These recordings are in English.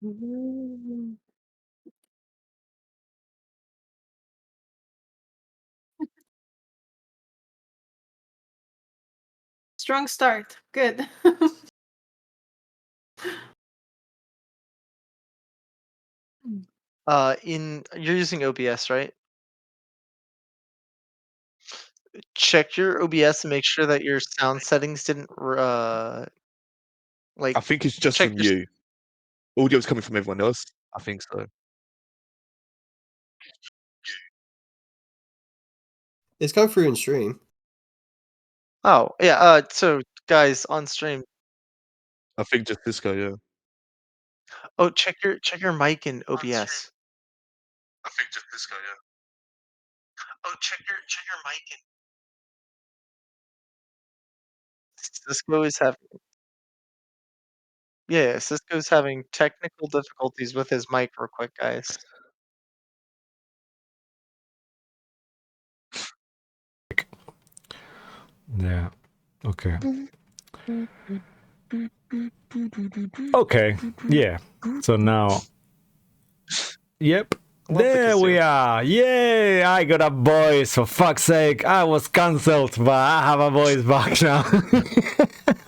Mm. Strong start. Good. Mm. In you're using OBS, right? Check your OBS and make sure that your sound settings didn't I like think it's just check from your you. Audio's coming from everyone else. I think so. It's coming through in stream. Oh, yeah, so guys on stream, I think just Cisco, yeah. oh, check your mic in OBS. I think just Cisco, yeah. Oh, check your mic in Cisco is having yeah, Cisco's having technical difficulties with his mic real quick, guys. Yeah. Okay. Okay. Yeah. So now. Yep. There we are. Yay! I got a voice. For fuck's sake, I was cancelled, but I have a voice back now.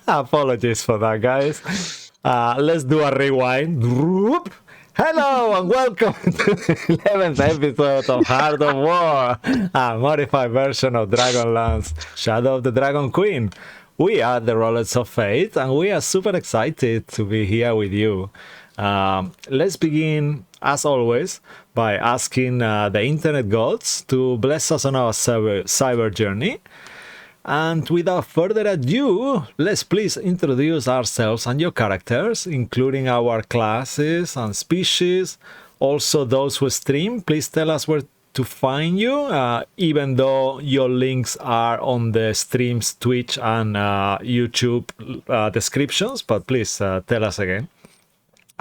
Apologies for that, guys. Let's do a rewind. Hello and welcome to the 11th episode of Heart of War, a modified version of Dragonlance, Shadow of the Dragon Queen. We are the Rollers of Fate, and we are super excited to be here with you. Let's begin, as always, by asking the internet gods to bless us on our cyber journey. And without further ado, let's please introduce ourselves and your characters, including our classes and species. Also, those who stream, please tell us where to find you, even though your links are on the stream's Twitch and YouTube descriptions. But please tell us again.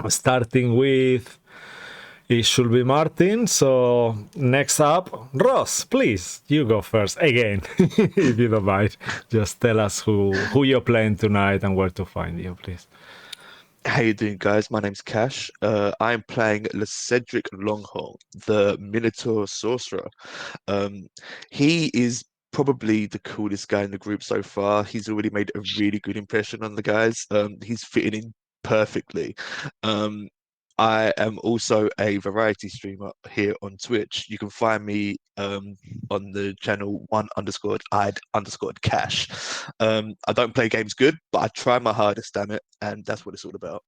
Starting with it should be Martin. So next up, Ross, please, you go first again, if you don't mind. Just tell us who you're playing tonight and where to find you, please. How you doing, guys? My name's Cash. I'm playing Cedric Longhorn, the Minotaur Sorcerer. He is probably the coolest guy in the group so far. He's already made a really good impression on the guys. He's fitting in perfectly. Um, I am also a variety streamer here on Twitch. You can find me on the channel one_I'd_cash. I don't play games good, but I try my hardest, damn it, and that's what it's all about.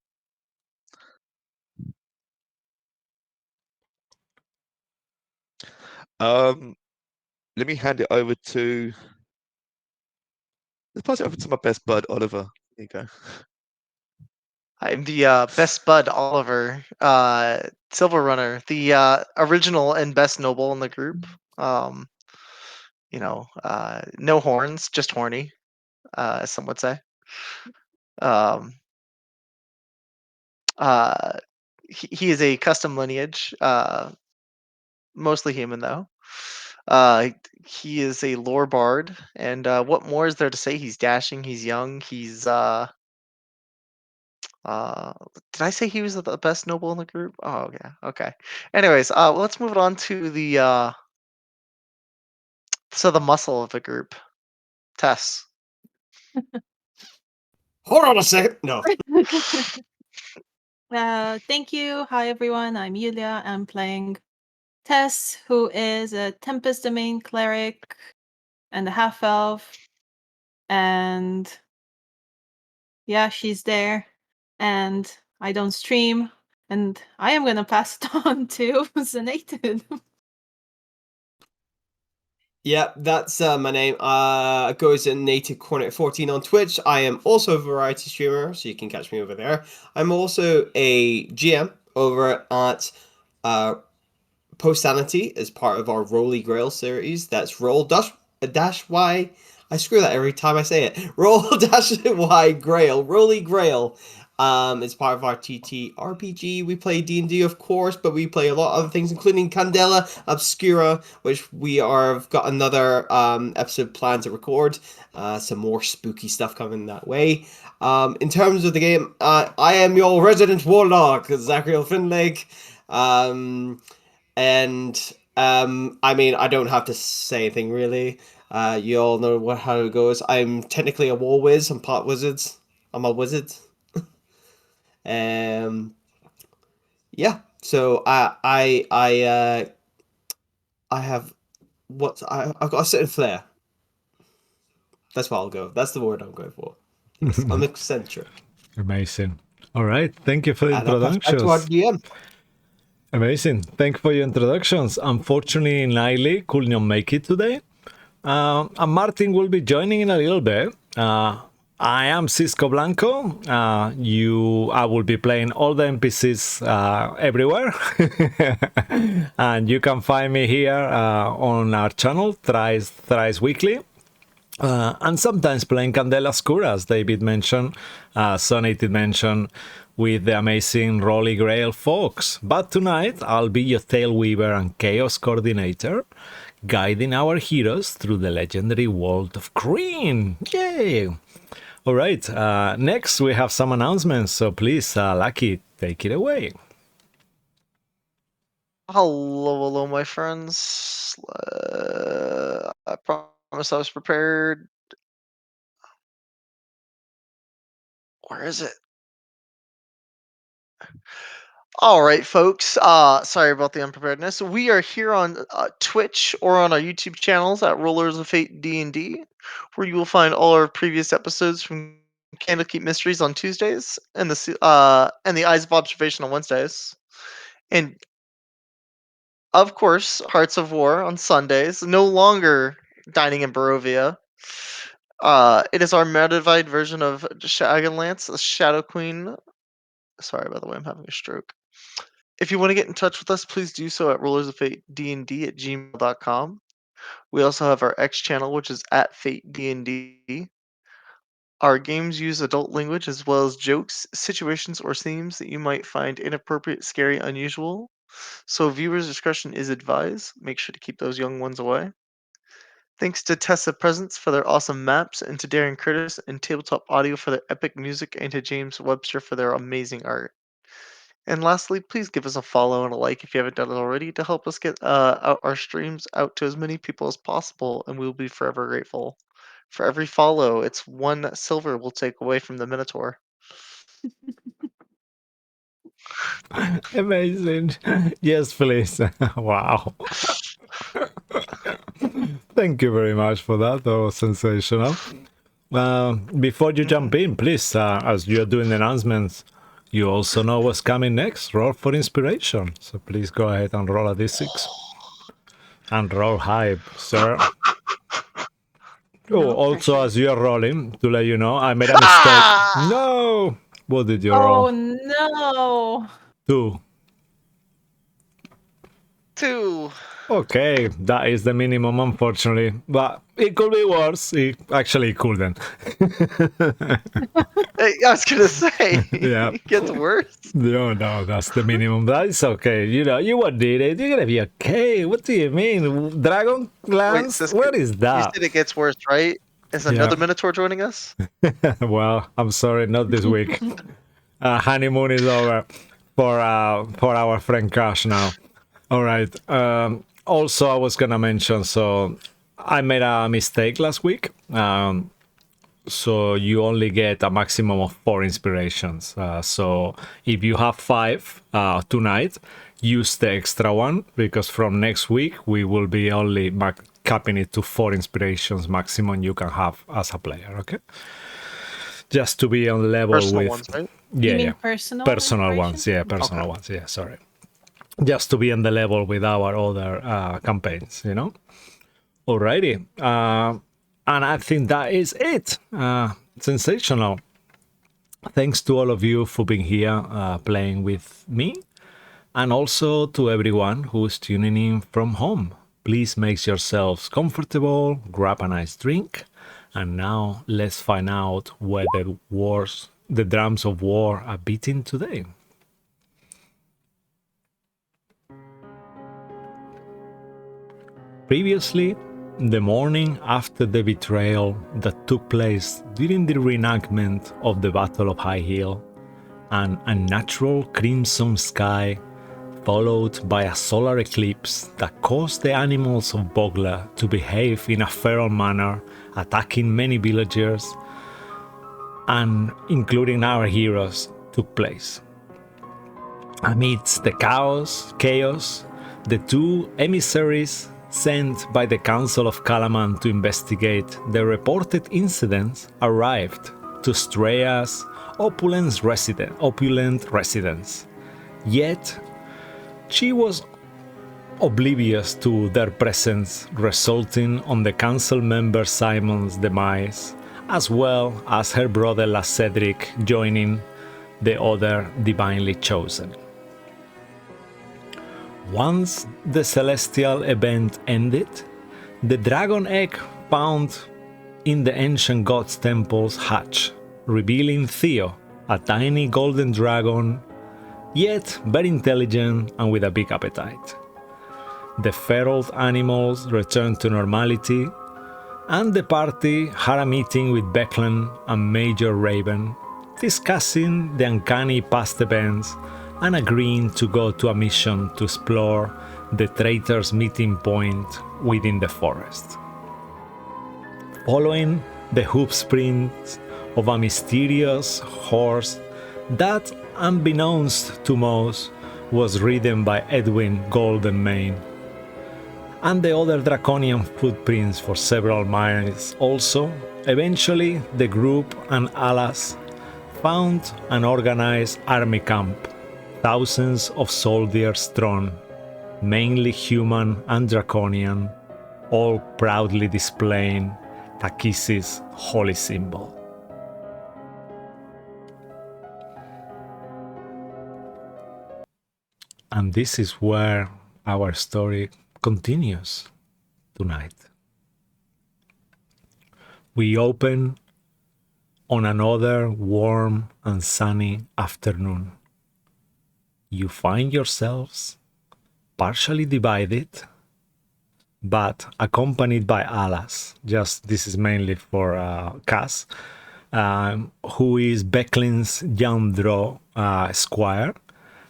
Let me hand it over to. Let's pass it over to my best bud, Oliver. There you go. I'm the best bud Oliver, Silver Runner, the original and best noble in the group. No horns, just horny, as some would say. Um, uh, he is a custom lineage, mostly human though. Uh, he is a lore bard, and what more is there to say? He's dashing, he's young, he's uh, did I say he was the best noble in the group? Oh yeah, okay. Anyways, let's move on to the muscle of the group, Tess. Hold on a second. No. Thank you. Hi, everyone. I'm Yulia. I'm playing Tess, who is a Tempest Domain cleric and a half elf. And yeah, she's there. And I don't stream. And I am going to pass it on to Zanated. Yeah, that's my name. Goes in Native Cornet 14 on Twitch. I am also a variety streamer, so you can catch me over there. I'm also a GM over at Post Sanity as part of our Rolly Grail series. That's roll dash y. I screw that every time I say it. Roll dash y grail, Rolly Grail. It's part of our TTRPG. We play D&D, of course, but we play a lot of other things, including Candela Obscura, which we have got another episode planned to record. Some more spooky stuff coming that way. In terms of the game, I am your resident warlock, Zachary Finlake. I mean, I don't have to say anything really. You all know how it goes. I'm technically a war whiz. I'm part wizard. I'm a wizard. Yeah. So I have I've got a certain flair. That's what I'll go. That's the word I'm going for. Yes, I'm eccentric. Amazing. All right. Thank you for the And I'll pass back to our introductions. DM. Amazing. Thank you for your introductions. Unfortunately, Niley could not make it today. And Martin will be joining in a little bit. I am Cisco Blanco. I will be playing all the NPCs everywhere. And you can find me here on our channel thrice weekly. And sometimes playing Candela Oscura, as David mentioned, Sonny did mention, with the amazing Rolly Grail folks. But tonight, I'll be your Tail Weaver and Chaos Coordinator, guiding our heroes through the legendary world of Green. Yay! All right, next we have some announcements, so please, Lucky, take it away. Hello, my friends. I promise I was prepared. Where is it? All right, folks. Sorry about the unpreparedness. We are here on Twitch or on our YouTube channels at Rollers of Fate D&D, where you will find all our previous episodes from Candlekeep Mysteries on Tuesdays and the Eyes of Observation on Wednesdays, and of course Hearts of War on Sundays. No longer dining in Barovia. It is our modified version of Dragonlance, the Shadow Queen. Sorry, by the way, I'm having a stroke. If you want to get in touch with us, please do so at rollersoffatednd@gmail.com. We also have our X channel, which is at FateDND. Our games use adult language as well as jokes, situations, or themes that you might find inappropriate, scary, unusual. So viewers' discretion is advised. Make sure to keep those young ones away. Thanks to Tessa Presents for their awesome maps, and to Darren Curtis and Tabletop Audio for their epic music, and to James Webster for their amazing art. And lastly, please give us a follow and a like if you haven't done it already to help us get out our streams out to as many people as possible, and we'll be forever grateful. For every follow, it's 1 silver we'll take away from the Minotaur. Amazing. Yes, please. Wow. Thank you very much for that. That was sensational. Before you jump in, please, as you're doing the announcements, you also know what's coming next. Roll for inspiration. So please go ahead and roll a d6. And roll high, sir. Oh, No also, pressure. as you're rolling, to let you know, I made a mistake. No! What did you roll? Oh no! 2. 2. Okay, that is the minimum, unfortunately. But it could be worse. It couldn't. Hey, I was gonna say, Yeah. it gets worse. No, that's the minimum. That is okay. You know, you what did it. You're gonna be okay. What do you mean? Wait, Dragonlance? Cisco, What is you that? said it gets worse, right? Is another Minotaur joining us? Well, I'm sorry, not this week. Honeymoon is over for our friend Cash now. All right. Also, I was gonna mention. So I made a mistake last week. So you only get a maximum of 4 inspirations. So if you have 5 tonight, use the extra one, because from next week we will be only capping it to 4 inspirations maximum you can have as a player. Okay, just to be on level Personal with ones, right? You mean yeah, personal personal inspiration? ones. Yeah, personal Okay. ones. Yeah, sorry. Just to be on the level with our other campaigns, you know. Alrighty. And I think that is it. Sensational. Thanks to all of you for being here playing with me, and also to everyone who's tuning in from home. Please make yourselves comfortable, grab a nice drink, and now let's find out where the wars the drums of war are beating today. Previously, the morning after the betrayal that took place during the reenactment of the Battle of High Hill, an unnatural crimson sky followed by a solar eclipse that caused the animals of Bogla to behave in a feral manner, attacking many villagers, and including our heroes, took place. Amidst the chaos, the two emissaries sent by the Council of Kalaman to investigate the reported incidents arrived to Strea's opulent residence. Yet, she was oblivious to their presence, resulting on the council member Simon's demise, as well as her brother Cedric joining the other divinely chosen. Once the celestial event ended, the dragon egg found in the ancient god's temple's hatch, revealing Theo, a tiny golden dragon, yet very intelligent and with a big appetite. The feral animals returned to normality, and the party had a meeting with Becklin and Major Raven, discussing the uncanny past events and agreeing to go to a mission to explore the traitors' meeting point within the forest. Following the hoofprints of a mysterious horse that, unbeknownst to most, was ridden by Edwin Goldenmane, and the other draconian footprints for several miles also, eventually the group and Alas found an organized army camp, thousands of soldiers strong, mainly human and draconian, all proudly displaying Takisi's holy symbol. And this is where our story continues tonight. We open on another warm and sunny afternoon. You find yourselves partially divided, but accompanied by Alas. Just this is mainly for Cass, who is Becklin's young draw squire,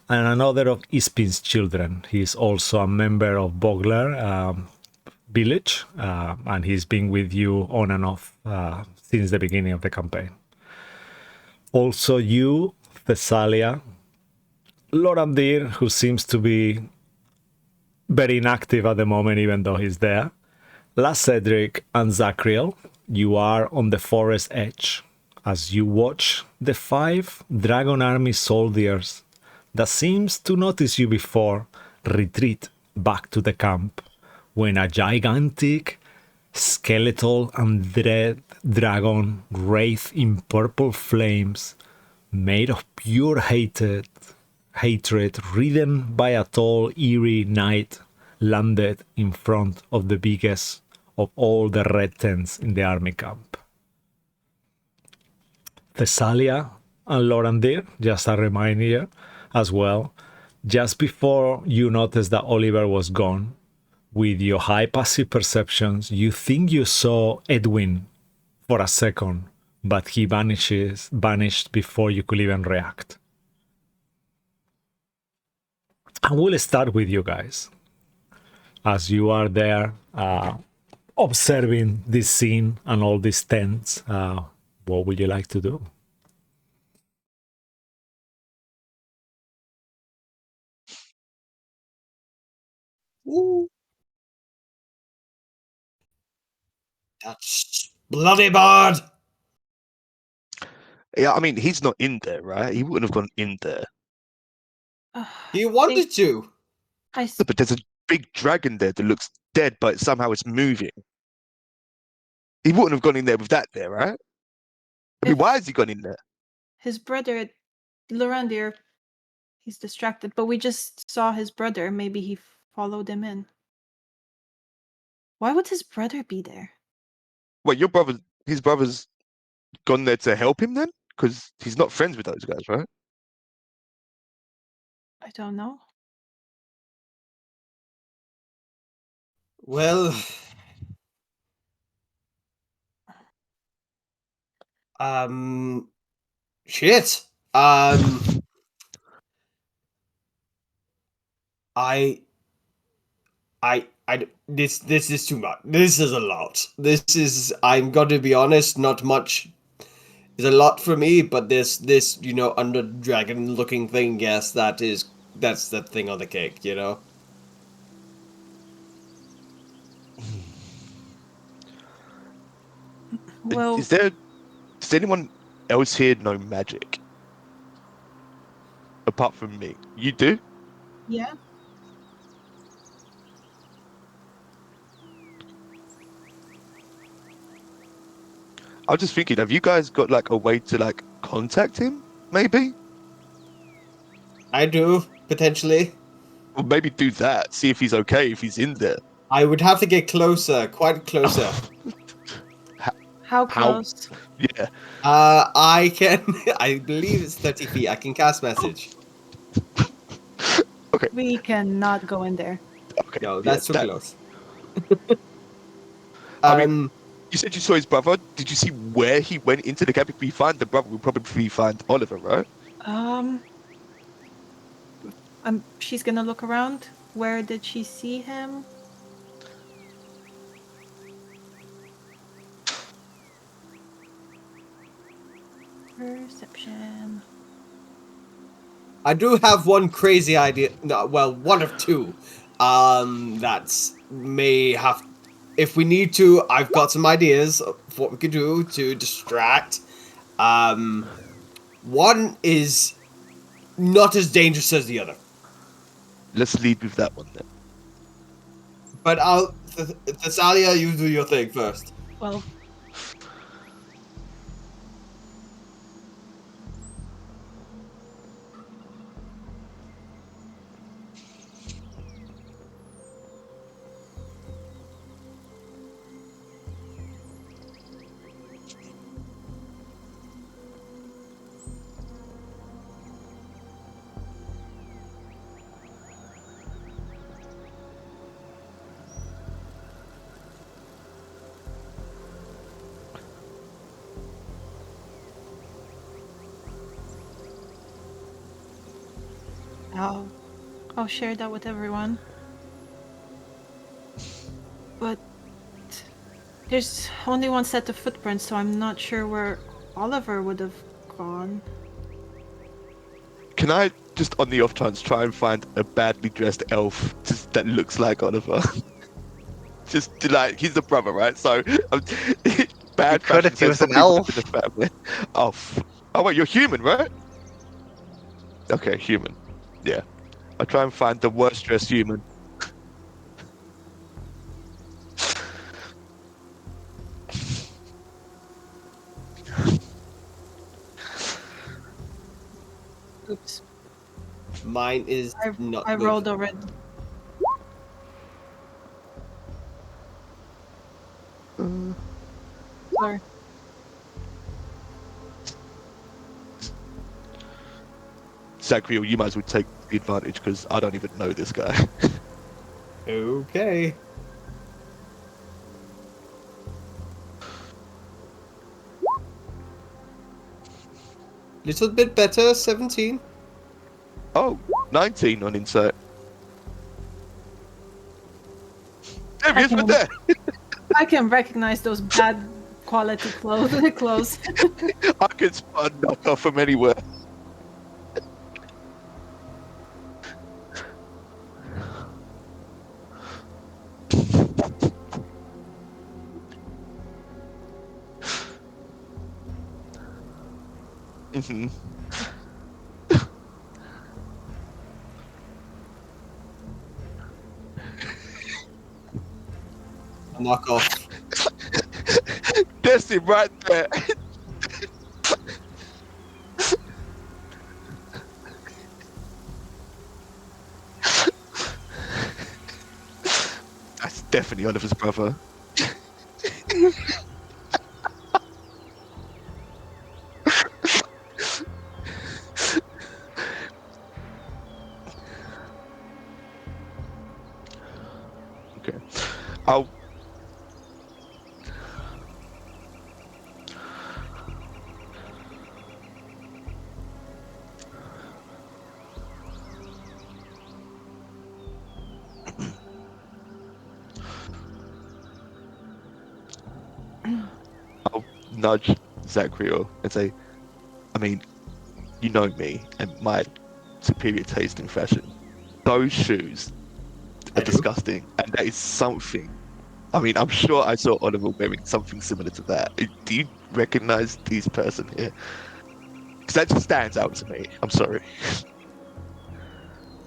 and another of Ispin's children. He is also a member of Bogler village, and he's been with you on and off since the beginning of the campaign. Also you, Thessalia, Lorandir, who seems to be very inactive at the moment, even though he's there, Cedric, and Zachriel. You are on the forest edge as you watch the 5 Dragon Army soldiers that seems to notice you before retreat back to the camp when a gigantic skeletal and dread dragon wraith in purple flames made of pure hatred ridden by a tall eerie knight landed in front of the biggest of all the red tents in the army camp. Thessalia and Lorandir, just a reminder as well, just before you noticed that Oliver was gone, with your high passive perceptions, you think you saw Edwin for a second, but he vanished before you could even react. And we'll start with you guys. As you are there observing this scene and all these tents, what would you like to do? Ooh. That's bloody bad. Yeah, I mean, he's not in there, right? He wouldn't have gone in there. He wanted to. But there's a big dragon there that looks dead, but somehow it's moving. He wouldn't have gone in there with that there, right? I mean, why has he gone in there? His brother, Lorandir, he's distracted, but we just saw his brother. Maybe he followed him in. Why would his brother be there? Well, his brother's gone there to help him then? Because he's not friends with those guys, right? I don't know. Well, shit. This is too much. This is a lot. This is, I'm gonna be honest, not much is a lot for me, but this, under dragon looking thing, yes, that's the thing on the cake, Well, Does anyone else here know magic? Apart from me. You do? yeah. I was just thinking, have you guys got like a way to like contact him? Maybe? I do, potentially. Or maybe do that. See if he's okay, if he's in there. I would have to get closer, quite closer. How How? close? Yeah. I can, I believe it's 30 feet. I can cast message. Okay. We cannot go in there. Okay. No, yeah, that's too that- close. I mean, you said you saw his brother. Did you see where he went into the camp? If we find the brother, we'll probably find Oliver, right? She's gonna look around. Where did she see him? Perception. I do have one crazy idea. No, well, one of two. That's may have. If we need to, I've got some ideas of what we could do to distract. One is not as dangerous as the other. Let's lead with that one then. But Thessalia, you do your thing first. Well, I'll share that with everyone. But there's only one set of footprints, so I'm not sure where Oliver would have gone. Can I just, on the off chance, try and find a badly dressed elf that looks like Oliver? Just to, like, he's the brother, right? So, bad You could fashion if he sense, was some an people elf. in the family. Oh, oh wait, you're human, right? Okay, human. Yeah. I'll try and find the worst dressed human. Oops. Mine is not. I rolled already. Sorry. Zachary, you might as well take the advantage because I don't even know this guy. Okay. Little bit better, 17. Oh, 19 on insight. There he is, right there. I can recognize those bad quality clothes. I can spot knockoff from anywhere. Mm-hmm. Knock off. That's it right there. That's definitely Oliver's brother. nudge Zachriel and say, I mean, you know me and my superior taste in fashion. Those shoes I are do. disgusting, and that is something. I mean, I'm sure I saw Oliver wearing something similar to that. Do you recognize this person here? Because that just stands out to me. I'm sorry.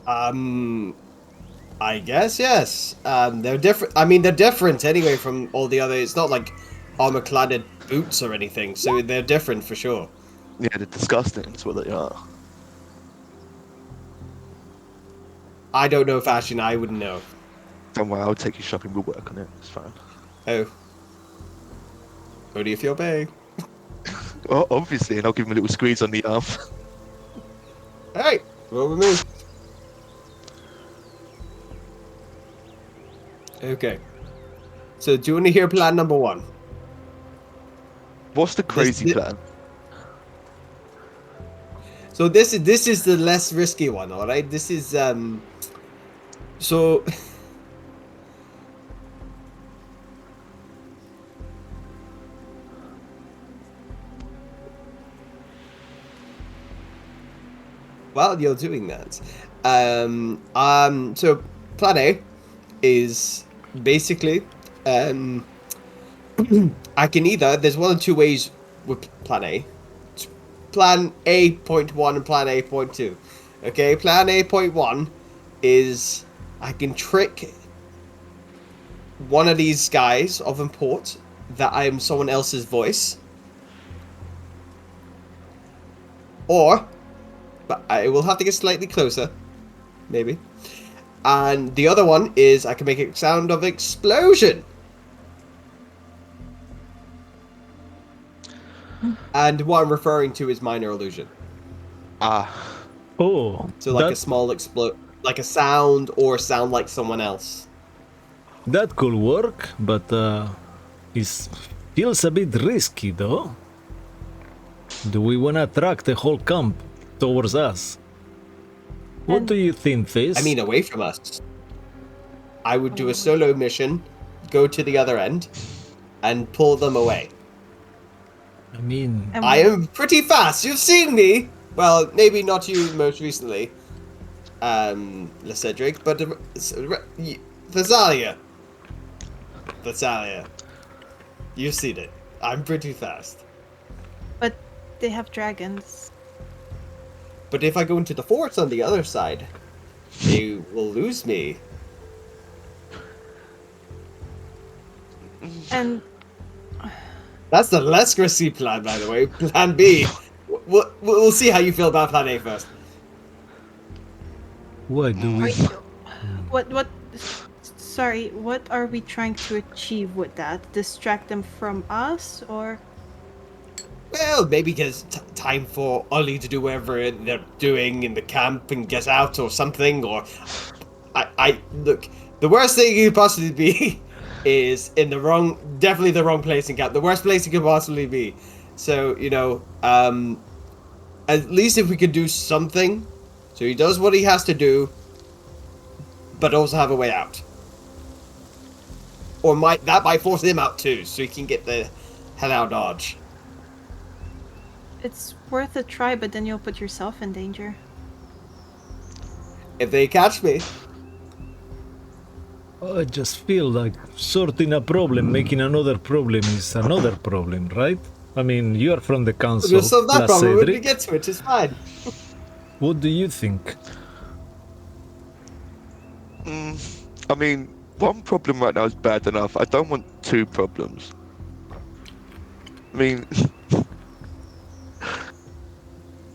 I guess yes. They're different. I mean, they're different anyway from all the other. It's not like armor-cladded boots or anything, so they're different for sure. Yeah, they're disgusting. That's what they are. I don't know fashion. I wouldn't know. Don't worry, I'll take you shopping. We'll work on it. It's fine. Oh. Only if you're paying. Well, obviously, and I'll give him a little squeeze on the arm. Alright, roll with me. Okay. So, do you want to hear plan number 1? What's the crazy plan? So this is the less risky one, all right? This is so while you're doing that, so plan A is basically I can either there's one of two ways with plan A. Plan A.1 and plan A.2. Okay, plan A.1 is I can trick one of these guys of import that I am someone else's voice. Or, but I will have to get slightly closer, maybe. And the other one is I can make a sound of explosion. And what I'm referring to is minor illusion. Ah, Oh, So like a that, small explode, like a sound or sound like someone else. that could work, but it feels a bit risky though. Do we want to attract the whole camp towards us? What And- do you think, Fizz? I mean, away from us. I would do a solo mission, go to the other end, and pull them away. And I am pretty fast. You've seen me. Well, maybe not you most recently, Cedric, but Thasalia. You've seen it. I'm pretty fast. But they have dragons. But if I go into the forts on the other side, they will lose me. And That's the less risky plan, by the way. Plan B. We'll see how you feel about plan A first. why do we? what sorry, what are we trying to achieve with that? Distract them from us, or Well, maybe there's time for Ollie to do whatever they're doing in the camp and get out or something, or... I look, the worst thing you could possibly be is in the wrong, definitely the wrong place in camp. The worst place you could possibly be. So, you know, at least if we could do something, so he does what he has to do, but also have a way out. Or that might force him out too, so he can get the hell out of Dodge. it's worth a try, but then you'll put yourself in danger. If they catch me, I just feel like sorting a problem, making another problem is another problem, right? I mean, you are from the council. we'll solve that La problem when we Cedric. get to it. It's fine. What do you think? I mean, one problem right now is bad enough. I don't want two problems. I mean,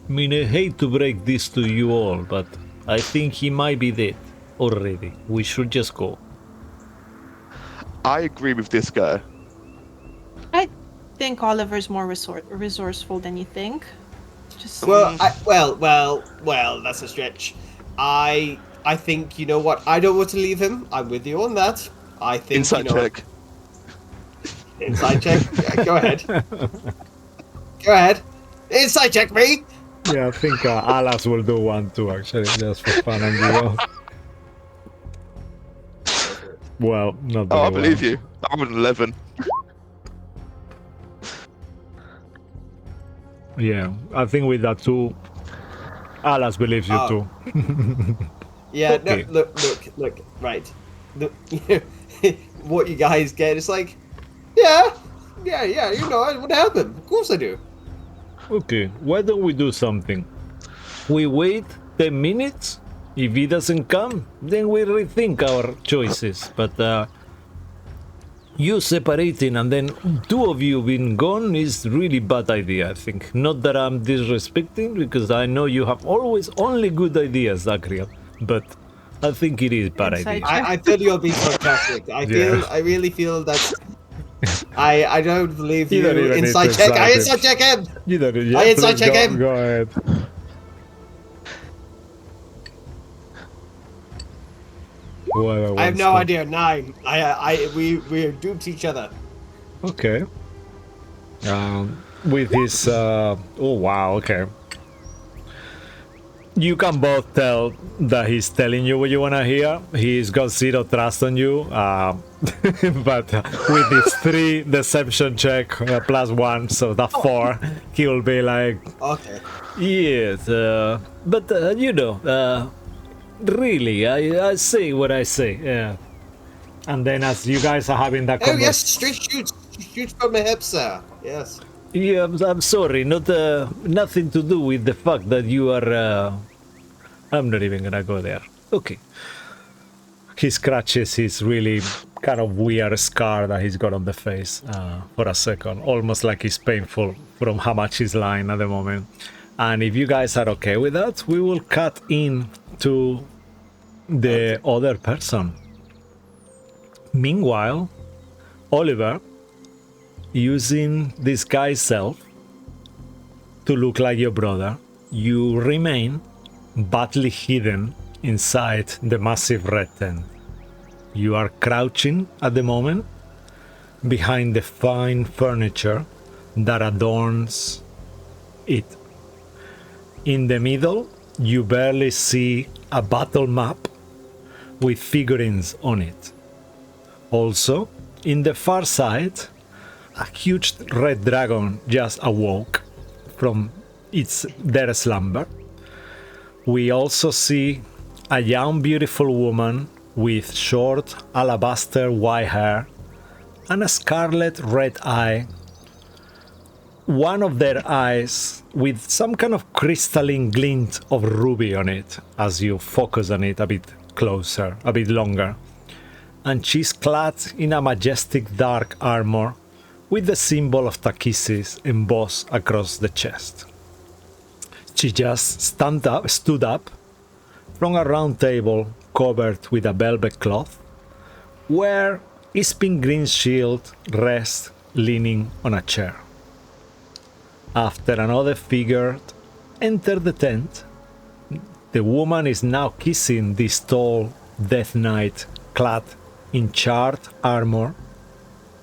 I mean, I hate to break this to you all, but I think he might be dead already. We should just go. I agree with this guy. I think Oliver's more resourceful than you think. Just Well, that's a stretch. I think, you know what, I don't want to leave him. I'm with you on that. I think, Inside you know, check. Inside check. Yeah, go ahead. Go ahead. Inside check me. Yeah, I think Alas will do one too, actually, just for fun and giggles. Well, not Oh, very I believe well. you. I'm an 11. Yeah, I think with that too, Alas believes you Oh. too. Yeah, Okay. no, look, right. The, what you guys get is like, yeah, you know what happened. Of course I do. Okay, why don't we do something? We wait 10 minutes. If he doesn't come, then we rethink our choices. But you separating and then two of you being gone is really bad idea, I think. Not that I'm disrespecting, because I know you have always only good ideas, Agriel. But I think it is bad Inside idea. check. I feel you're being sarcastic. Yeah. I really feel that I don't believe You you. don't even need to Inside check. I excite him. inside check him. You don't, I yeah, inside please check go, him. go ahead. Whoever I have wants no to. idea. 9. We duped each other. Okay. With his oh wow, okay. You can both tell that he's telling you what you want to hear. He's got zero trust on you, but with his 3 deception check plus 1, so that 4, he'll be like, Okay. yes, but you know, really, I say what I say, yeah. And then as you guys are having that Oh conversation, yes, straight shoots from my hips, sir. Yes. yeah, I'm sorry, not nothing to do with the fact that you are. I'm not even gonna go there. Okay. He scratches his really kind of weird scar that he's got on the face for a second, almost like it's painful from how much he's lying at the moment. And if you guys are okay with that, we will cut in to the other person. Meanwhile, Oliver, using this guy's self to look like your brother, you remain badly hidden inside the massive red tent. You are crouching at the moment behind the fine furniture that adorns it. In the middle, you barely see a battle map with figurines on it. Also, in the far side, a huge red dragon just awoke from their slumber. We also see a young, beautiful woman with short alabaster white hair and a scarlet red eye. One of their eyes with some kind of crystalline glint of ruby on it as you focus on it a bit closer, a bit longer. And she's clad in a majestic dark armor with the symbol of Takisis embossed across the chest. She just stood up from a round table covered with a velvet cloth, where Ispin Green's shield rests leaning on a chair. After another figure entered the tent, the woman is now kissing this tall Death Knight clad in charred armor,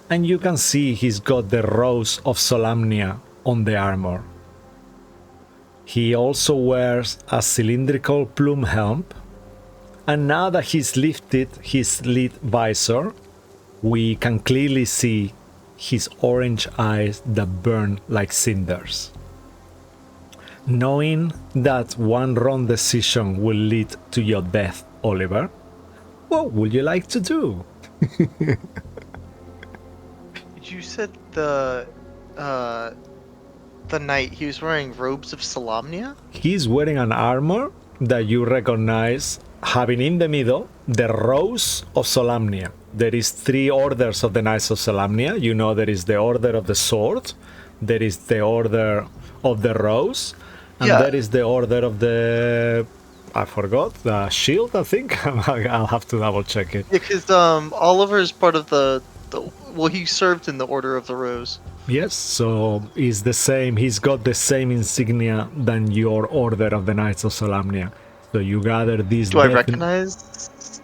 and you can see he's got the rose of Solamnia on the armor. He also wears a cylindrical plume helm, and now that he's lifted his lead visor, we can clearly see his orange eyes that burn like cinders. Knowing that one wrong decision will lead to your death, Oliver, what would you like to do? You said the knight, he was wearing robes of Solamnia? He's wearing an armor that you recognize having in the middle the Rose of Solamnia. There is 3 orders of the Knights of Solamnia. You know, there is the Order of the Sword, there is the Order of the Rose, and there is the Order of the... I forgot, the Shield, I think? I'll have to double check it. Yeah, because Oliver is part of the... Well, he served in the Order of the Rose. Yes, so he's the same. He's got the same insignia than your Order of the Knights of Solamnia. So you gather these... Do I recognize...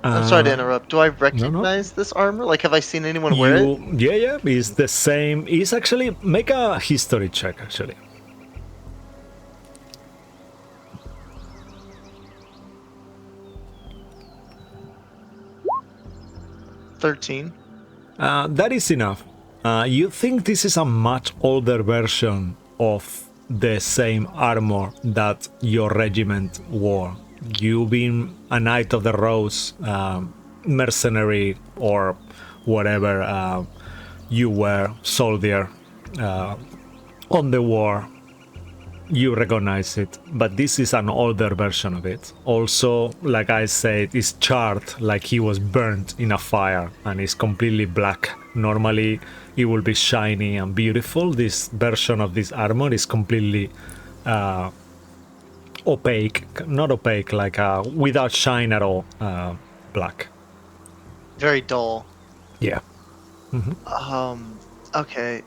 I'm sorry to interrupt. Do I recognize this armor? Like, have I seen anyone wear it? Yeah, it's the same. It's actually... Make a history check, actually. $13. That is enough. You think this is a much older version of the same armor that your regiment wore. You've been a Knight of the Rose, mercenary, or whatever you were, soldier on the war. You recognize it, but this is an older version of it. Also, like I said, it's charred, like he was burnt in a fire, and it's completely black. Normally, it will be shiny and beautiful. This version of this armor is completely opaque, not opaque, like without shine at all, black. Very dull. Yeah. Okay.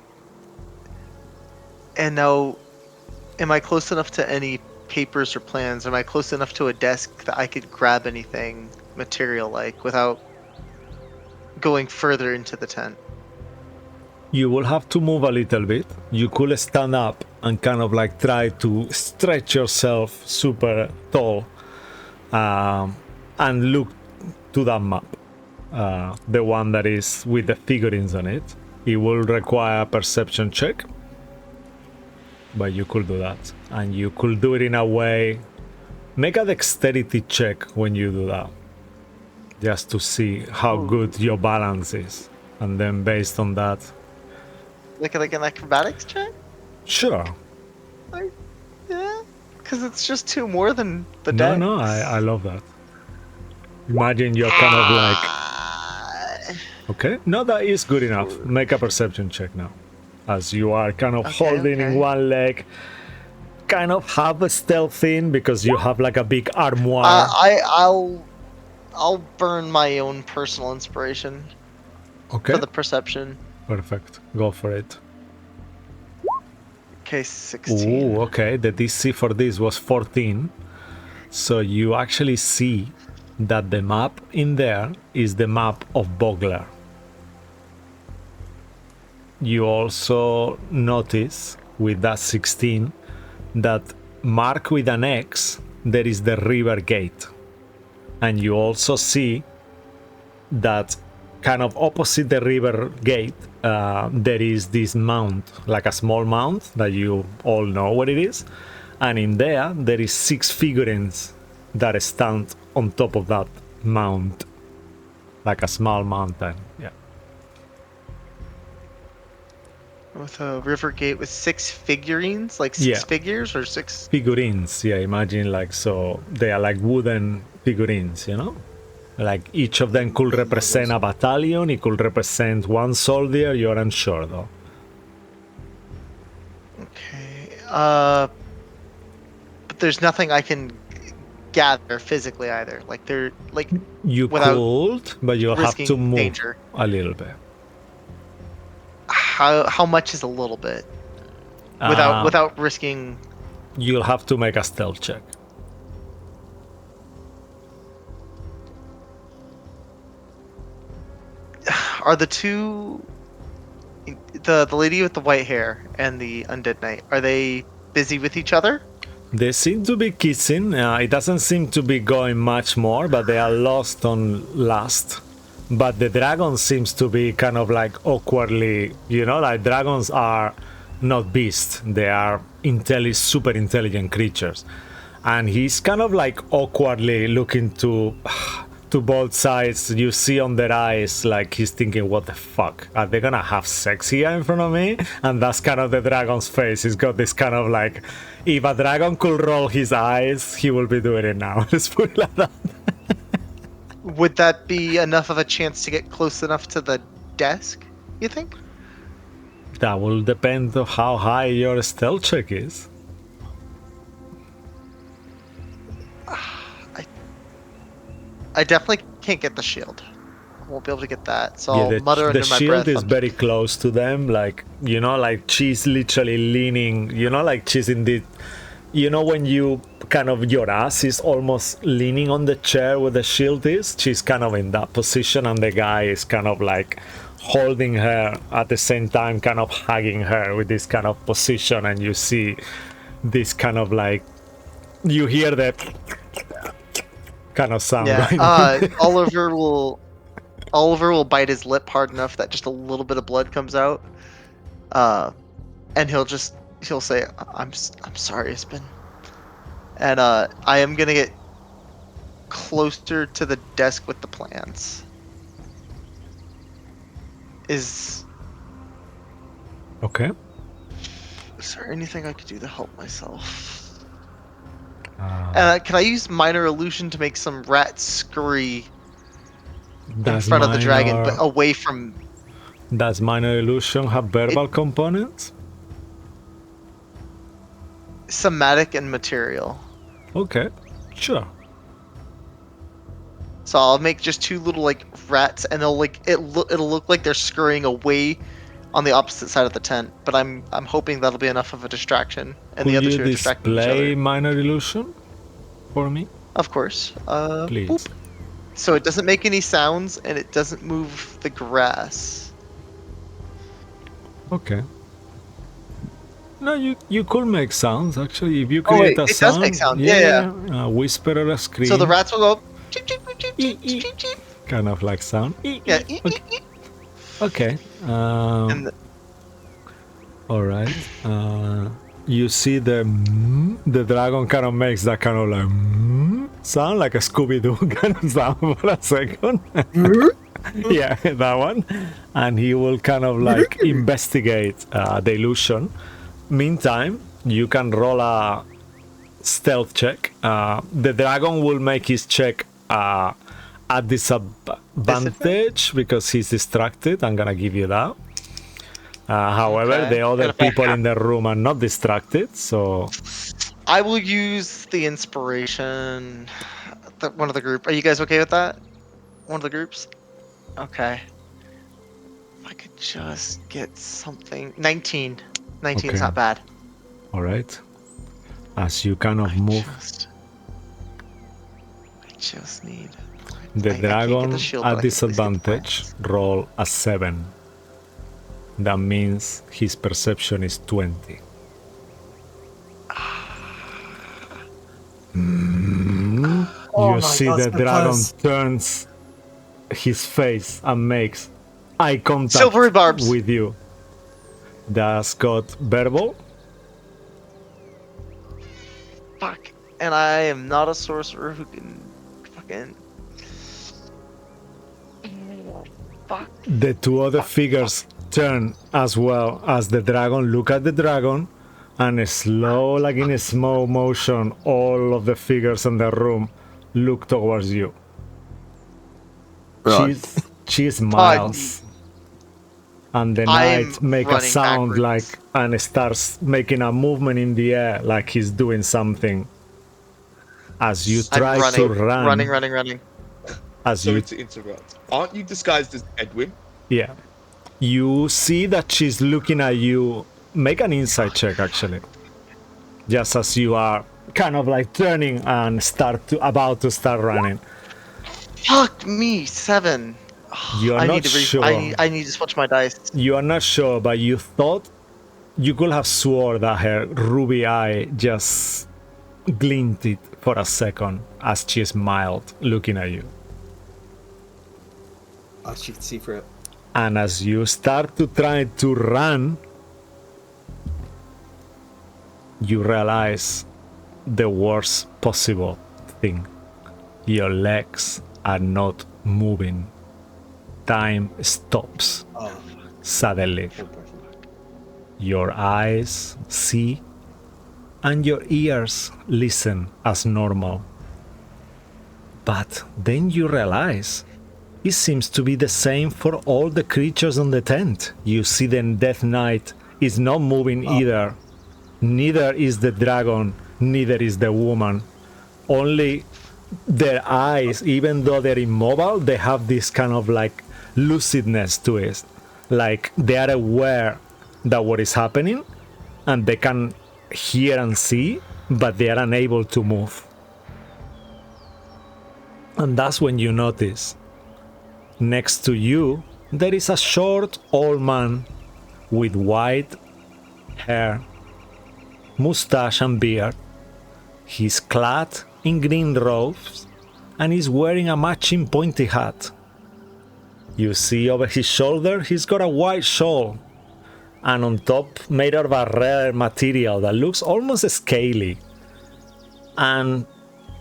And now, am I close enough to any papers or plans? Am I close enough to a desk that I could grab anything material-like without going further into the tent? You will have to move a little bit. You could stand up and kind of like try to stretch yourself super tall and look to that map. The one that is with the figurines on it. It will require a perception check. But you could do that. And you could do it in a way. Make a dexterity check when you do that. Just to see how good your balance is. And then based on that. Like an acrobatics check? Sure. Yeah. Because it's just 2 more than the No, deck. no, I love that. Imagine you're kind of like... Okay, no, that is good enough. Make a perception check now. As you are kind of holding in one leg, kind of have a stealth in because you have like a big armoire. I'll burn my own personal inspiration Okay, for the perception. perfect. Go for it. Okay, 16. Ooh, okay. The DC for this was 14. So you actually see that the map in there is the map of Bogler. You also notice with that 16 that marked with an X, there is the river gate. And you also see that kind of opposite the river gate, there is this mount, like a small mount that you all know what it is. And in there is 6 figurines that stand on top of that mount, like a small mountain. Yeah. With a river gate with 6 figurines, like 6 figures or 6 figurines. Yeah, imagine like, so they are like wooden figurines, you know, like each of them could represent a battalion. It could represent one soldier. You're unsure though. Okay. But there's nothing I can gather physically either. Like they're like you could, but you'll have to move danger. A little bit. How much is a little bit? Without risking. You'll have to make a stealth check. Are the two, the lady with the white hair and the undead knight, are they busy with each other? They seem to be kissing. It doesn't seem to be going much more, but they are lost on lust. But the dragon seems to be kind of like awkwardly, you know, like dragons are not beasts. They are super intelligent creatures. And he's kind of like awkwardly looking to both sides. You see on their eyes, like he's thinking, what the fuck? Are they gonna have sex here in front of me? And that's kind of the dragon's face. He's got this kind of like, if a dragon could roll his eyes, he will be doing it now. Let's put it like that. Would that be enough of a chance to get close enough to the desk, you think? That will depend on how high your stealth check is. I definitely can't get the shield. I won't be able to get that, so I'll mutter under my breath. The shield is very close to them, like, you know, like she's literally leaning, you know, like she's in the... You know when you kind of, your ass is almost leaning on the chair where the shield is? She's kind of in that position, and the guy is kind of like holding her at the same time, kind of hugging her with this kind of position, and you see this kind of like, you hear that kind of sound. Yeah, right? Oliver will Oliver will bite his lip hard enough that just a little bit of blood comes out, and he'll say, I'm sorry, Espen. And I am gonna get closer to the desk with the plans. Is Okay. there anything I could do to help myself? Uh, Can I use minor illusion to make some rats scurry in does front of the dragon, but minor away from does minor illusion have verbal components? somatic and material? Okay, sure. So I'll make just two little like rats, and they'll like it'll look like they're scurrying away on the opposite side of the tent. But I'm hoping that'll be enough of a distraction, and the Could other you two are distracting each display other. minor illusion for me, Of course. please? Boop. So it doesn't make any sounds, and it doesn't move the grass. Okay. No, you could make sounds actually. If you Oh, create wait, a it sound, does make sound. Yeah. a whisper or a scream, So the rats will go. Cheep, cheep, cheep, cheep, cheep, cheep, cheep. kind of like sound. Yeah. Okay. Okay. And All right. You see the dragon kind of makes that kind of like sound, like a Scooby-Doo kind of sound for a second. Yeah, that one. And he will kind of like investigate the illusion. Meantime, you can roll a stealth check. The dragon will make his check at disadvantage because he's distracted. I'm gonna give you that. However, Okay. the other And if I people have- in the room are not distracted, so I will use the inspiration. One of the group. Are you guys okay with that? One of the groups. Okay. If I could just get something. 19. 19 is Okay. not bad. all right. As you kind of move, I just need. the I can't get dragon the shield, but I at can at least get the disadvantage plans. roll a 7. That means his perception is 20. Oh You my see God, the so dragon close. turns his face and makes eye contact Silvery barbs. with you. That's got verbal. Fuck. And I am not a sorcerer who can fucking. Fuck. The two other figures turn as well as the dragon look at the dragon, and slow, like in a slow motion, all of the figures in the room look towards you. Right. She smiles, and the I'm knight make a running sound backwards. like and starts making a movement in the air like he's doing something. As you I'm try running, to run, running. as Sorry you to interrupt. Aren't you disguised as Edwin? yeah, you see that she's looking at you. Make an insight check, actually. Just as you are kind of like turning and about to start running. Fuck me, 7. You are I not need to sure. I need to switch my dice. You are not sure, but you thought you could have swore that her ruby eye just glinted for a second as she smiled, looking at you. Oh, she can see through it. And as you start to try to run, you realize the worst possible thing. Your legs are not moving. Time stops Oh, suddenly. full person. Your eyes see and your ears listen as normal. But then you realize it seems to be the same for all the creatures on the tent. You see the Death Knight is not moving either. Neither is the dragon, neither is the woman. Only their eyes, even though they're immobile, they have this kind of like lucidness to it. Like they are aware that what is happening and they can hear and see, but they are unable to move. And that's when you notice next to you there is a short old man with white hair, mustache and beard. He's clad in green robes and is wearing a matching pointy hat. You see over his shoulder, he's got a white shawl, and on top, made out of a rare material that looks almost scaly. And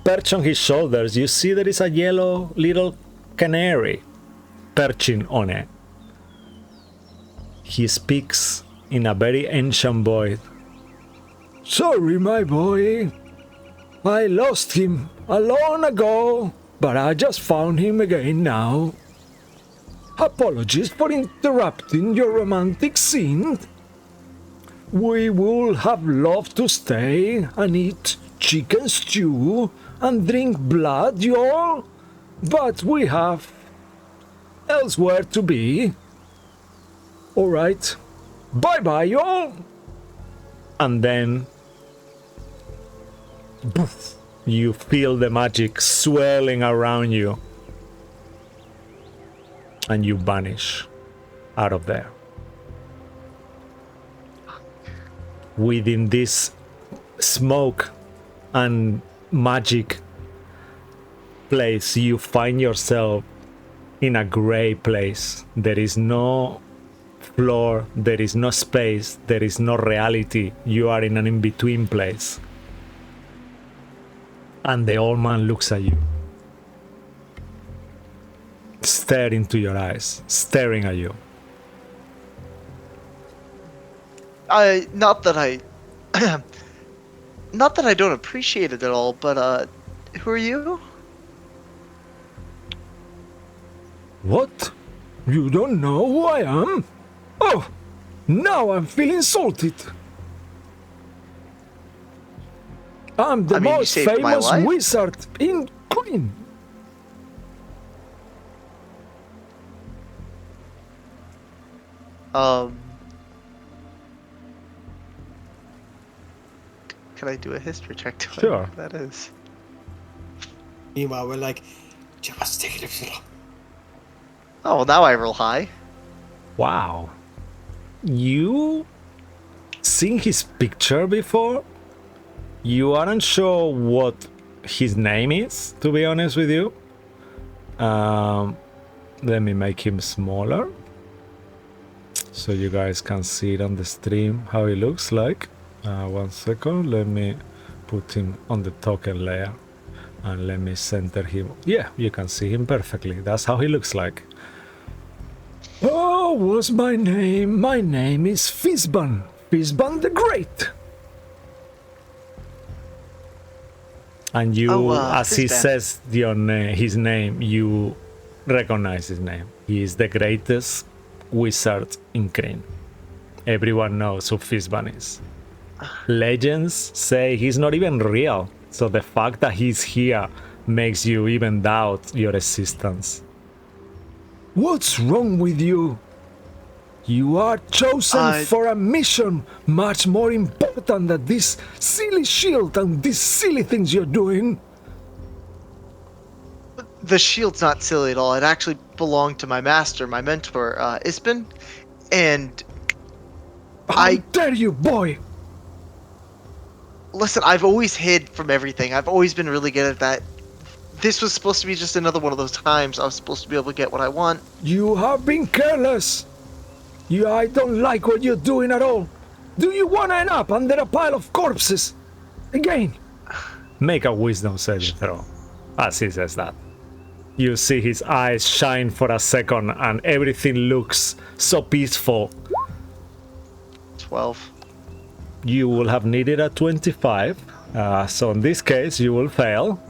perched on his shoulders, you see there is a yellow little canary perching on it. He speaks in a very ancient voice. Sorry, my boy. I lost him a long ago, but I just found him again now. Apologies for interrupting your romantic scene. We would have loved to stay and eat chicken stew and drink blood, y'all, but we have elsewhere to be. Alright, bye-bye, y'all. And then poof, you feel the magic swirling around you, and you vanish out of there. Within this smoke and magic place, you find yourself in a gray place. There is no floor, there is no space, there is no reality. You are in an in-between place. And the old man looks at you, staring into your eyes, staring at you. Not that I don't appreciate it at all, but who are you? What? You don't know who I am? Oh, now I'm feeling insulted. I'm the you most saved my famous life. wizard in Queen. Can I do a history check to Sure. know who that is? Meanwhile, we're like, just take it easy. Oh, well, now I roll high. Wow. You seen his picture before? You aren't sure what his name is, to be honest with you. Let me make him smaller so you guys can see it on the stream how he looks like. 1 second, let me put him on the token layer and let me center him. Yeah, you can see him perfectly. That's how he looks like. Oh, what's my name? My name is Fizban. Fizban the Great. And you, as he Fizban. says his name, you recognize his name. He is the greatest wizard in Kryn. Everyone knows who Fizban is. Legends say he's not even real, so the fact that he's here makes you even doubt your existence. What's wrong with you? You are chosen for a mission much more important than this silly shield and these silly things you're doing. The shield's not silly at all. It actually belonged to my master, my mentor, Ispen, and How dare you, boy! listen, I've always hid from everything. I've always been really good at that. This was supposed to be just another one of those times I was supposed to be able to get what I want. You have been careless. I don't like what you're doing at all. Do you want to end up under a pile of corpses? Again. Make a wisdom saving throw. As he says that. You see his eyes shine for a second and everything looks so peaceful. 12. You will have needed a 25. So in this case, you will fail.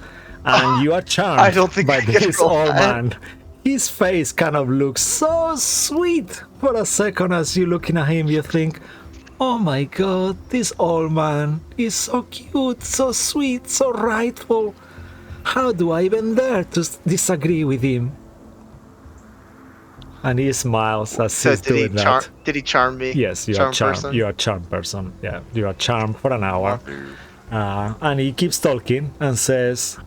And you are charmed I don't think by I can this roll old that. man. His face kind of looks so sweet for a second as you're looking at him. You think, oh my god, this old man is so cute, so sweet, so rightful. How do I even dare to disagree with him? And he smiles as So he's doing that. did he charm me? Yes, you are charmed. Person? You are a charmed person. Yeah, you are charmed for an hour. And he keeps talking and says,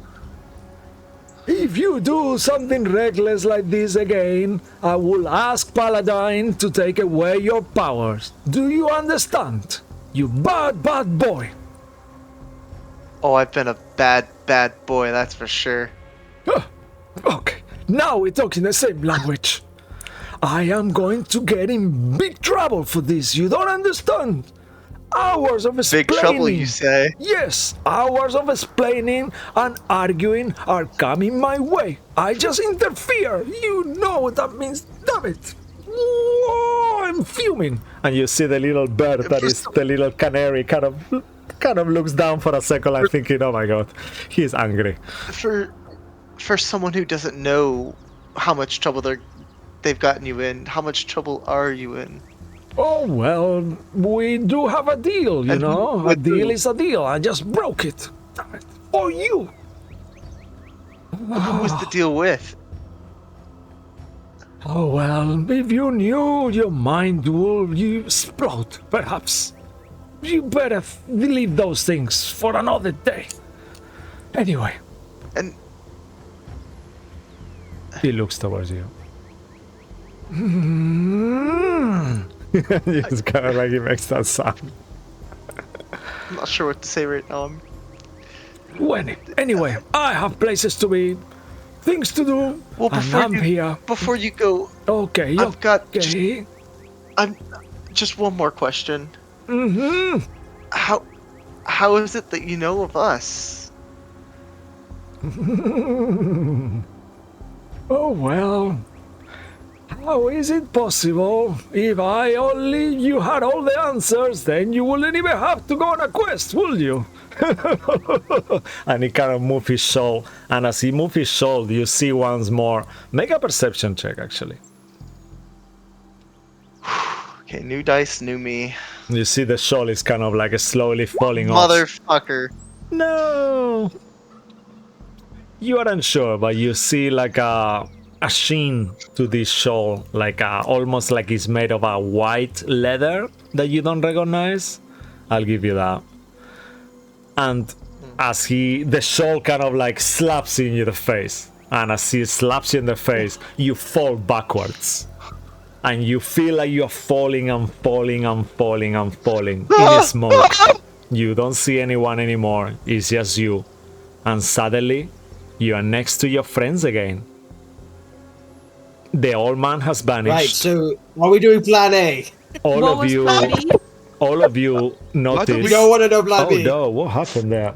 if you do something reckless like this again, I will ask Paladine to take away your powers. Do you understand? You bad, bad boy. Oh, I've been a bad, bad boy, that's for sure. Okay, now we're talking the same language. I am going to get in big trouble for this. You don't understand. Hours of explaining. Big trouble, you say? Yes, hours of explaining and arguing are coming my way. I just interfere. You know what that means. Damn it. Whoa, I'm fuming. And you see the little bird that is the little canary kind of looks down for a second, like thinking, oh my god, he's angry. For someone who doesn't know how much trouble they've gotten you in, how much trouble are you in? Oh, well, we do have a deal, you And know? A with deal who? is a deal. I just broke it. Damn it. For you. Who was the deal with? Oh, well, if you knew, your mind will explode, perhaps. You better leave those things for another day. Anyway. And He looks towards you. It's kind of like he makes that sound. I'm not sure what to say right now. Anyway, I have places to be, things to do, Well, and I'm here. before you go, Okay, I've got okay. just one more question. Mm-hmm. How is it that you know of us? Oh, well. How is it possible? If you had all the answers, then you wouldn't even have to go on a quest, would you? And he kind of moves his shawl, and as he moves his shawl, you see once more. Make a perception check, actually. Okay, new dice, new me. You see the shawl is kind of like slowly falling off. Motherfucker. No! You aren't sure, but you see like a sheen to this shawl, like almost like it's made of a white leather that you don't recognize. I'll give you that. And as the shawl kind of like slaps in your face, and as he slaps you in the face, you fall backwards. And you feel like you're falling and falling and falling and falling in smoke. You don't see anyone anymore, it's just you. And suddenly, you are next to your friends again. The old man has vanished. Right, so are we doing plan A? all What of was you, plan B? all of you We notice. don't want to know plan Oh B. no! What happened there?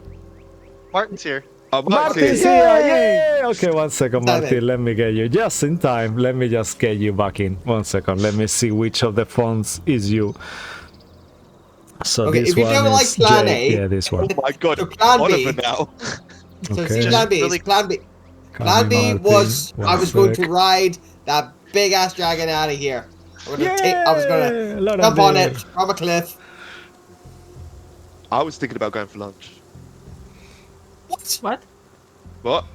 Martin's here. Martin's here! Yay! Okay, one second, Damn Martin. it. Let me get you just in time. Let me just get you back in. 1 second. Let me see which of the phones is you. So Okay, this if you one don't is like plan Jake. A- Yeah, this one. Oh my god, So plan B. Oliver now. So Okay. see plan B. Really- Plan B. Come Plan on, B Martin. was One I was going to sec. ride that big ass dragon out of here. I was Yeah, gonna lot of jump on beer. it from a cliff. I was thinking about going for lunch. What? What? What?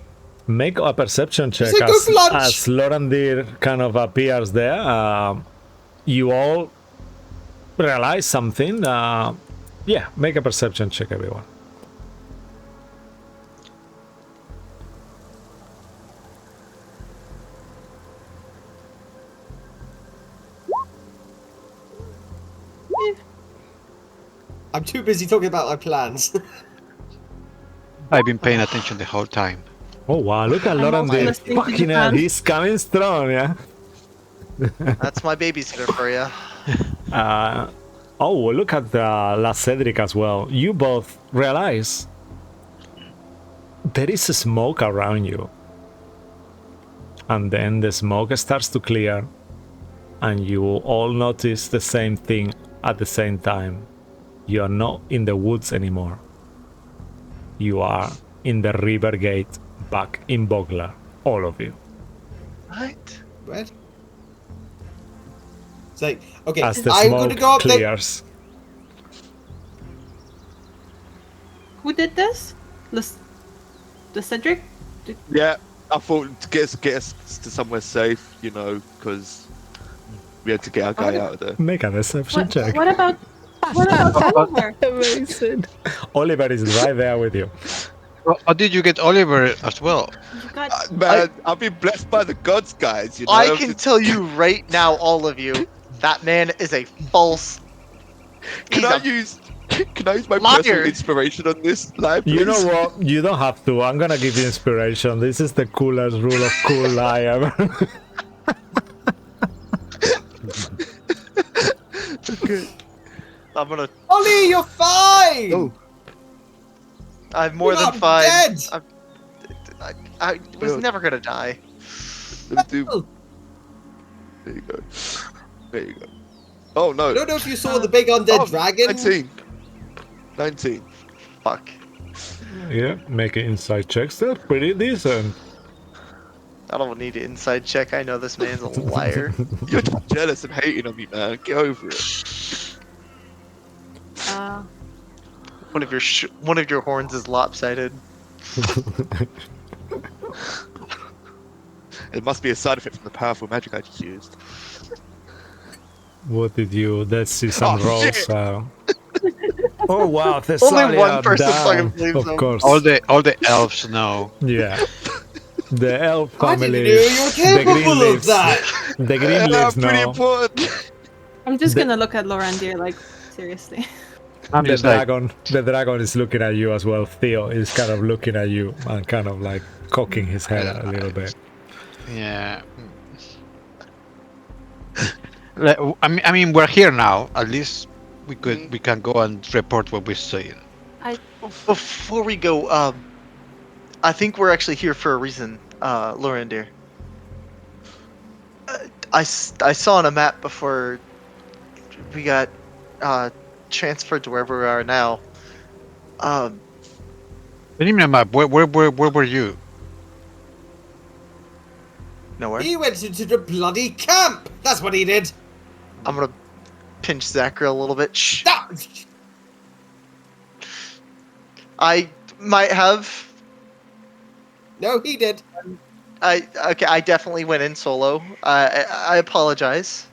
Make a perception check said go for lunch. as Lorandir kind of appears there. You all realize something. Yeah, make a perception check, everyone. I'm too busy talking about my plans. I've been paying attention the whole time. Oh wow, look at I'm also Lorandir. listening to Fucking the hell, plan. he's coming strong, yeah? That's my babysitter for you. Oh, look at La Cedric as well. You both realize there is smoke around you. And then the smoke starts to clear. And you all notice the same thing at the same time. You are not in the woods anymore. You are in the river gate back in Bogler. All of you. What? What? It's like, okay, As the I'm smoke gonna go up there. clears. Who did this? The Cedric? Yeah, I thought to get us to somewhere safe, you know, because we had to get our guy out of there. Make a deception check. What about Oliver? Amazing. Oliver is right there with you. How did you get Oliver as well? You got Man, I've been blessed by the gods, guys. You know, I can tell you right now, all of you, that man is a false. Can I use my liar. personal inspiration on this live? You know please? what? You don't have to. I'm gonna give you inspiration. This is the coolest rule of cool lie ever. Okay. I'm gonna. Ollie, you're fine. Oh, I'm more You're than not fine. dead. I was Well- never gonna die. let me do. Oh, There you go. There you go. Oh no. I don't know if you saw the big undead Oh, dragon. 19. 19. Fuck. Yeah, making inside checks. They're pretty decent. I don't need an inside check. I know this man's a liar. You're just jealous and hating on me, man. Get over it. Uh, One of your horns is lopsided. It must be a side effect from the powerful magic I just used. What did you? Let's see some Oh, rolls. shit. Oh wow, Only Thessalia one person down. fucking believes Of him. course. All the elves know. Yeah. The elf I family. didn't know you were The green capable of leaves. that. The green leaves pretty know. important. I'm just The- gonna look at Lorandir like seriously. I'm The just like, dragon is looking at you as well. Theo is kind of looking at you and kind of like cocking his head a little bit. yeah. I mean, we're here now. At least we can go and report what we're seeing. Before we go, I think we're actually here for a reason, Lorandir. I saw on a map before we got transferred to wherever we are now. What do you mean, map? Where were you? Nowhere. He went into the bloody camp. That's what he did. I'm gonna pinch Zachary a little bit. Shh. Stop. I might have. No, he did. I definitely went in solo. I apologize.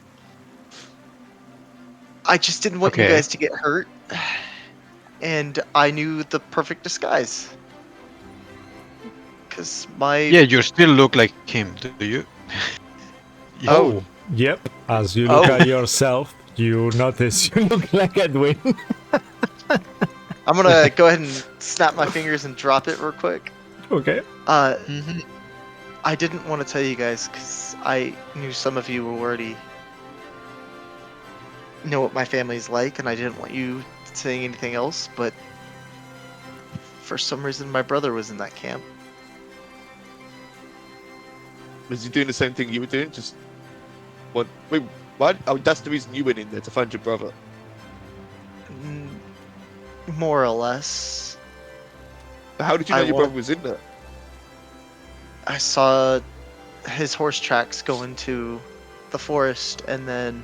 I just didn't want you Okay. guys to get hurt, and I knew the perfect disguise. Cause my Yeah, you still look like him, do you? Oh, yep. As you look Oh. at yourself, you notice you look like Edwin. I'm gonna go ahead and snap my fingers and drop it real quick. Okay. Mhm. I didn't want to tell you guys because I knew some of you already know what my family's like, and I didn't want you saying anything else. But for some reason, my brother was in that camp. Was he doing the same thing you were doing? Just what? Wait, what? Oh, that's the reason you went in there to find your brother. Mm, More or less. How did you know I your wa- brother was in there? I saw his horse tracks go into the forest, and then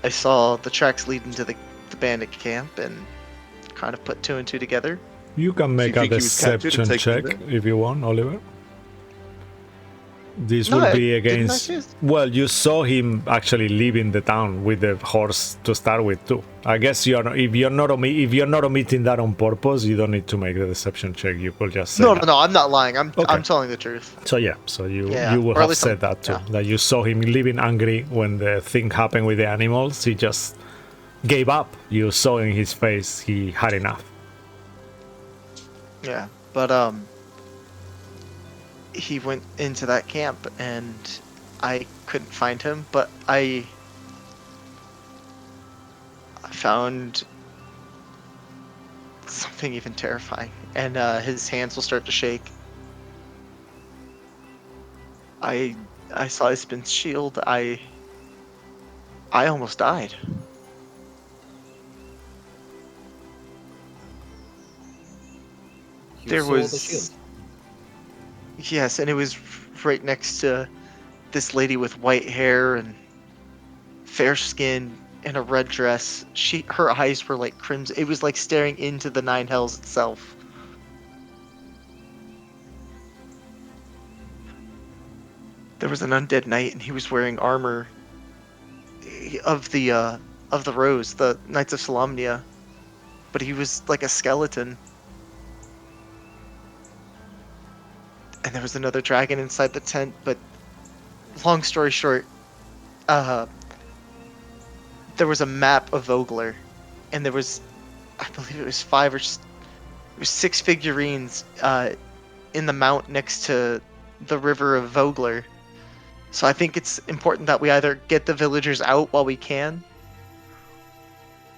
I saw the tracks lead into the bandit camp, and kind of put two and two together. You can make a think he was captured and deception taken check there? if you want, Oliver. This No, will be didn't I against. say- Well, you saw him actually leaving the town with the horse to start with too. I guess if you're not omitting that on purpose, you don't need to make the deception check. You could just say No, that. no, I'm not lying. I'm Okay. telling the truth. So yeah, so Yeah, you will or at have least said that too. yeah. That you saw him leaving angry when the thing happened with the animals. He just gave up. You saw in his face he had enough. Yeah, but he went into that camp and I couldn't find him, but I found something even terrifying, and his hands will start to shake. I saw his spin shield. I almost died. You There saw the was shield. yes, and it was right next to this lady with white hair and fair skin in a red dress. Her eyes were like crimson. It was like staring into the nine hells itself. There was an undead knight, and he was wearing armor of the Rose, the Knights of Solamnia, but he was like a skeleton. And there was another dragon inside the tent, but long story short, there was a map of Vogler, and there was, I believe it was it was 6 figurines in the mount next to the river of Vogler. So I think it's important that we either get the villagers out while we can,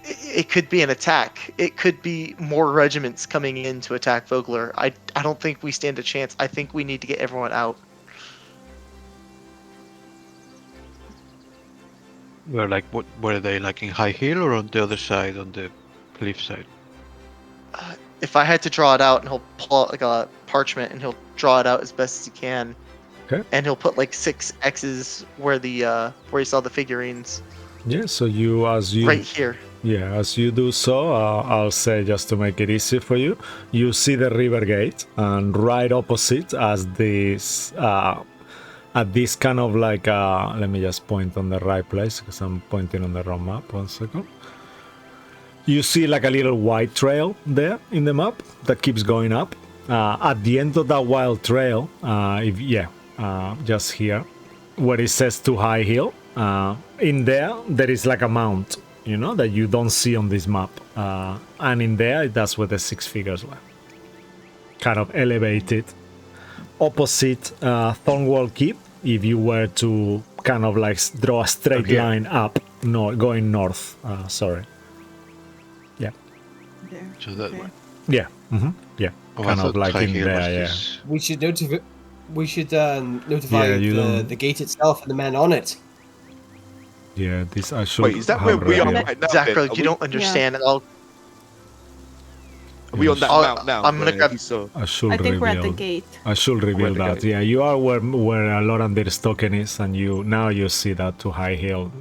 it could be an attack. It could be more regiments coming in to attack Vogler. I don't think we stand a chance. I think we need to get everyone out. We're like, what were they like in high hill or on the other side, on the cliff side? If I had to draw it out, and he'll pull out like a parchment and he'll draw it out as best as he can. Okay. And he'll put like 6 X's where where you saw the figurines. Yeah, so as you Right here. Yeah, as you do so, I'll say, just to make it easy for you, you see the river gate, and right opposite as this, at this kind of like, let me just point on the right place because I'm pointing on the wrong map. 1 second. You see like a little white trail there in the map that keeps going up. At the end of that wild trail, just here, where it says to High Hill, in there is like a mount, you know, that you don't see on this map. And in there, that's where the 6 figures were. Kind of elevated. Opposite Thornwall Keep, if you were to kind of like draw a straight line up, no, going north. Sorry. Yeah. There. So that Okay. one. Yeah. Yeah. Oh, I kind of thought like high in hill there, was yeah. this. We should notify. We should notify Yeah, you don't- the gate itself and the men on it. Yeah, this I should Wait, is that where have we are revealed. right now? Zachary, then? Are you we- don't understand. Are we on that I'll- mount now? I'm gonna where grab- he saw- I should I think we're at the reveal. gate. I should reveal the that. gate. Yeah, you are where Lorandir's token is, and you see that to High Hill.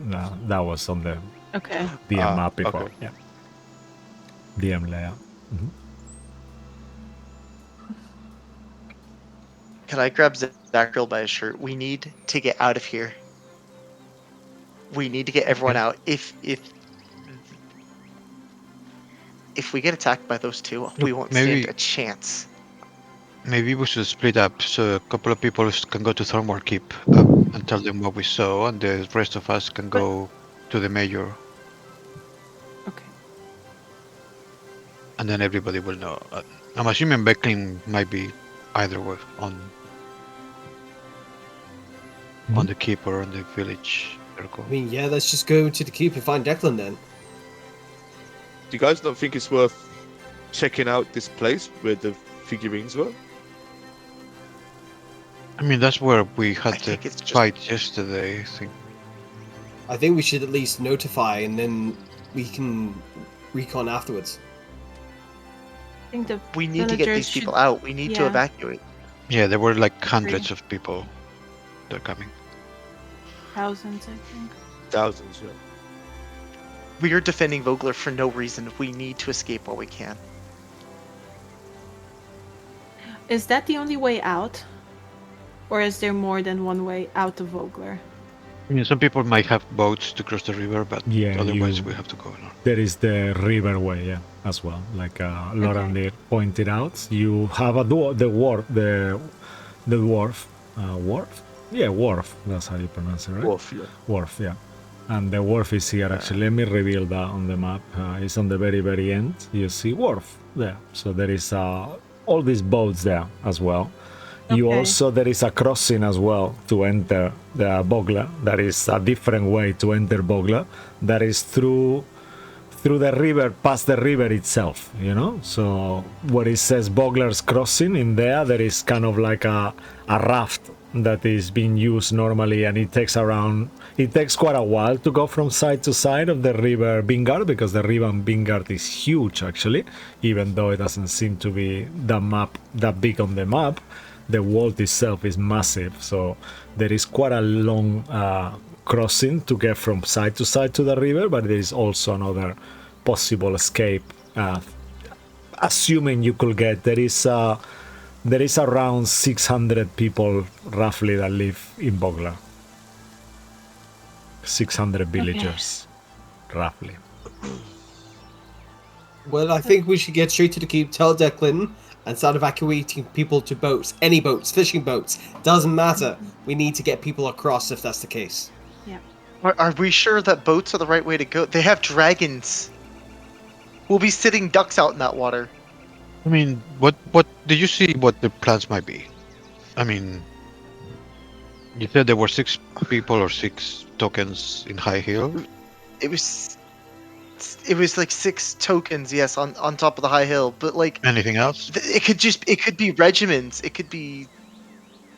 That was on the Okay. DM map before. okay. Yeah. DM layout. Can I grab Zachary by his shirt? We need to get out of here. We need to get everyone out. If we get attacked by those two, we won't maybe- stand a chance. Maybe we should split up so a couple of people can go to Thornmore Keep and tell them what we saw, and the rest of us can go to the mayor, Okay. and then everybody will know. I'm assuming Beckling might be either way on the keep or on the village circle. I mean, yeah, let's just go to the keep and find Declan then. Do you guys not think it's worth checking out this place where the figurines were? I mean, that's where we I had the think it's just- fight yesterday, I think. I think we should at least notify, and then we can recon afterwards. I think the We need to get villagers these people should- out. We need to yeah. evacuate. Yeah, there were like hundreds of people. They're coming. thousands, I think. Thousands, yeah. We are defending Vogler for no reason. We need to escape while we can. Is that the only way out? Or is there more than one way out of Vogler? I mean, some people might have boats to cross the river, but Yeah, otherwise you- we have to go on. There is the riverway, yeah, as well. Like Lorandir pointed out, you have the wharf, the wharf, wharf. Yeah, wharf. That's how you pronounce it, right? Wolf, yeah. Wharf, yeah. And the wharf is here actually. Let me reveal that on the map. It's on the very, very end. You see wharf there. So there is all these boats there as well. You Okay. also, there is a crossing as well to enter the Bogler. That is a different way to enter Bogler. That is through the river, past the river itself, you know? So where it says Bogler's Crossing, in there is kind of like a raft that is being used normally, and it takes quite a while to go from side to side of the river Bingard, because the river Bingard is huge actually, even though it doesn't seem to be that big on the map. The world itself is massive, so there is quite a long crossing to get from side to side to the river, but there is also another possible escape. Assuming you could get, there is around 600 people roughly that live in Bogler. 600 villagers, roughly. Well, I think we should get straight to the keep, tell Declan, and start evacuating people to boats. Any boats, fishing boats, doesn't matter. We need to get people across if that's the case. Yeah. Are we sure that boats are the right way to go? They have dragons. We'll be sitting ducks out in that water. I mean, what did you see what the plans might be? I mean, you said there were 6 people or 6 tokens in High Hill. It was it was like 6 tokens, yes, on top of the high hill. But like, Anything else? it could be regiments. It could be.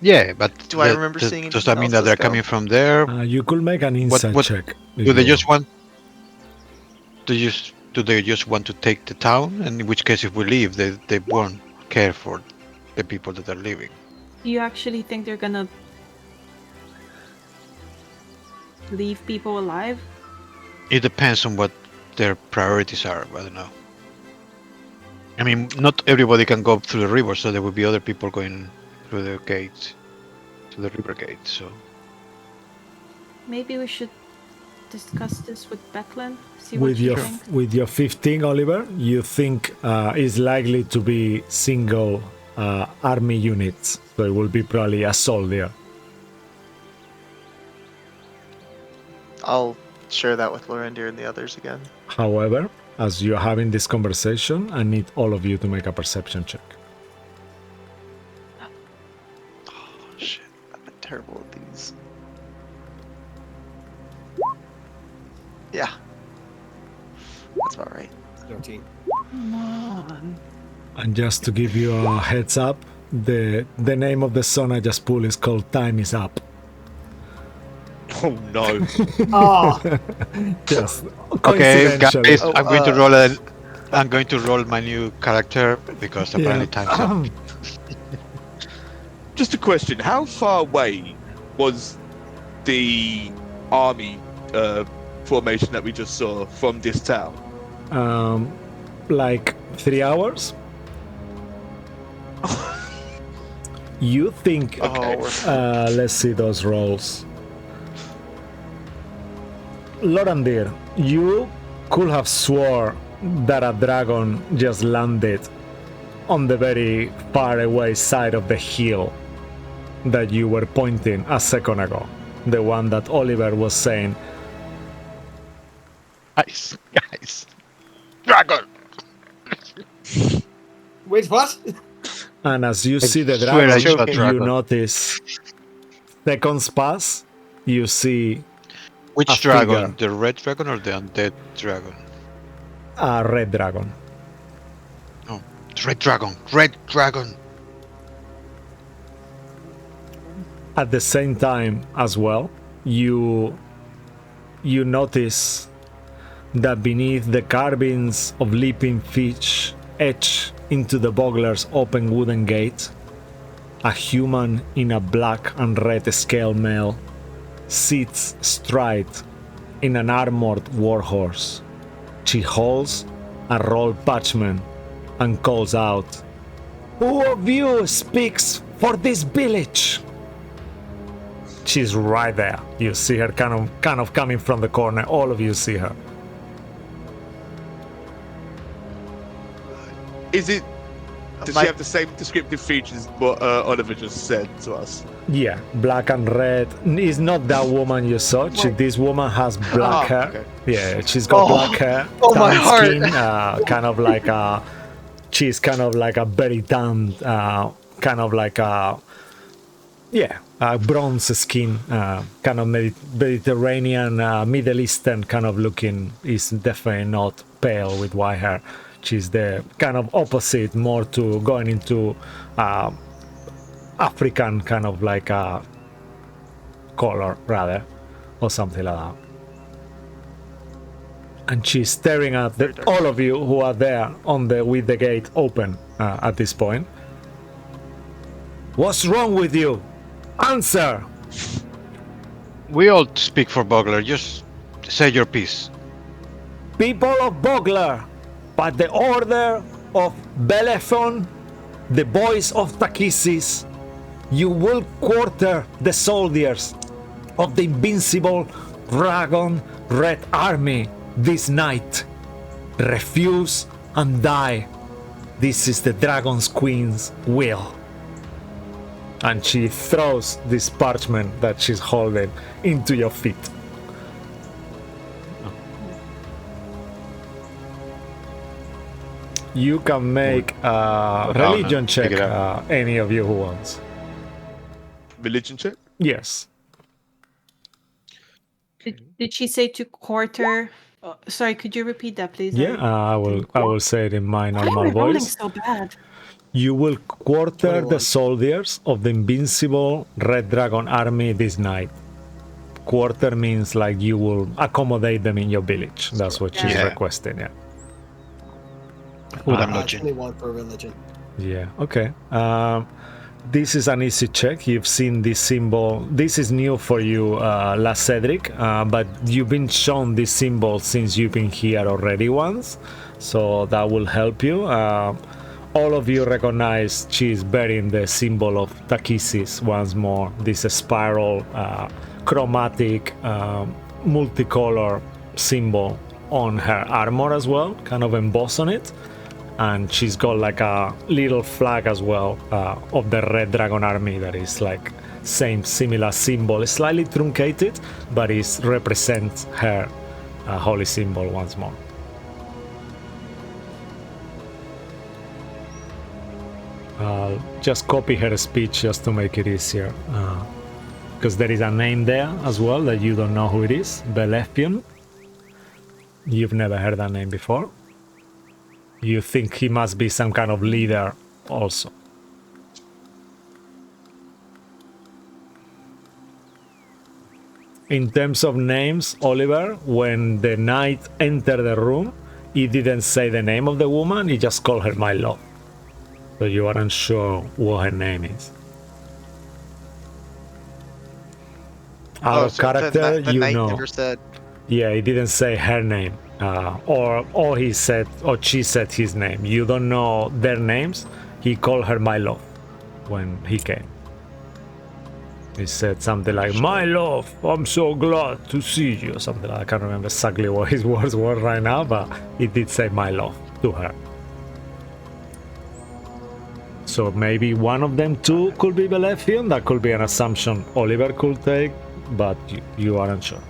Yeah, but Do I remember seeing does anything that mean else, that they're Cisco? coming from there? You could make an insight what check. do they just want? Do they just want to take the town? And in which case, if we leave, they won't care for the people that are leaving. Do you actually think they're gonna leave people alive? It depends on what their priorities are. I don't know. I mean, not everybody can go through the river, so there will be other people going through the gate, to the river gate. So Maybe we should discuss this with Becklin. See with what she your thinks. with your 15, Oliver, you think is likely to be single army units, so it will be probably a soldier. I'll share that with Lorendir and the others again. However, as you're having this conversation, I need all of you to make a perception check. Oh shit, I've been terrible at these. Yeah, that's about right. 13. Come on. And just to give you a heads up, the name of the song I just pulled is called "Time Is Up." Oh no. Ah! Just okay, coincidentally. guys, Oh, I'm going to roll my new character because apparently time's up. Just a question: how far away was the army formation that we just saw from this town? Like 3 hours. You think? Okay. Let's see those rolls. Lorandir, you could have swore that a dragon just landed on the very far away side of the hill that you were pointing a second ago. The one that Oliver was saying. Guys, dragon. Wait, what? And as you see the swear I dragon, saw a you dragon. notice seconds pass, you see Which a dragon? figure. The red dragon or the undead dragon? A red dragon. Oh, it's red dragon. Red dragon. At the same time as well, you notice that beneath the carvings of leaping fish etched into the boggler's open wooden gate, a human in a black and red scale mail sits astride in an armored warhorse. She holds a rolled parchment and calls out, "Who of you speaks for this village?" She's right there. You see her kind of coming from the corner. All of you see her. Is it? Does My- she have the same descriptive features what Oliver just said to us? Yeah, black and red. It's not that woman you saw. This woman has black Ah, hair. okay. Yeah, she's got Oh, black hair, oh my tan heart. skin, kind of like a. She's kind of like a very tanned, kind of like a. Yeah, bronze skin, kind of Mediterranean, Middle Eastern kind of looking. Is definitely not pale with white hair. She's the kind of opposite, more to going into African kind of like a color rather, or something like that. And she's staring at all of you who are there on the with the gate open at this point. What's wrong with you? Answer! We all speak for Bogler. Just say your piece. People of Bogler, by the order of Belethon, the boys of Takisis, you will quarter the soldiers of the invincible Dragon Red Army this night. Refuse and die. This is the Dragon's Queen's will. And she throws this parchment that she's holding into your feet. You can make a religion check, Pick it up. any of you who wants. Religion check? Yes. Did she say to quarter Sorry, could you repeat that, please? Yeah, I will say it in my Why am normal I rolling voice. so bad? You will quarter the 21. soldiers of the invincible Red Dragon army this night. Quarter means like you will accommodate them in your village. That's what she's Yeah. requesting, yeah. Food and lodging. 21 for religion. Yeah, okay. This is an easy check. You've seen this symbol. This is new for you, last Cedric, but you've been shown this symbol since you've been here already once, so that will help you. All of you recognize she's bearing the symbol of Takisis once more. This spiral, chromatic, multicolor symbol on her armor as well, kind of embossed on it. And she's got like a little flag as well of the Red Dragon army that is like similar symbol, slightly truncated, but it represents her holy symbol once more. I'll just copy her speech just to make it easier, because there is a name there as well that you don't know who it is, Belefion. You've never heard that name before. You think he must be some kind of leader also. In terms of names, Oliver, when the knight entered the room, he didn't say the name of the woman, he just called her my love. So you aren't sure what her name is. Out of so character, the you knight know. never said. Yeah, he didn't say her name, or he said, or she said his name. You don't know their names. He called her my love when he came. He said something like, "My love, I'm so glad to see you." Something like, I can't remember exactly what his words were right now, but he did say my love to her. So maybe one of them two could be Belefion. That could be an assumption Oliver could take, but you aren't sure.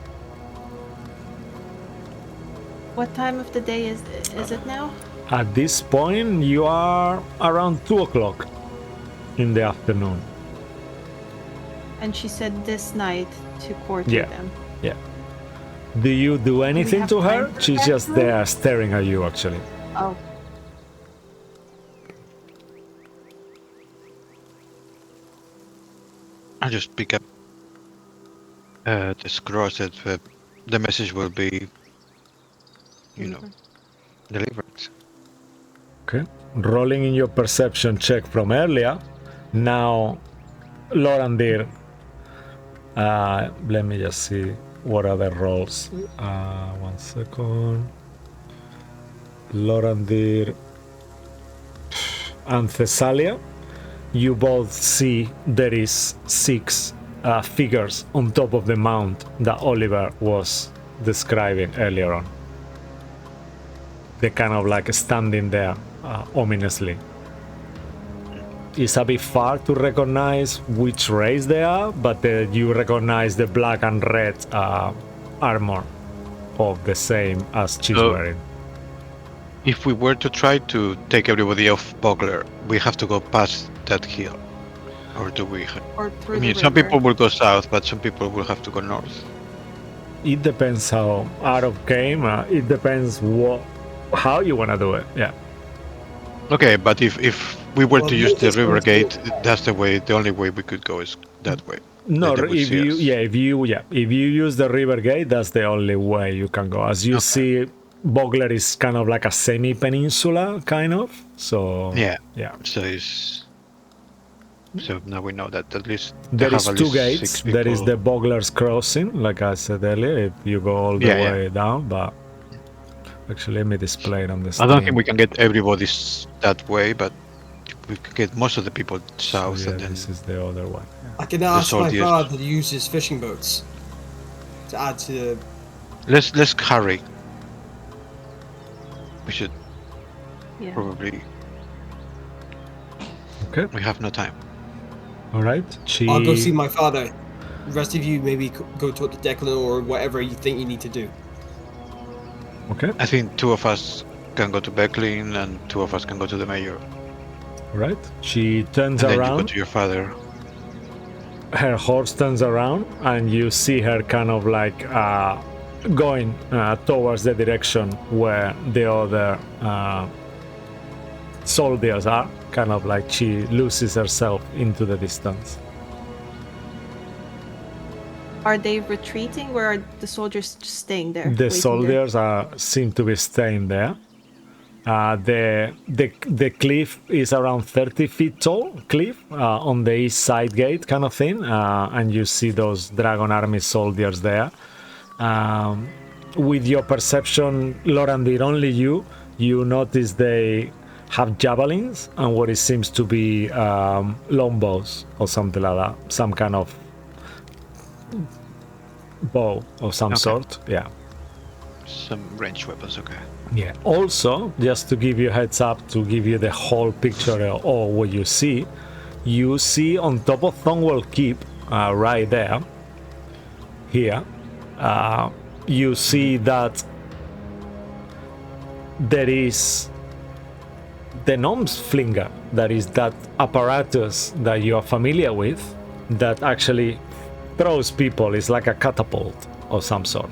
What time of the day is it now? At this point, you are around 2 o'clock in the afternoon. And she said this night to quarter Yeah. them. Yeah. Do you do anything have to her? time for She's that just now? there staring at you, actually. Oh. I'll just pick up the scroll that the message will be, delivered. Okay. Rolling in your perception check from earlier. Now, Lorandir. Let me just see what other rolls. 1 second. Lorandir and Thessalia. You both see there is 6 figures on top of the mount that Oliver was describing earlier on. They're kind of like standing there ominously. It's a bit far to recognize which race they are, but you recognize the black and red armor of the same as she's wearing. If we were to try to take everybody off Bogler, we have to go past that hill. Or do we? Or through I mean, the some river. people will go south, but some people will have to go north. It depends how out of game. It depends how you want to do it. Yeah. Okay, but if we were Well, to use the this river one's gate, cool. that's the way. The only way we could go is that way. No, They would if see you us. if you use the river gate, that's the only way you can go. As you see, Bogler is kind of like a semi-peninsula, kind of. So Yeah. yeah. So now we know that at least they There have is at 2 least gates. 6 There is people. the Bogler's Crossing, like I said earlier, if you go all the way down. But actually, let me display it on the I screen. don't think we can get everybody that way, but we could get most of the people So, south, yeah, and then this is the other one. I can ask my soldiers. father to use his fishing boats to add to. let's hurry. We should Yeah. probably. Okay. We have no time. All right. I'll go see my father. The rest of you maybe go talk to Declan or whatever you think you need to do. Okay. I think 2 of us can go to Becklin, and 2 of us can go to the mayor. All right. She turns And then you go around. to your father. Her horse turns around, and you see her kind of like going towards the direction where the other soldiers are, kind of like she loses herself into the distance. Are they retreating, or are the soldiers just staying there? The waiting soldiers seem to be staying there. The cliff is around 30 feet tall, cliff on the east side gate kind of thing, and you see those Dragon Army soldiers there. With your perception, Lorandir, only you notice they have javelins and what it seems to be longbows or something like that, some kind of bow of some sort. Yeah. Some ranged weapons, okay. Yeah. Also, just to give you a heads up, to give you the whole picture of what you see on top of Thornwell Keep, right there, here, you see that there is the Gnome's Flinger, that is that apparatus that you are familiar with, that actually throws people. It's like a catapult of some sort.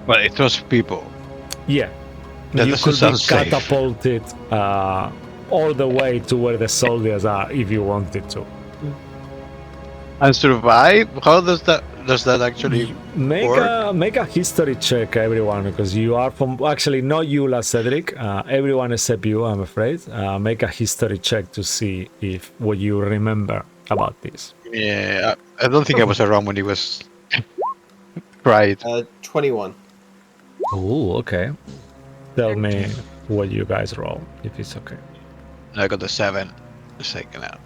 Well, it throws people. Yeah, That you doesn't could be sound safe. catapulted all the way to where the soldiers are if you wanted to. And survive? How does that actually work? Make a history check, everyone, because you are from, actually not you, La Cedric, everyone except you, I'm afraid. Make a history check to see if what you remember about this. Yeah, I don't think I was around when he was tried. 21. Oh, okay. Tell me what you guys roll, if it's okay. I got the 7 the second out.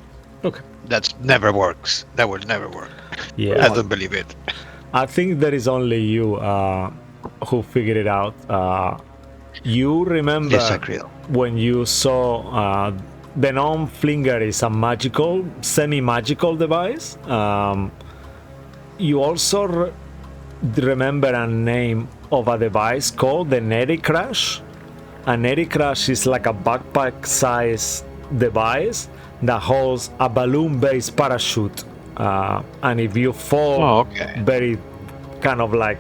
Okay. That never works. That will never work. Yeah. I don't believe it. I think there is only you who figured it out. You remember Yes, Sacriel. when you saw the Gnome Flinger is a magical, semi-magical device. You also remember a name of a device called the Neri Crash. A Neri Crash is like a backpack-sized device that holds a balloon-based parachute. And if you fall very kind of like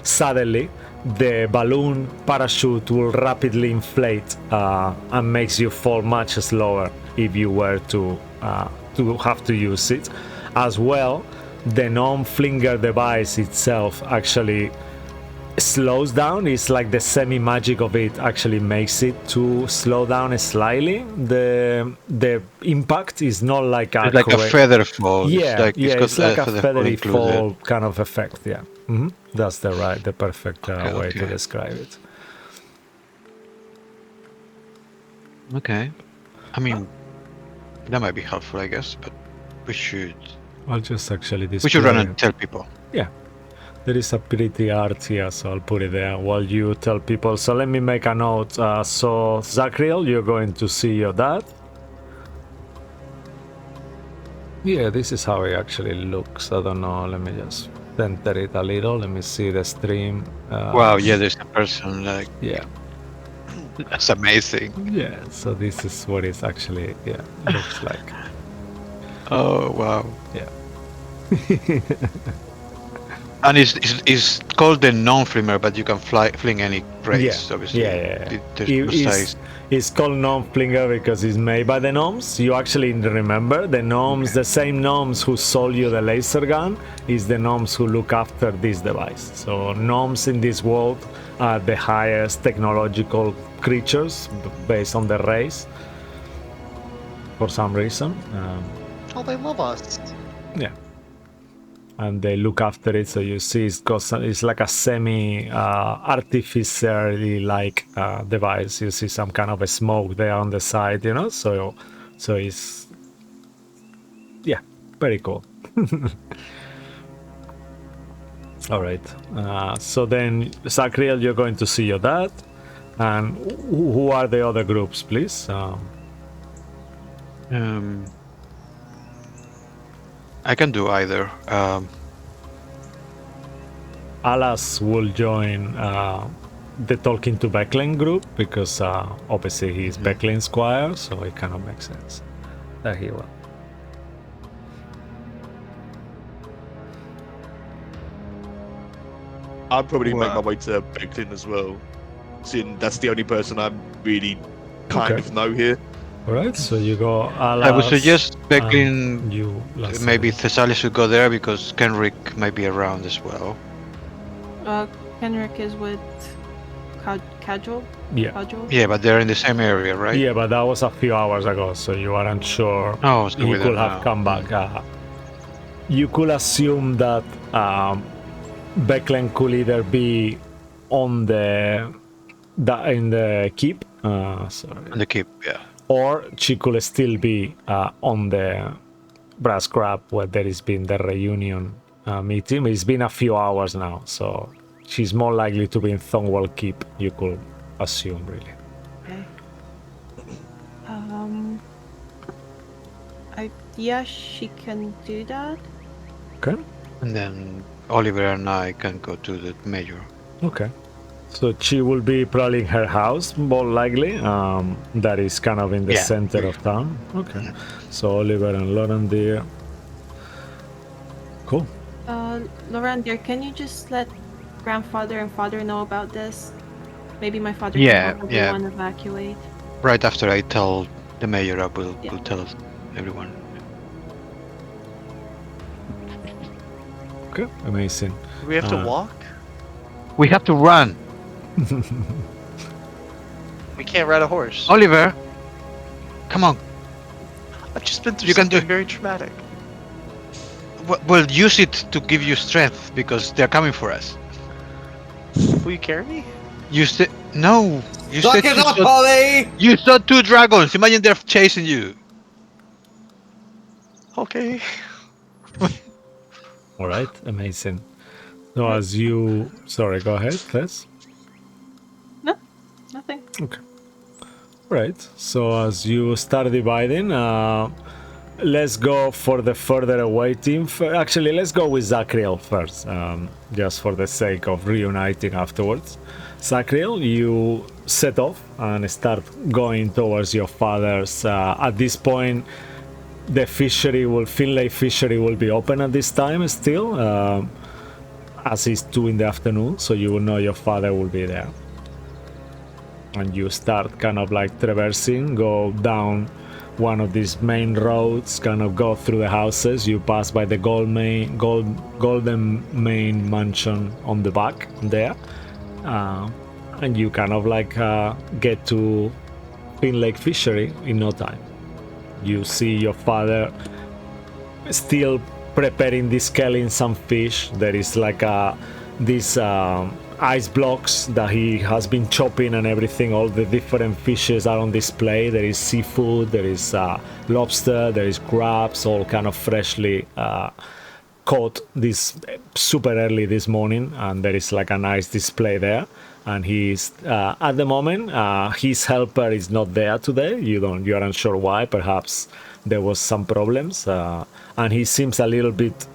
suddenly, the balloon parachute will rapidly inflate and makes you fall much slower if you were to have to use it. As well, the Gnome Flinger device itself actually slows down. It's like the semi-magic of it actually makes it to slow down slightly. The impact is not like a It's like a feather fall. Yeah, it's like a feathery included. fall kind of effect. Yeah, that's the perfect way to describe it. Okay, I mean that might be helpful, I guess, but we should. I'll just actually display. We should run and tell people. Yeah. There is a pretty art here, so I'll put it there while you tell people. So let me make a note. So, Zachriel, you're going to see your dad. Yeah, this is how it actually looks. I don't know. Let me just center it a little. Let me see the stream. Wow, yeah, there's a person like... Yeah. That's amazing. Yeah, so this is what it's actually, looks like. Oh, wow. Yeah. And it's called the non-flimmer, but you can fling any race, obviously. Yeah. There's no size. It's called Gnome Flinger because it's made by the gnomes. You actually remember the gnomes, the same gnomes who sold you the laser gun, is the gnomes who look after this device. So gnomes in this world are the highest technological creatures based on the race. For some reason. Oh, they love us. Yeah. And they look after it, so you see it's like a semi-artificially like device. You see some kind of a smoke there on the side, so it's, yeah, very cool. All right, so then, Sacriel, you're going to see your dad, and who are the other groups, please? I can do either. Alas will join the Talking to Becklin group because obviously he's Becklin's squire, so it kind of makes sense that he will. I'd probably make my Well- way to Becklin as well, seeing that's the only person I really kind of know here. All right, so you go. I would Alas, suggest and Becklin, you. Lasse. maybe Thessaly should go there because Kenrick might be around as well. Kenrick is with Casual. Yeah. Casual. Yeah, but they're in the same area, right? Yeah, but that was a few hours ago, so you aren't sure Oh, so he we could don't have know. come back. You could assume that Becklen could either be on in the keep, sorry, On the keep, yeah. or she could still be on the brass crab where there has been the reunion meeting. It's been a few hours now, so she's more likely to be in Thongwall Keep. You could assume, really. Okay. Yeah, she can do that. Okay. And then Oliver and I can go to the mayor. Okay. So she will be probably in her house, more likely. That is kind of in the Yeah. center of town. Okay. So Oliver and Lauren there. Cool. Laurent, dear, can you just let grandfather and father know about this? Maybe my father Yeah, can help yeah. everyone evacuate. Right after I tell the mayor, I will Yeah. tell everyone. Okay. Amazing. Do we have to walk? We have to run. We can't ride a horse. Oliver, come on. I've just been through You can do something very traumatic. Well, use it to give you strength because they're coming for us. Will you carry me? You said no. You Suck said it you up, saw, Holly! you saw 2 dragons. Imagine they're chasing you. Okay. All right. Amazing. So as you, sorry, go ahead, Tess. Nothing. Okay. Right. So as you start dividing, let's go for the further away team. Actually, let's go with Zachriel first, just for the sake of reuniting afterwards. Zachriel, you set off and start going towards your father's. At this point, the Finlay fishery will be open at this time still, as it's 2 in the afternoon, so you will know your father will be there. And you start kind of like traversing, go down one of these main roads, kind of go through the houses. You pass by the Golden Main mansion on the back there, and you kind of like get to Pin Lake Fishery in no time. You see your father still preparing this scaling some fish. There is like these ice blocks that he has been chopping and everything. All the different fishes are on display. There is seafood, there is lobster, there is crabs, all kind of freshly caught this super early this morning, and there is like a nice display there. And he's at the moment his helper is not there today. You are unsure why. Perhaps there was some problems, and he seems a little bit.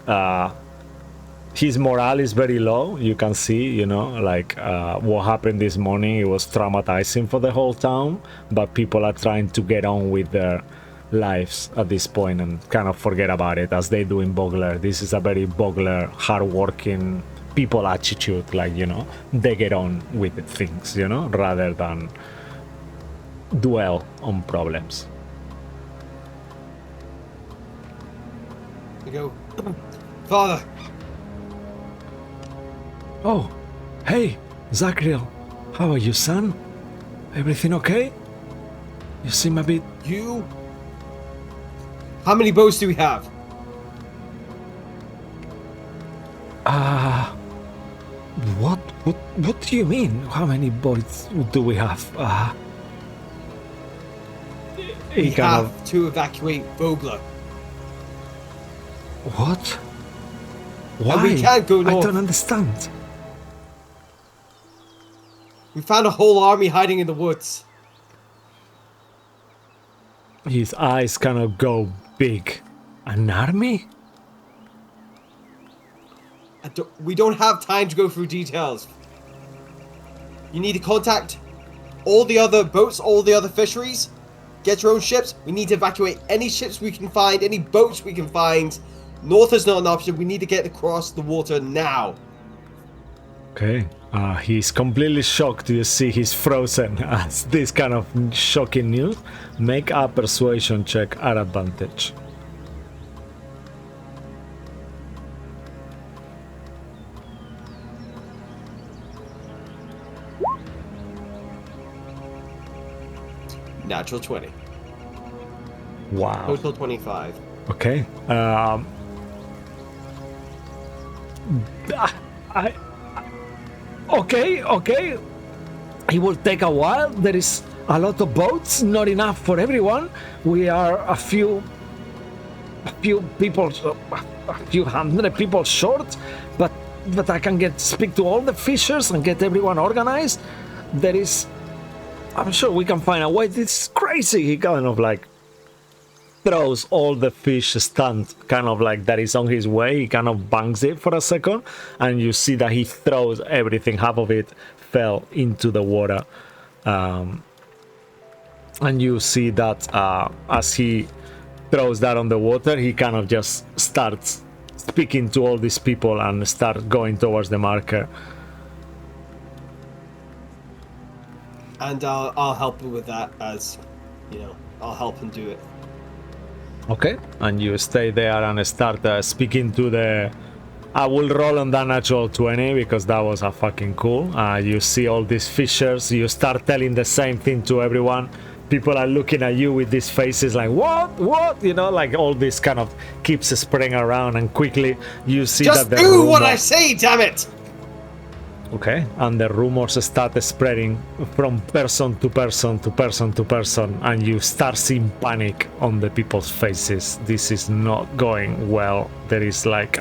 His morale is very low. You can see, like what happened this morning. It was traumatizing for the whole town, but people are trying to get on with their lives at this point and kind of forget about it, as they do in Bogler. This is a very Bogler, hardworking people attitude. Like, they get on with things, rather than dwell on problems. You go, Father. Oh, hey, Zachriel. How are you, son? Everything okay? You seem a bit... You? How many boats do we have? What do you mean? How many boats do we have? We He kind have to evacuate Vogler. What? Why? And we can't go I north. don't understand. We found a whole army hiding in the woods. His eyes kind of go big. An army? We don't have time to go through details. You need to contact all the other boats, all the other fisheries. Get your own ships. We need to evacuate any ships we can find, any boats we can find. North is not an option. We need to get across the water now. Okay. He's completely shocked. You see he's frozen as this kind of shocking news. Make a persuasion check at advantage. Natural 20. Wow. Total 25. Okay. I. Okay. It will take a while. There is a lot of boats, not enough for everyone. We are a few people, a few hundred people short, but I can speak to all the fishers and get everyone organized. There is, I'm sure we can find a way. This is crazy. He kind of like throws all the fish stand kind of like that is on his way. He kind of bangs it for a second, and you see that he throws everything. Half of it fell into the water, and you see that as he throws that on the water, he kind of just starts speaking to all these people and start going towards the marker. And I'll help him with that, as you know, I'll help him do it. Okay, and you stay there and start speaking to the... I will roll on that natural 20 because that was a fucking cool. You see all these fishers, you start telling the same thing to everyone. People are looking at you with these faces like, what? You know, like all this kind of keeps spreading around, and quickly you see Just that the do what rumor... I say, damn it! Okay, and the rumors start spreading from person to person to person to person, and you start seeing panic on the people's faces. This is not going well. There is like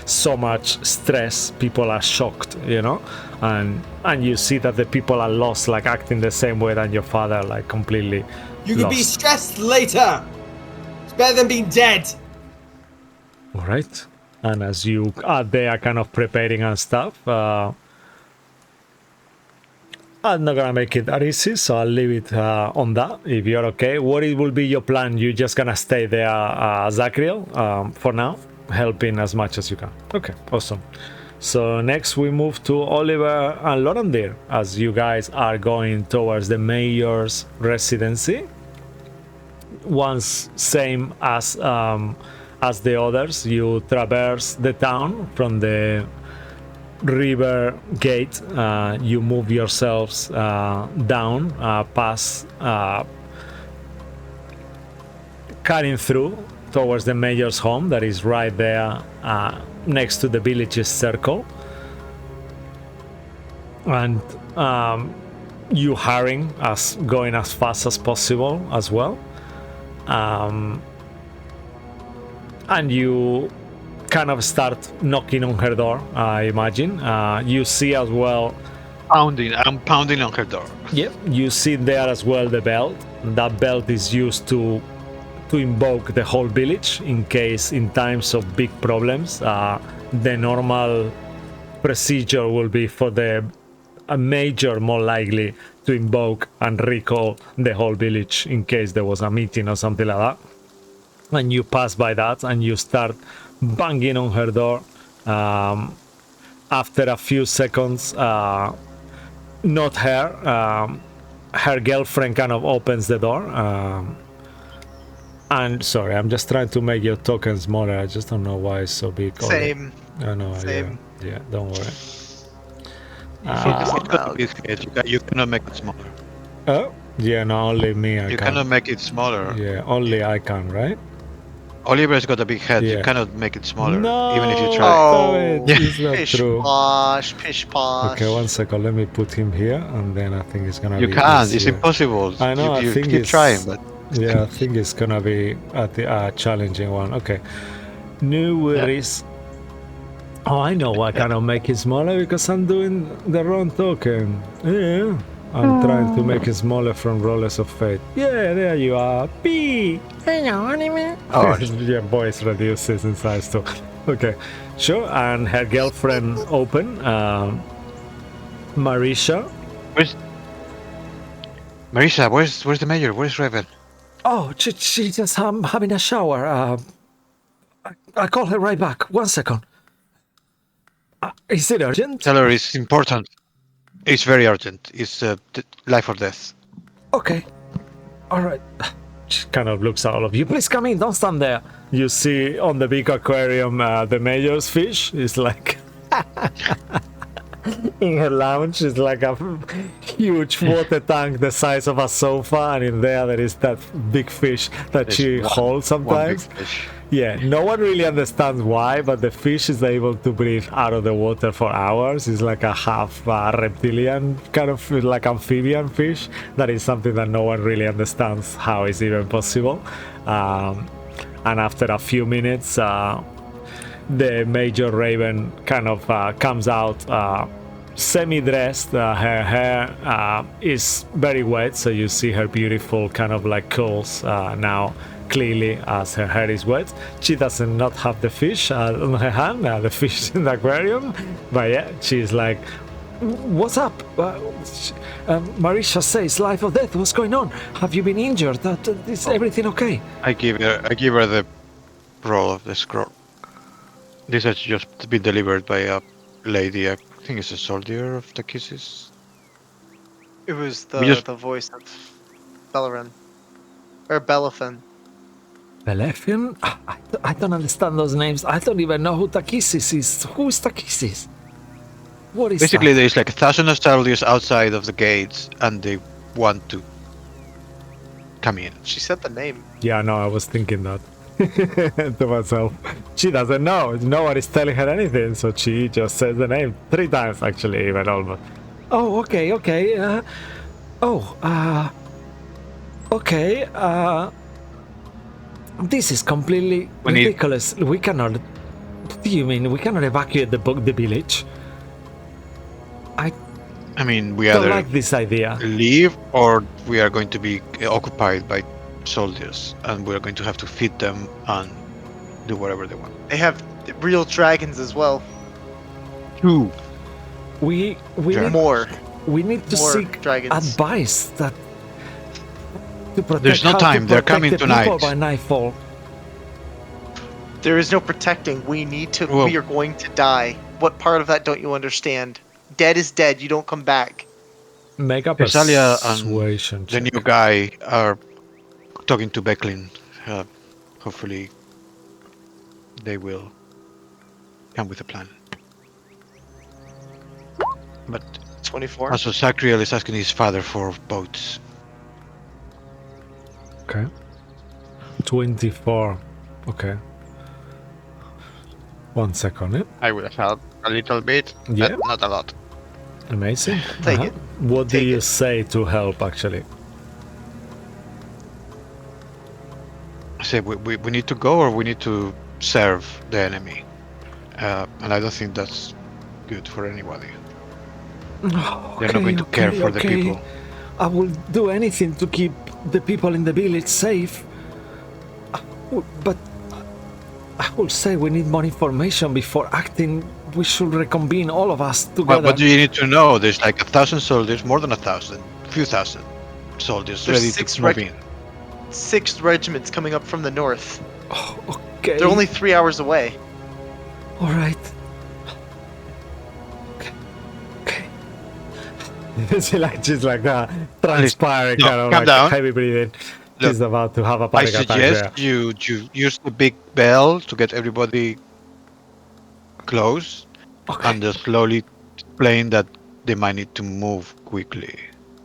so much stress. People are shocked, you know, and you see that the people are lost, like acting the same way than your father, like completely You can be lost. stressed later. It's better than being dead. All right, and as you are there, kind of preparing and stuff. I'm not gonna make it that easy, so I'll leave it on that. If you're okay, what it will be your plan? You're just gonna stay there, Zachriel, for now, helping as much as you can. Okay, awesome. So next we move to Oliver and Lorandir, as you guys are going towards the mayor's residency. Once same as the others, you traverse the town from the river gate. You move yourselves down past cutting through towards the mayor's home that is right there next to the village's circle, and you hurrying as going as fast as possible as well, and you kind of start knocking on her door, I imagine. You see as well... I'm pounding on her door. Yep, you see there as well the belt. That belt is used to invoke the whole village in case in times of big problems. The normal procedure will be for a major, more likely, to invoke and recall the whole village in case there was a meeting or something like that. And you pass by that and you start banging on her door. After a few seconds, not her, her girlfriend kind of opens the door. And sorry, I'm just trying to make your token smaller. I just don't know why it's so big. Same. I know. Same. Yeah, don't worry. You focus on It's got to that. be big. You cannot make it smaller. Oh, yeah, no, only me. I You can. cannot make it smaller. Yeah, only I can, right? Oliver's got a big head. Yeah. You cannot make it smaller, No, even if you try. Oh, it's not pish true. posh, pish posh. Okay, 1 second. Let me put him here, and then I think it's gonna You be can't. It's easier. impossible. I know. You I think keep it's trying, but yeah, I think it's gonna be a challenging one. Okay, no worries. Oh, I know why I cannot make it smaller, because I'm doing the wrong token. Yeah, I'm trying to make it smaller from Rollers of Fate. Yeah, there you are. P. Hello, anime. Oh. Your voice reduces in size too. Okay, sure. And her girlfriend open, Marisha. where's Marisa? Where's the mayor? Where's Raven? Oh, she just having a shower. I'll call her right back. 1 second. Is it urgent? Tell her it's important. It's very urgent. It's life or death. Okay. All right. She kind of looks at all of you. Please come in. Don't stand there. You see on the big aquarium, the mayor's fish is like in her lounge. Is like a huge water tank the size of a sofa, and in there is that big fish that There's she holds one big sometimes. fish. Yeah, no one really understands why, but the fish is able to breathe out of the water for hours. It's like a half reptilian kind of like amphibian fish. That is something that no one really understands how it's even possible. And after a few minutes, the Major Raven kind of comes out semi-dressed. Her hair is very wet, so you see her beautiful kind of like curls now clearly as her hair is wet. She does not have the fish on her hand, the fish in the aquarium, but yeah, she's like, what's up? Marisha says life or death. What's going on? Have you been injured? Is everything okay? I give her the roll of the scroll. This has just been delivered by a lady. I think it's a soldier of the kisses. It was We just- the voice of Bellerin. Or Bellefin. Belefian? I don't understand those names. I don't even know who Takisis is. Who is Takisis? What is Basically, that? there's like 1,000 of soldiers outside of the gates, and they want to come in. She said the name. Yeah, no, I was thinking that to myself. She doesn't know. Nobody's telling her anything, so she just says the name 3 times, actually, even almost. Oh, okay. Okay. This is completely We need- ridiculous. We cannot. What do you mean? We cannot evacuate the village? I mean, we Don't either like this idea. leave or we are going to be occupied by soldiers, and we're going to have to feed them and do whatever they want. They have real dragons as well. Two. We Yeah. need, More. we need to More seek dragons. advice that to protect. There's no how to time, they're protect coming the tonight. people by nightfall. There is no protecting. We need to. Well- We are going to die. What part of that don't you understand? Dead is dead. You don't come back. Make a Thessalia persuasion and the check. new guy are talking to Becklin. Hopefully, they will come with a plan. But 24. also, Sacriel is asking his father for boats. Okay. 24. Okay. 1 second. I will help a little bit, Yeah. but not a lot. Amazing. Take it. What do Take you it. say to help, actually? I say we need to go or we need to serve the enemy. And I don't think that's good for anybody. They're not going to care for the people. I will do anything to keep the people in the village safe. But I will say we need more information before acting. We should reconvene all of us Well, together. what do you need to know? There's like 1,000 soldiers, more than 1,000, few thousand soldiers There's ready 6 to move in. 6 regiments coming up from the north. Oh, okay. They're only 3 hours away. All right. Okay. She's like transpiring, No, kind of calm like down. heavy breathing. Look, She's about to have a I panic attack there. suggest you use the big bell to get everybody close Okay. and just slowly explain that they might need to move quickly.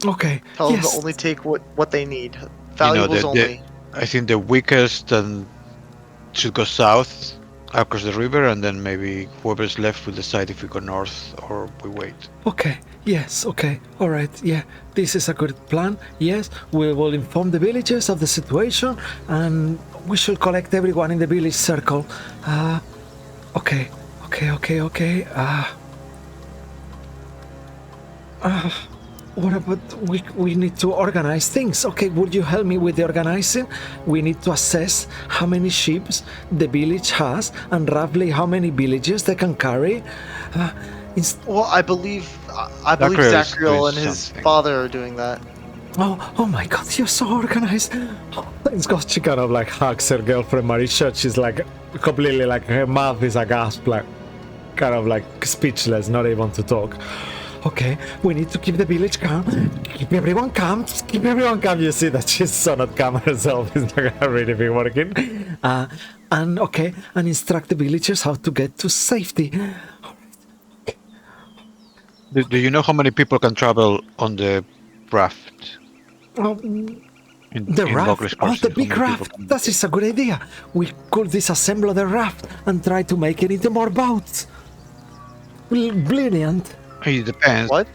Okay. Tell them yes. to only take what they need. Valuables only. I think the weakest should go south across the river, and then maybe whoever's left will decide if we go north or we wait. Okay. Yes. Okay. All right. Yeah. This is a good plan. Yes. We will inform the villagers of the situation, and we should collect everyone in the village circle. Okay. Okay. What about we need to organize things? Okay, would you help me with the organizing? We need to assess how many ships the village has and roughly how many villages they can carry. Well, I believe Zachriel is Zachriel doing and his something. father are doing that. Oh my God, you're so organized. Thanks God, she kind of like hugs her girlfriend Marisha. She's like completely like her mouth is aghast, like kind of like speechless, not able to talk. Okay, we need to keep the village calm. Keep everyone calm. Keep everyone calm. You see that she's so not calm herself. It's not gonna really be working. And okay, and instruct the villagers how to get to safety. Do you know how many people can travel on the raft? Oh, the In raft. Buckley's Oh, crossing? the How big many people raft. can- That is a good idea. We could disassemble the raft and try to make it into more boats. Brilliant. It depends. What?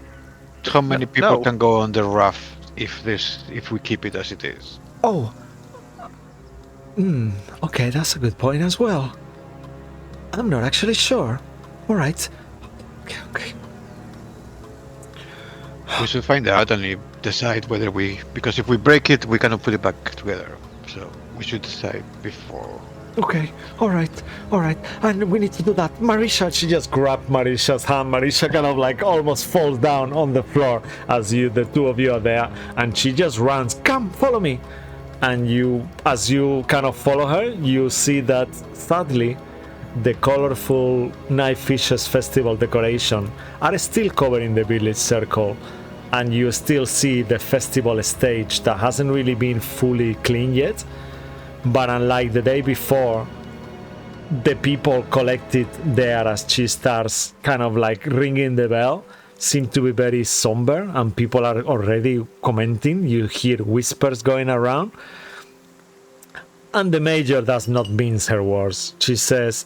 How many people no. can go on the raft if we keep it as it is? Oh. Okay, that's a good point as well. I'm not actually sure. All right. Okay. We should find out and decide whether because if we break it, we cannot put it back together. So we should decide before. Okay, all right, and we need to do that. Marisha, she just grabbed Marisha's hand. Marisha kind of like almost falls down on the floor as the two of you are there, and she just runs. Come, follow me. And as you kind of follow her, you see that sadly, the colorful Night Fishes Festival decoration are still covering the village circle, and you still see the festival stage that hasn't really been fully cleaned yet. But unlike the day before, the people collected there as she starts kind of like ringing the bell seem to be very somber, and people are already commenting. You hear whispers going around. And the major does not mince her words. She says,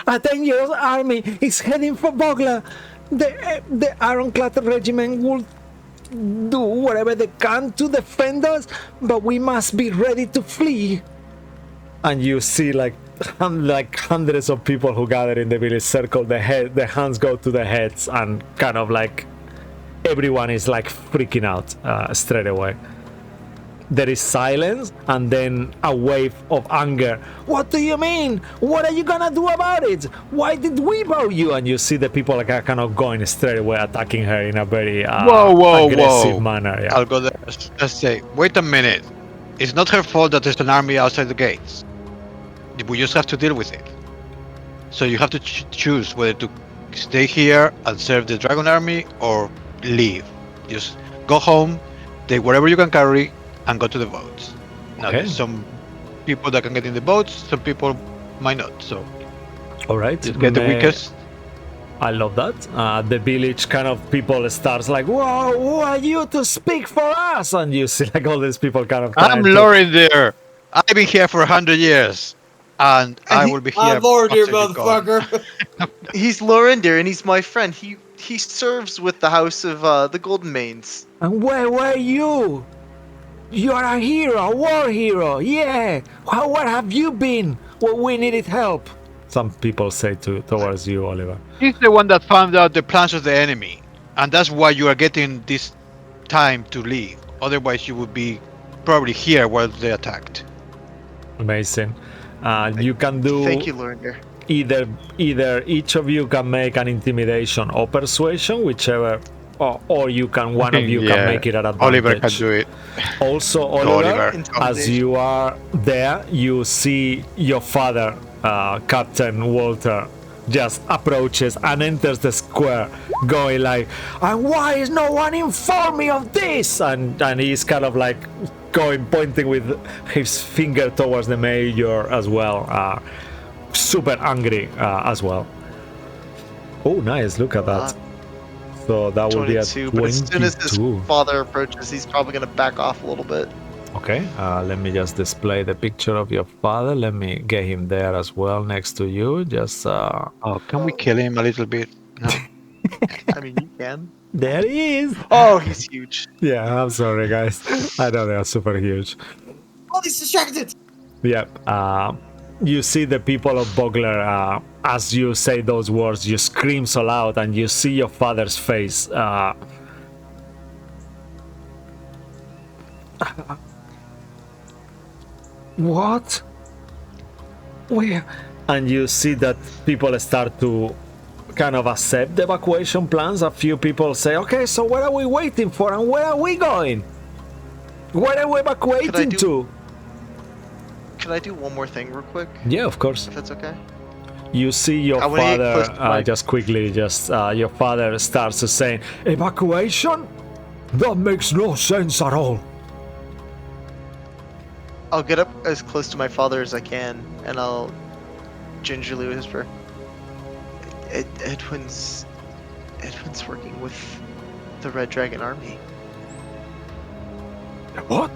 "A dangerous army is heading for Bogler. The Ironclad regiment will do whatever they can to defend us, but we must be ready to flee." And you see like hundreds of people who gather in the village circle. The hands go to the heads, and kind of like everyone is like freaking out straight away. There is silence, and then a wave of anger. "What do you mean? What are you gonna do about it? Why did we bow you?" And you see the people like are kind of going straight away, attacking her in a very aggressive manner. Yeah. I'll go there. Let's say, wait a minute. It's not her fault that there's an army outside the gates. We just have to deal with it. So you have to choose whether to stay here and serve the dragon army or leave. Just go home, take whatever you can carry, and go to the boats. Now, Okay. there's some people that can get in the boats, some people might not. So All right. just get the weakest. I love that. The village kind of people starts like, "Whoa, who are you to speak for us?" And you see like all these people kind of. I'm Lauren there. I've been here for 100 years. And I will be here. I'm Lord here, after you're gone. motherfucker. He's Lorendir, and he's my friend. He serves with the House of the Golden Mains. And where were you? You are a hero, a war hero. Yeah. Where have you been? Well, we needed help. Some people say towards you, Oliver. He's the one that found out the plans of the enemy. And that's why you are getting this time to leave. Otherwise, you would be probably here while they attacked. Amazing. You can do. Thank you, Lorendir. Either each of you can make an intimidation or persuasion, whichever, or you can one of you can make it an advantage. Oliver can do it. Also, Oliver, Oliver. as you are there, you see your father, Captain Walter, just approaches and enters the square, going like, "And why is no one informed me of this?" And he's kind of like pointing with his finger towards the mayor as well, super angry as well. Oh, nice! Look at that. So that will be a 22, but as soon as his 22. father approaches, he's probably going to back off a little bit. Okay, let me just display the picture of your father. Let me get him there as well next to you. Just Oh, can we kill him a little bit? No. I mean, you can. there he is. Oh, he's huge. Yeah, I'm sorry, guys. I know they are super huge. Oh, he's distracted. Yep. You see the people of Bogler, as you say those words, you scream so loud, and you see your father's face. What? Where? And you see that people start to kind of accept the evacuation plans. A few people say, "Okay, so what are we waiting for, and where are we going? Where are we evacuating to?" Can I do one more thing real quick, Yeah, of course. if that's okay? You see your I wanna get close father to my- just quickly. Your father starts to say, "Evacuation? That makes no sense at all." I'll get up as close to my father as I can, and I'll gingerly whisper, Edwin's working with the Red Dragon Army. What?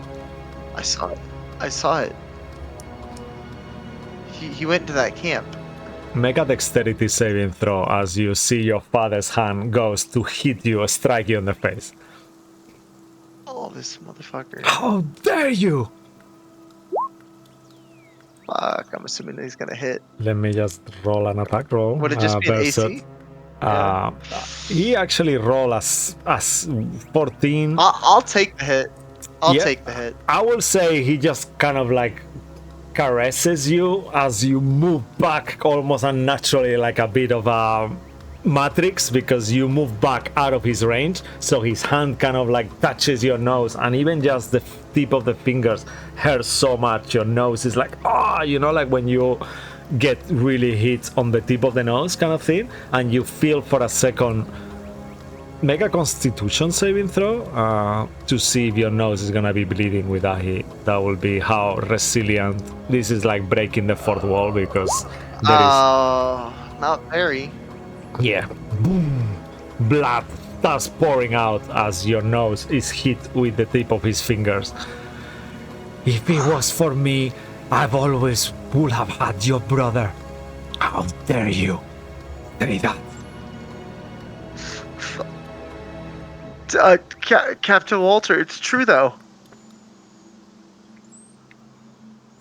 I saw it. He went to that camp. Make a dexterity saving throw as you see your father's hand goes to hit you, strike you in the face. Oh, this motherfucker. How dare you! Fuck, I'm assuming he's gonna hit. Let me just roll an attack roll. Would it just be an AC? He actually rolled as 14. I'll take the hit. I'll Yeah. take the hit. I will say he just kind of like caresses you as you move back almost unnaturally, like a bit of a matrix, because you move back out of his range, so his hand kind of like touches your nose, and even just the tip of the fingers hurts so much. Your nose is like, you know, like when you get really hit on the tip of the nose kind of thing, and you feel for a second. Make a constitution saving throw to see if your nose is gonna be bleeding with that hit. That will be how resilient. This is like breaking the fourth wall, because there Not very. yeah, boom, blood starts pouring out as your nose is hit with the tip of his fingers. If it was for me, I've always would have had your brother. How dare you say that? Captain Walter, it's true though.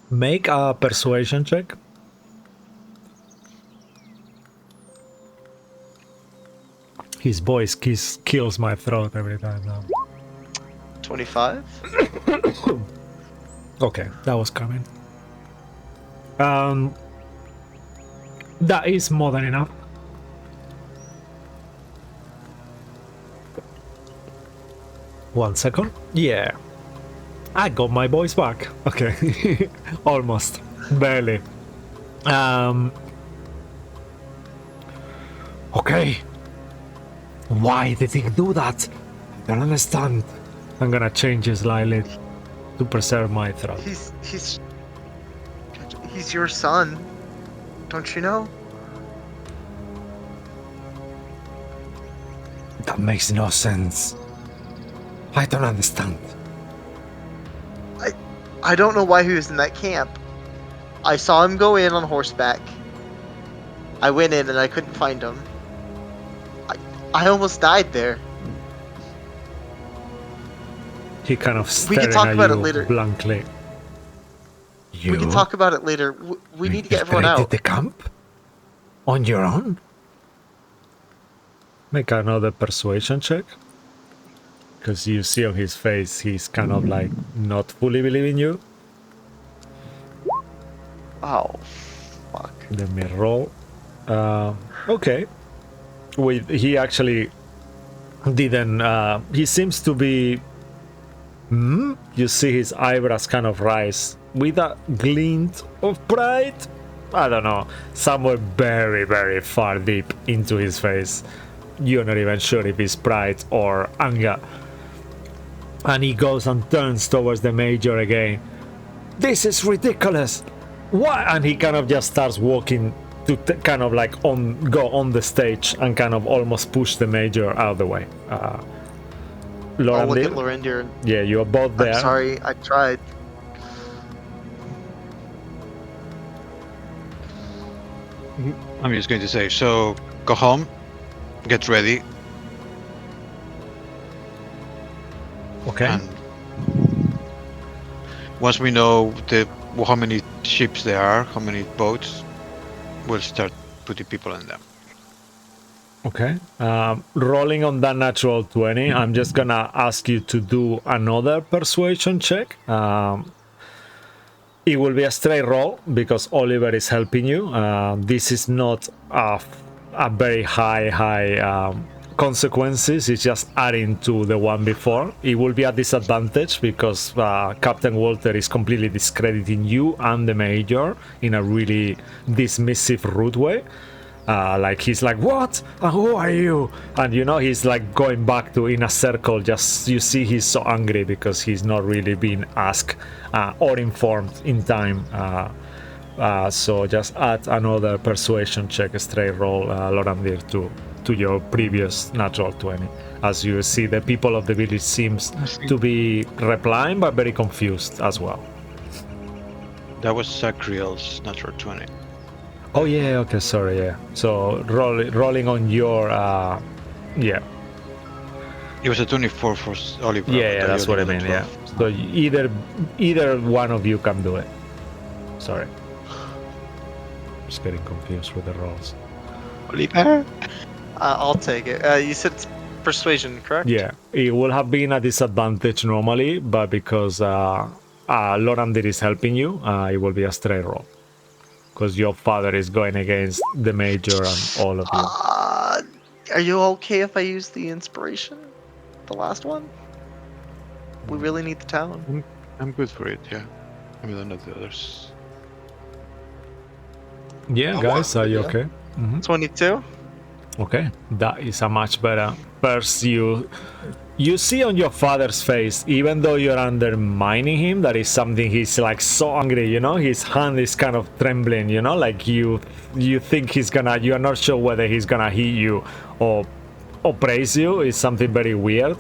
Make a persuasion check. His voice kills my throat every time now. 25? Okay, that was coming. That is more than enough. One second. Yeah. I got my voice back. Okay. Almost. Barely. Okay. Why did he do that? I don't understand. I'm gonna change it slightly to preserve my throat. He's your son. Don't you know? That makes no sense. I don't understand. I don't know why he was in that camp. I saw him go in on horseback. I went in and I couldn't find him. I almost died there. He kind of We can staring talk at about it you later. blankly. We can talk about it later. We need to get everyone infiltrated out. the camp? On your own? Make another persuasion check. Because you see on his face, he's kind of like not fully believing you. Oh, fuck. Let me roll. Okay. He actually didn't. He seems to be. You see his eyebrows kind of rise with a glint of pride. I don't know. Somewhere very, very far deep into his face. You're not even sure if it's pride or anger. And he goes and turns towards the major again. This is ridiculous. Why? And he kind of just starts walking to kind of like go on the stage and kind of almost push the major out of the way. I'll look at Lorendir. Yeah, you're both there. I'm sorry, I tried. I'm just going to say, so go home, get ready, Okay. and once we know how many ships there are, how many boats, we'll start putting people in them. Okay. Rolling on that natural 20, I'm just gonna ask you to do another persuasion check. It will be a straight roll because Oliver is helping you. This is not a very high consequences. It's just adding to the one before. It will be a disadvantage because Captain Walter is completely discrediting you and the Major in a really dismissive, rude way. Like he's like, what? And who are you? And you know, he's like going back to in a circle. Just you see, he's so angry because he's not really being asked or informed in time. So just add another persuasion check, straight roll, Lorandir, to your previous natural 20. As you see, the people of the village seems to be replying, but very confused as well. That was Sacriel's natural 20. Oh yeah, okay, sorry, yeah. So rolling on your, yeah. It was a 24 for Oliver. Yeah, that's what I mean, yeah. So either one of you can do it. Sorry. Just getting confused with the rolls. Oliver? I'll take it. You said it's persuasion, correct? Yeah, it will have been a disadvantage normally, but because Lorandir is helping you, it will be a straight roll. Because your father is going against the Major and all of you. Are you okay if I use the inspiration? The last one? We really need the town. I'm good for it, yeah. I mean, none of the others. Yeah, guys, are you okay? 22? Okay, that is a much better. First, you see on your father's face, even though you're undermining him, that is something he's like so angry, you know, his hand is kind of trembling, you know, like you think he's gonna, you are not sure whether he's gonna hit you or praise you. It's something very weird,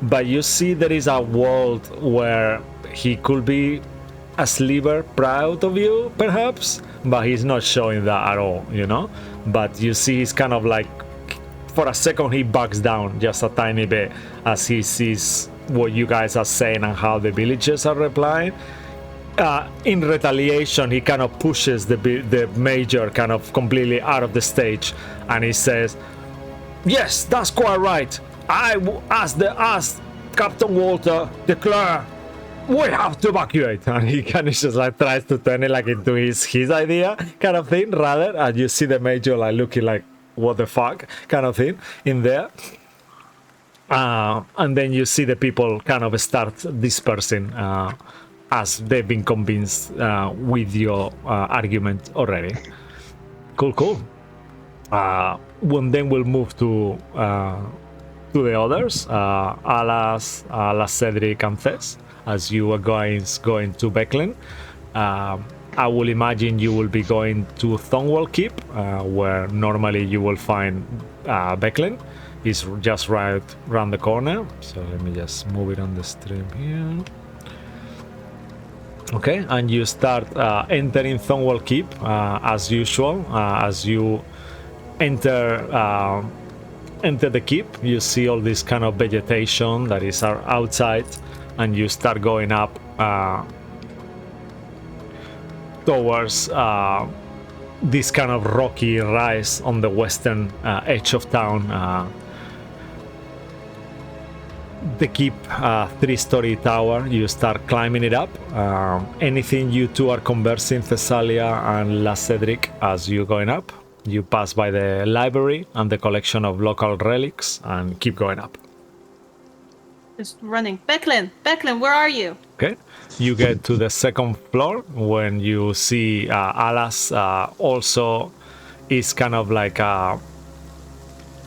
but you see there is a world where he could be a sliver proud of you, perhaps, but he's not showing that at all, you know. But you see he's kind of like, for a second he backs down just a tiny bit as he sees what you guys are saying and how the villagers are replying. In retaliation, he kind of pushes the Major kind of completely out of the stage, and he says, yes, that's quite right. As Captain Walter declare, we have to evacuate. And he kind of just like tries to turn it like into his idea kind of thing, rather. And you see the Major like looking like, what the fuck kind of thing in there. And then you see the people kind of start dispersing as they've been convinced with your argument already. Cool. Then we'll move to the others, Alas, Cedric, and Tess, as you are going to Becklin. I will imagine you will be going to Thongwall Keep, where normally you will find Becklin. It's just right around the corner. So let me just move it on the stream here. Okay, and you start entering Thongwall Keep as usual. As you enter the keep, you see all this kind of vegetation that is outside, and you start going up towards this kind of rocky rise on the western edge of town. The keep, 3-story tower, you start climbing it up. Anything you two are conversing, Thessalia and La Cedric, as you're going up? You pass by the library and the collection of local relics and keep going up. Just running. Becklin, where are you? Okay, you get to the second floor when you see Alas also is kind of like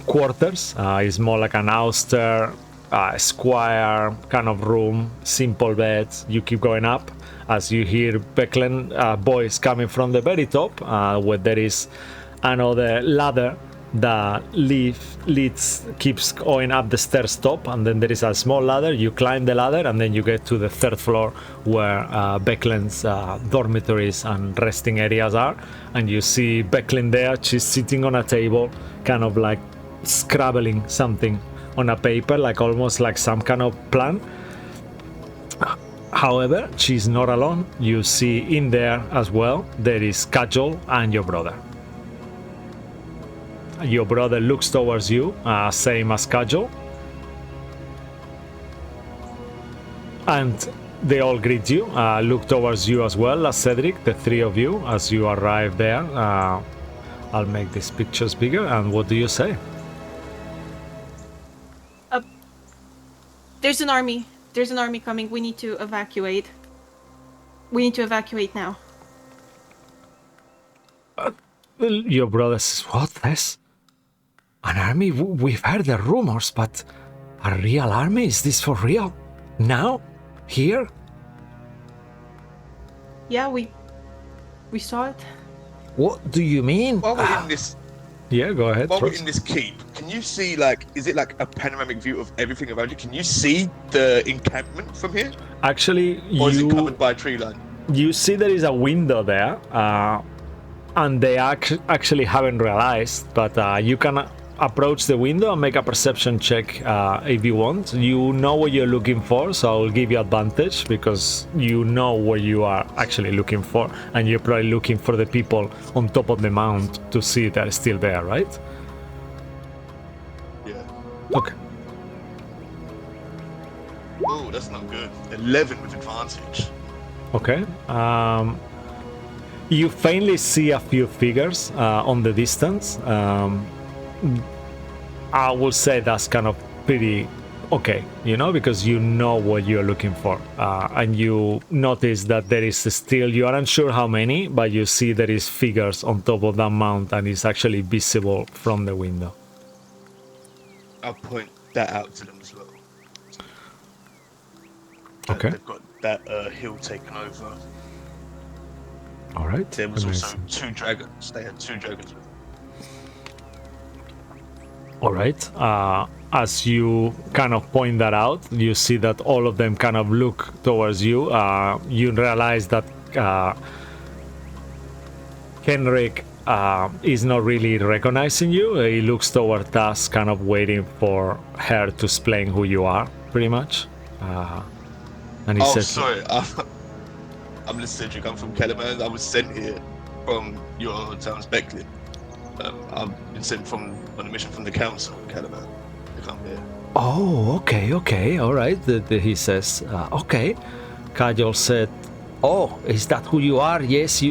quarters. It's more like an austere, square kind of room, simple beds. You keep going up as you hear Becklin voice coming from the very top, where there is another ladder that keeps going up the stairs top, and then there is a small ladder. You climb the ladder and then you get to the third floor where Becklin's dormitories and resting areas are, and you see Becklin there. She's sitting on a table, kind of like scribbling something on a paper, like almost like some kind of plan. However, she's not alone. You see in there as well, there is Cajol and your brother. Your brother looks towards you, same as Cajol. And they all greet you, look towards you as well as Cedric, the three of you, as you arrive there. I'll make these pictures bigger, and what do you say? There's an army. There's an army coming. We need to evacuate. We need to evacuate now. Your brother says, what, this? An army? We've heard the rumors, but a real army? Is this for real? Now? Here? Yeah, we saw it. What do you mean? While we're in this, Yeah, go ahead. while we're Trost. in this keep, can you see is it like a panoramic view of everything around you? Can you see the encampment from here, Actually, or is it covered by a tree line? you see there is a window there, and they actually haven't realized, but you can approach the window and make a perception check if you want. You know what you're looking for, so I'll give you advantage because you know what you are actually looking for, and you're probably looking for the people on top of the mount to see they're still there, right? Yeah. Okay. Oh, that's not good. 11 with advantage. Okay. You faintly see a few figures on the distance. I will say that's kind of pretty okay, because you know what you're looking for. And you notice that there is still, you aren't sure how many, but you see there is figures on top of that mount and it's actually visible from the window. I'll point that out to them as well. Okay. They've got that hill taken over. All right. There was also Amazing. 2 dragons. They had 2 dragons with them. All right. As you kind of point that out, you see that all of them kind of look towards you. You realize that Henrik is not really recognizing you. He looks toward us, kind of waiting for her to explain who you are, pretty much. And he Oh, says, sorry. I'm Cedric. I'm from Calaman. I was sent here from your town's Beckley. I've been sent on a mission from the council in Calaman to come here. "Oh, okay, all right." He says, "Okay." Kajol said, "Oh, is that who you are? Yes,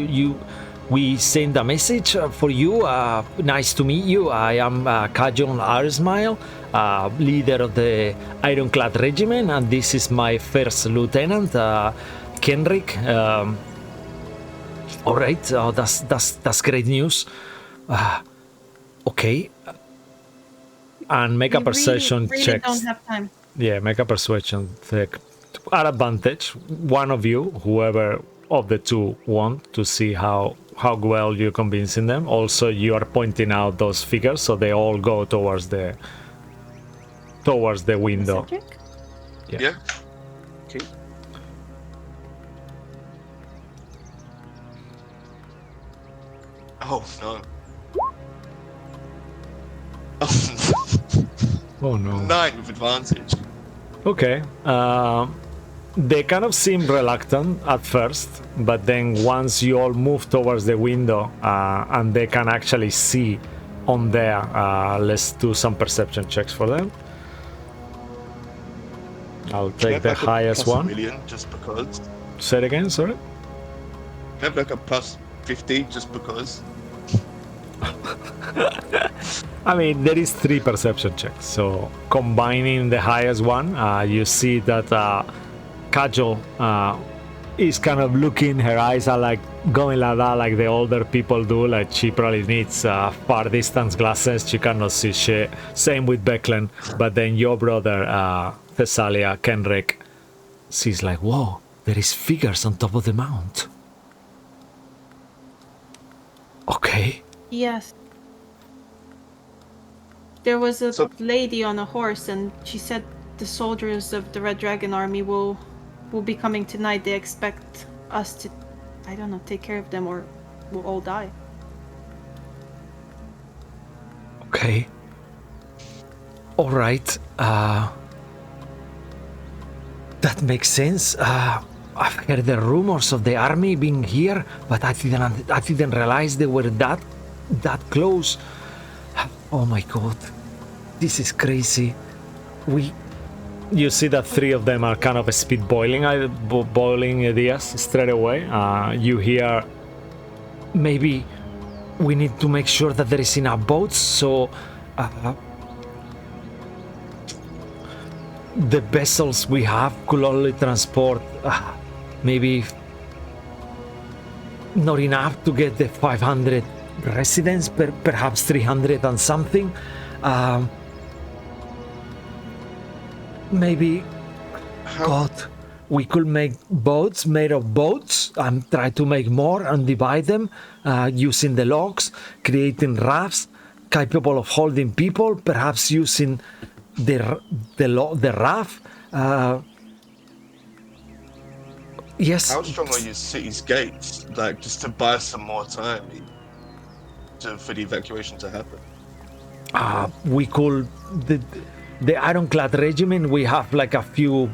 we sent a message for you. Nice to meet you. I am Kajol Arsmail, leader of the Ironclad Regiment, and this is my first lieutenant, Kenrick. All right, that's great news. Okay." And make a perception really check. don't have time. Yeah, make a persuasion check. At advantage, one of you, whoever of the two, want to see how well you're convincing them. Also, you are pointing out those figures, so they all go towards the window. Cedric? Yeah. Okay. Oh no. Oh no. 9 with advantage. Okay. They kind of seem reluctant at first, but then once you all move towards the window and they can actually see on there, let's do some perception checks for them. I'll take the highest one. Million just because. Say it again, sorry. Have like a plus 50 just because. I mean, there is 3 perception checks, so combining the highest one, you see that Kajol is kind of looking, her eyes are like going like that, like the older people do, like she probably needs far distance glasses, she cannot see shit. Same with Becklen, but then your brother, Thessalia, Kenrick, sees like, whoa, there is figures on top of the mount. Okay. Yes. There was a So- lady on a horse, and she said the soldiers of the Red Dragon Army will be coming tonight. They expect us to, I don't know, take care of them, or we'll all die. Okay. All right. That makes sense. I've heard the rumors of the army being here, but I didn't realize they were that close. Oh my god, this is crazy. You see that 3 of them are kind of speed boiling ideas straight away. You hear, maybe we need to make sure that there is enough boats, so the vessels we have could only transport maybe not enough to get the 500 residents, perhaps 300 and something. Maybe, God, we could make boats made of boats and try to make more and divide them using the logs, creating rafts capable of holding people, perhaps using the raft. Yes. How strong are your city's gates? Like, just to buy some more time for the evacuation to happen? We could... The Ironclad Regiment, we have like a few,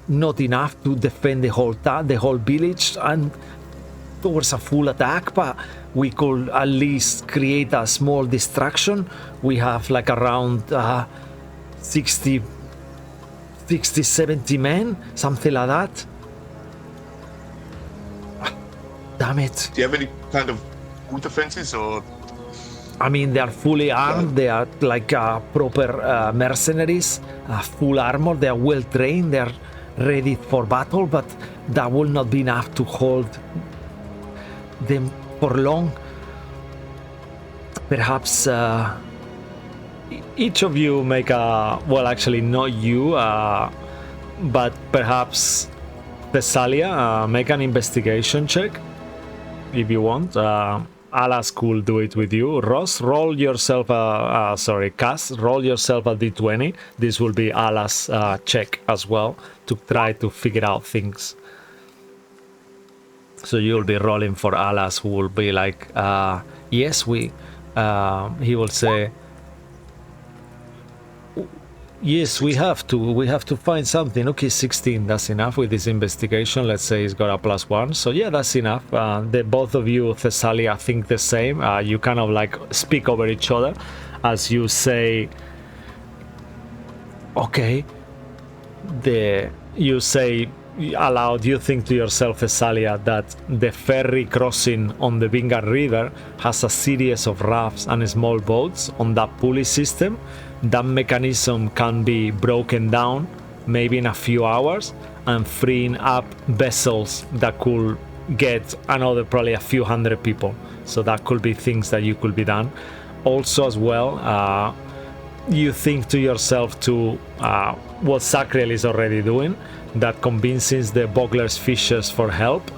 not enough to defend the whole village and towards a full attack, but we could at least create a small distraction. We have like around 60, 70 men, something like that. Damn it. Do you have any kind of wood defenses or? I mean, they are fully armed. They are like proper mercenaries, full armor. They are well trained. They are ready for battle, but that will not be enough to hold them for long. Perhaps each of you make a... Well, actually, not you, but perhaps Thessalia, make an investigation check if you want. Alas could do it with you. Ross, roll yourself Cass, roll yourself a d20. This will be Alas' check as well to try to figure out things. So you'll be rolling for Alas, who will be like, yes, he will say, yes, we have to find something. Okay, 16, that's enough with this investigation. Let's say he's got a +1. So yeah, that's enough. Both of you, Thessalia, think the same. You kind of like speak over each other as you say, okay, you say aloud, you think to yourself, Thessalia, that the ferry crossing on the Vingar River has a series of rafts and small boats on that pulley system. That mechanism can be broken down maybe in a few hours and freeing up vessels that could get another probably a few hundred people. So that could be things that you could be done. Also as well, you think to yourself to what Sacriel is already doing, that convincing the Bogler's fishers for help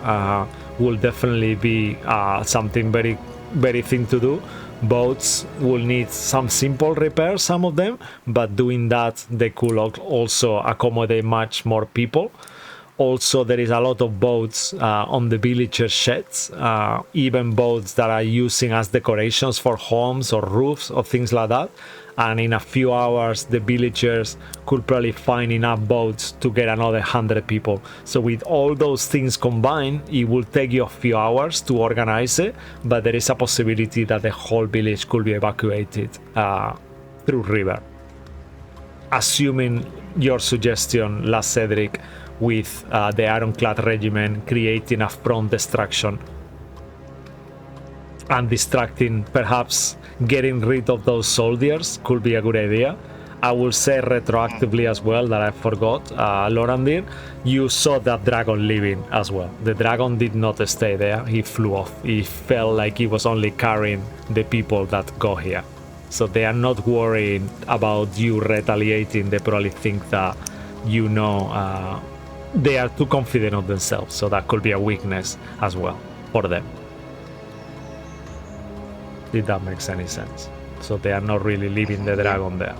will definitely be something very, very thing to do. Boats will need some simple repairs, some of them, but doing that, they could also accommodate much more people. Also, there is a lot of boats on the villager sheds, even boats that are using as decorations for homes or roofs or things like that. And in a few hours, the villagers could probably find enough boats to get another 100 people. So with all those things combined, it will take you a few hours to organize it, but there is a possibility that the whole village could be evacuated through river. Assuming your suggestion, last Cedric, with the Ironclad Regiment creating a front distraction and distracting, perhaps getting rid of those soldiers could be a good idea. I will say retroactively as well that I forgot, Lorandir, you saw that dragon leaving as well. The dragon did not stay there, he flew off. He felt like he was only carrying the people that go here. So they are not worrying about you retaliating, they probably think that you know they are too confident of themselves, so that could be a weakness as well for them. If that makes any sense. So they are not really leaving the dragon there.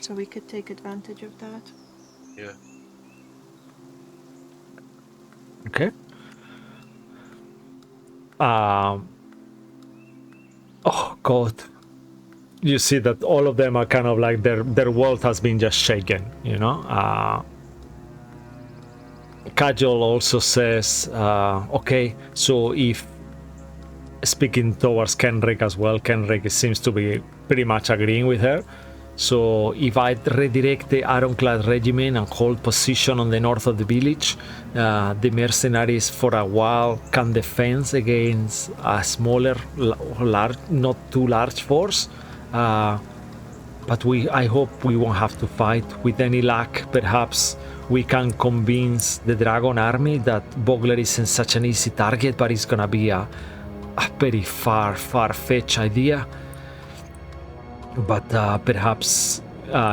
So we could take advantage of that. Yeah. Okay. Oh God. You see that all of them are kind of like their world has been just shaken, you know? Kajol also says, okay, so if speaking towards Kenrick as well, Kenrick seems to be pretty much agreeing with her. So if I redirect the Ironclad regiment and hold position on the north of the village, the mercenaries for a while can defend against a smaller, large, not too large force. But I hope we won't have to fight. With any luck, perhaps we can convince the Dragon army that Bogler isn't such an easy target, but it's gonna be a very far-fetched idea. But perhaps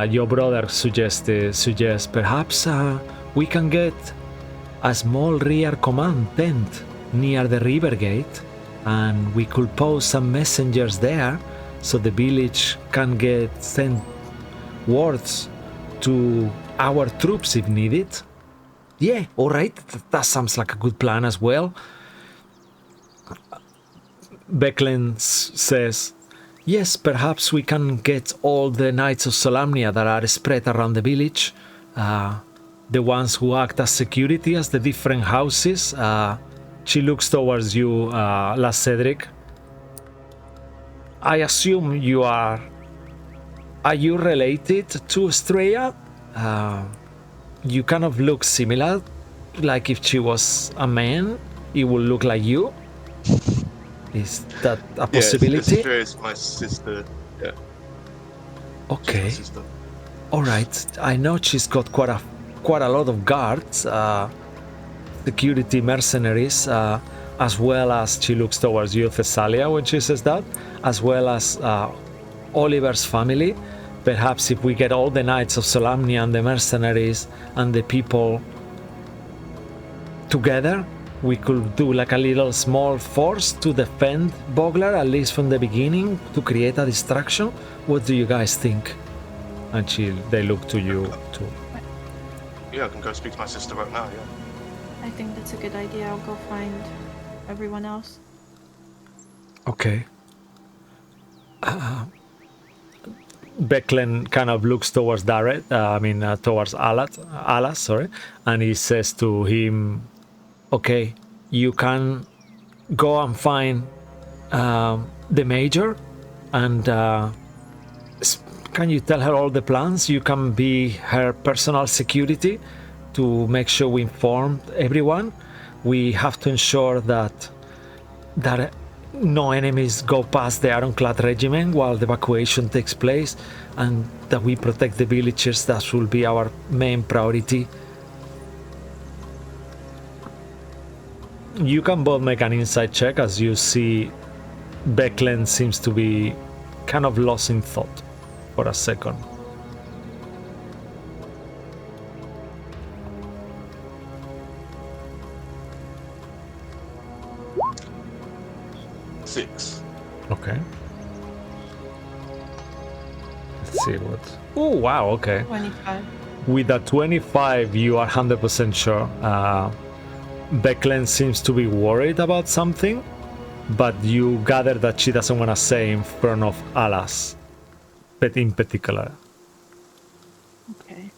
your brother suggests perhaps we can get a small rear command tent near the river gate, and we could post some messengers there so the village can send words to our troops if needed. Yeah, all right, that sounds like a good plan as well. Becklen says, yes, perhaps we can get all the Knights of Solamnia that are spread around the village, the ones who act as security as the different houses. She looks towards you, La Cedric. I assume you are you related to Estrella? You kind of look similar, like if she was a man, it would look like you. Is that a possibility? Yes, Estrella is my sister. Yeah. Okay. She's my sister. All right. I know she's got quite a lot of guards, security mercenaries, as well as she looks towards you, Thessalia, when she says that, as well as Oliver's family. Perhaps if we get all the Knights of Solamnia and the mercenaries and the people together, we could do like a little small force to defend Bogler, at least from the beginning, to create a distraction. What do you guys think? And they look to you too. Yeah, I can go speak to my sister right now, yeah. I think that's a good idea. I'll go find everyone else. Okay. Becklen kind of looks towards towards Alas, sorry, and he says to him, okay, you can go and find the Major, and can you tell her all the plans? You can be her personal security to make sure we inform everyone. We have to ensure that no enemies go past the Ironclad regiment while the evacuation takes place, and that we protect the villagers. That will be our main priority. You can both make an insight check as you see Becklen seems to be kind of lost in thought for a second. Six. Okay. Let's see what. Oh, wow, okay. 25. With a 25, you are 100% sure. Becklen seems to be worried about something, but you gather that she doesn't want to say in front of Alas, but in particular. Okay.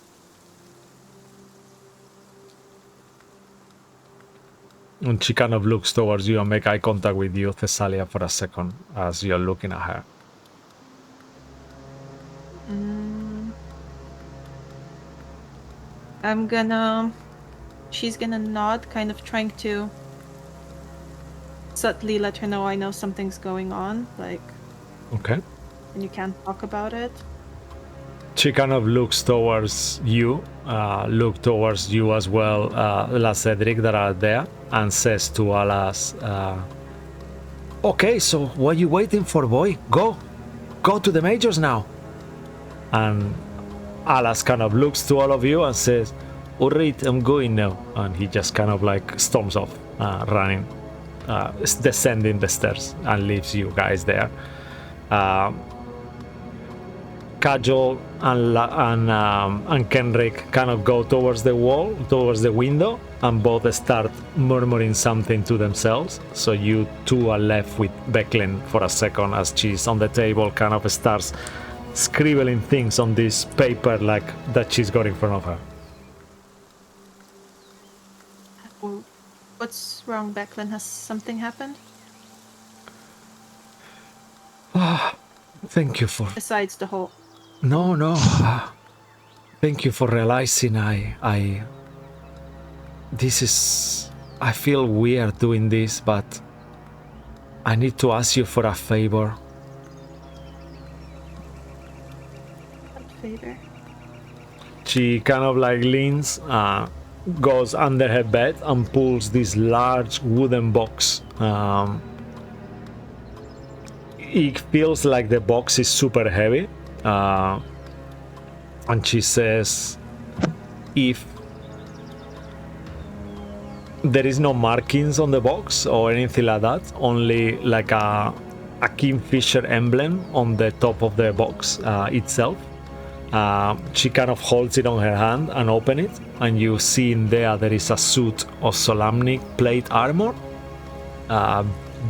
And she kind of looks towards you and make eye contact with you, Thessalia, for a second as you're looking at her. She's gonna nod, kind of trying to subtly let her know I know something's going on, like, Okay. and you can't talk about it. She kind of looks towards you, as well, La Cedric, that are there, and says to Alas, okay, so what are you waiting for, boy? Go to the Majors now. And Alas kind of looks to all of you and says, alright, I'm going now. And he just kind of like storms off, running, descending the stairs, and leaves you guys there. Kajol and Kenrick kind of go towards the wall, towards the window, and both start murmuring something to themselves. So you two are left with Becklen for a second as she's on the table, kind of starts scribbling things on this paper like that she's got in front of her. Well, what's wrong, Becklen? Has something happened? Thank you for... Besides the whole No, no. Thank you for realizing this is... I feel weird doing this, but I need to ask you for a favor. What favor? She kind of like leans, goes under her bed and pulls this large wooden box. It feels like the box is super heavy. And she says, if there is no markings on the box or anything like that, only like a kingfisher emblem on the top of the box itself. She kind of holds it on her hand and open it, and you see in there is a suit of Solamnic plate armor,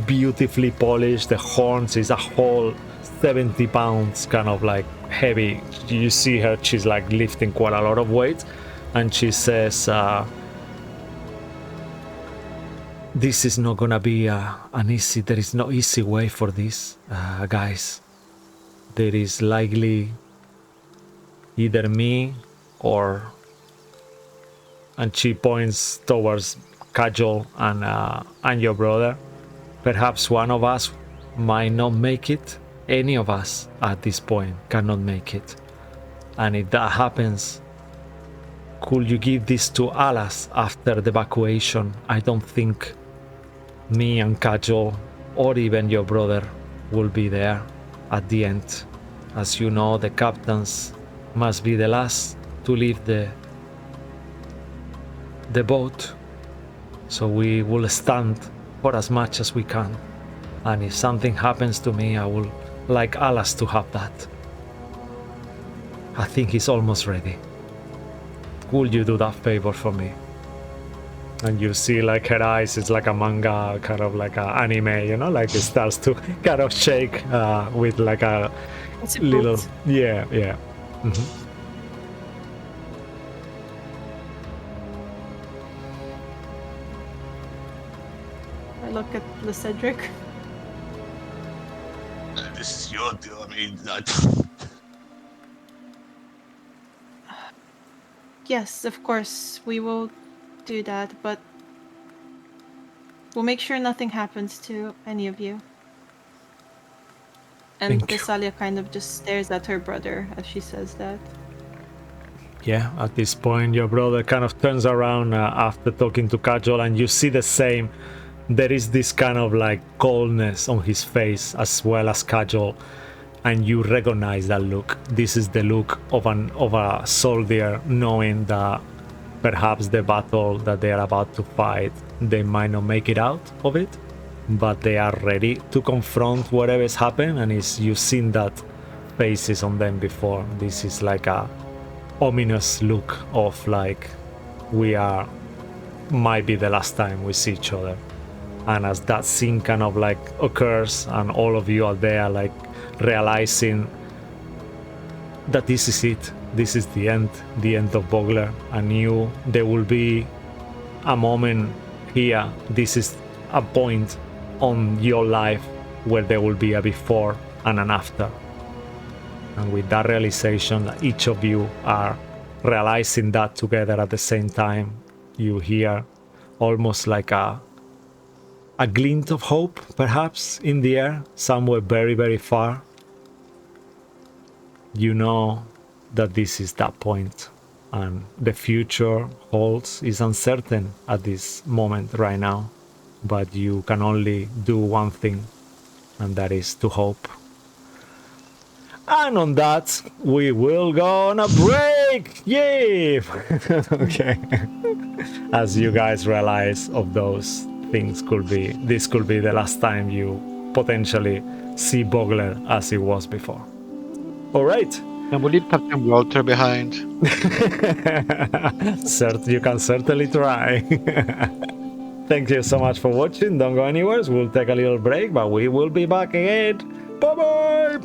beautifully polished. The horns is a whole 70 pounds, kind of like heavy. You see her, she's like lifting quite a lot of weight, and she says, this is not gonna be there is no easy way for this, guys. There is likely either me or... And she points towards Kajol and your brother. Perhaps one of us might not make it. Any of us at this point cannot make it. And if that happens, could you give this to Alas after the evacuation? I don't think me and Kajol or even your brother will be there at the end. As you know, the captains must be the last to leave the boat, so we will stand for as much as we can, and if something happens to me, I will like Alas to have that. I think he's almost ready. Will you do that favor for me? And you see like her eyes, it's like a manga, kind of like an anime, you know, like it starts to kind of shake with like a It's a little... boot. Yeah. Mm-hmm. I look at Cedric. This is your deal. I mean, Yes, of course, we will do that, but we'll make sure nothing happens to any of you. And Thank you. Thessalia kind of just stares at her brother as she says that. Yeah, at this point, your brother kind of turns around after talking to Kajol, and you see the same. There is this kind of like coldness on his face as well as Kajol, and you recognize that look. This is the look of a soldier knowing that perhaps the battle that they are about to fight, they might not make it out of it, but they are ready to confront whatever has happened, and you've seen that faces on them before. This is like a ominous look of like might be the last time we see each other. And as that scene kind of like occurs and all of you are there like realizing that this is it, this is the end of Bogler, and there will be a moment here, this is a point on your life where there will be a before and an after. And with that realization that each of you are realizing that together at the same time, you hear almost like a glint of hope, perhaps, in the air, somewhere very, very far. You know that this is that point, and the future is uncertain at this moment right now, but you can only do one thing, and that is to hope. And on that, we will go on a break! Yay! Okay. As you guys realize of those things this could be the last time you potentially see Bogler as it was before. Alright. Can we leave Captain Walter behind? You can certainly try. Thank you so much for watching. Don't go anywhere. We'll take a little break, but we will be back again. Bye-bye!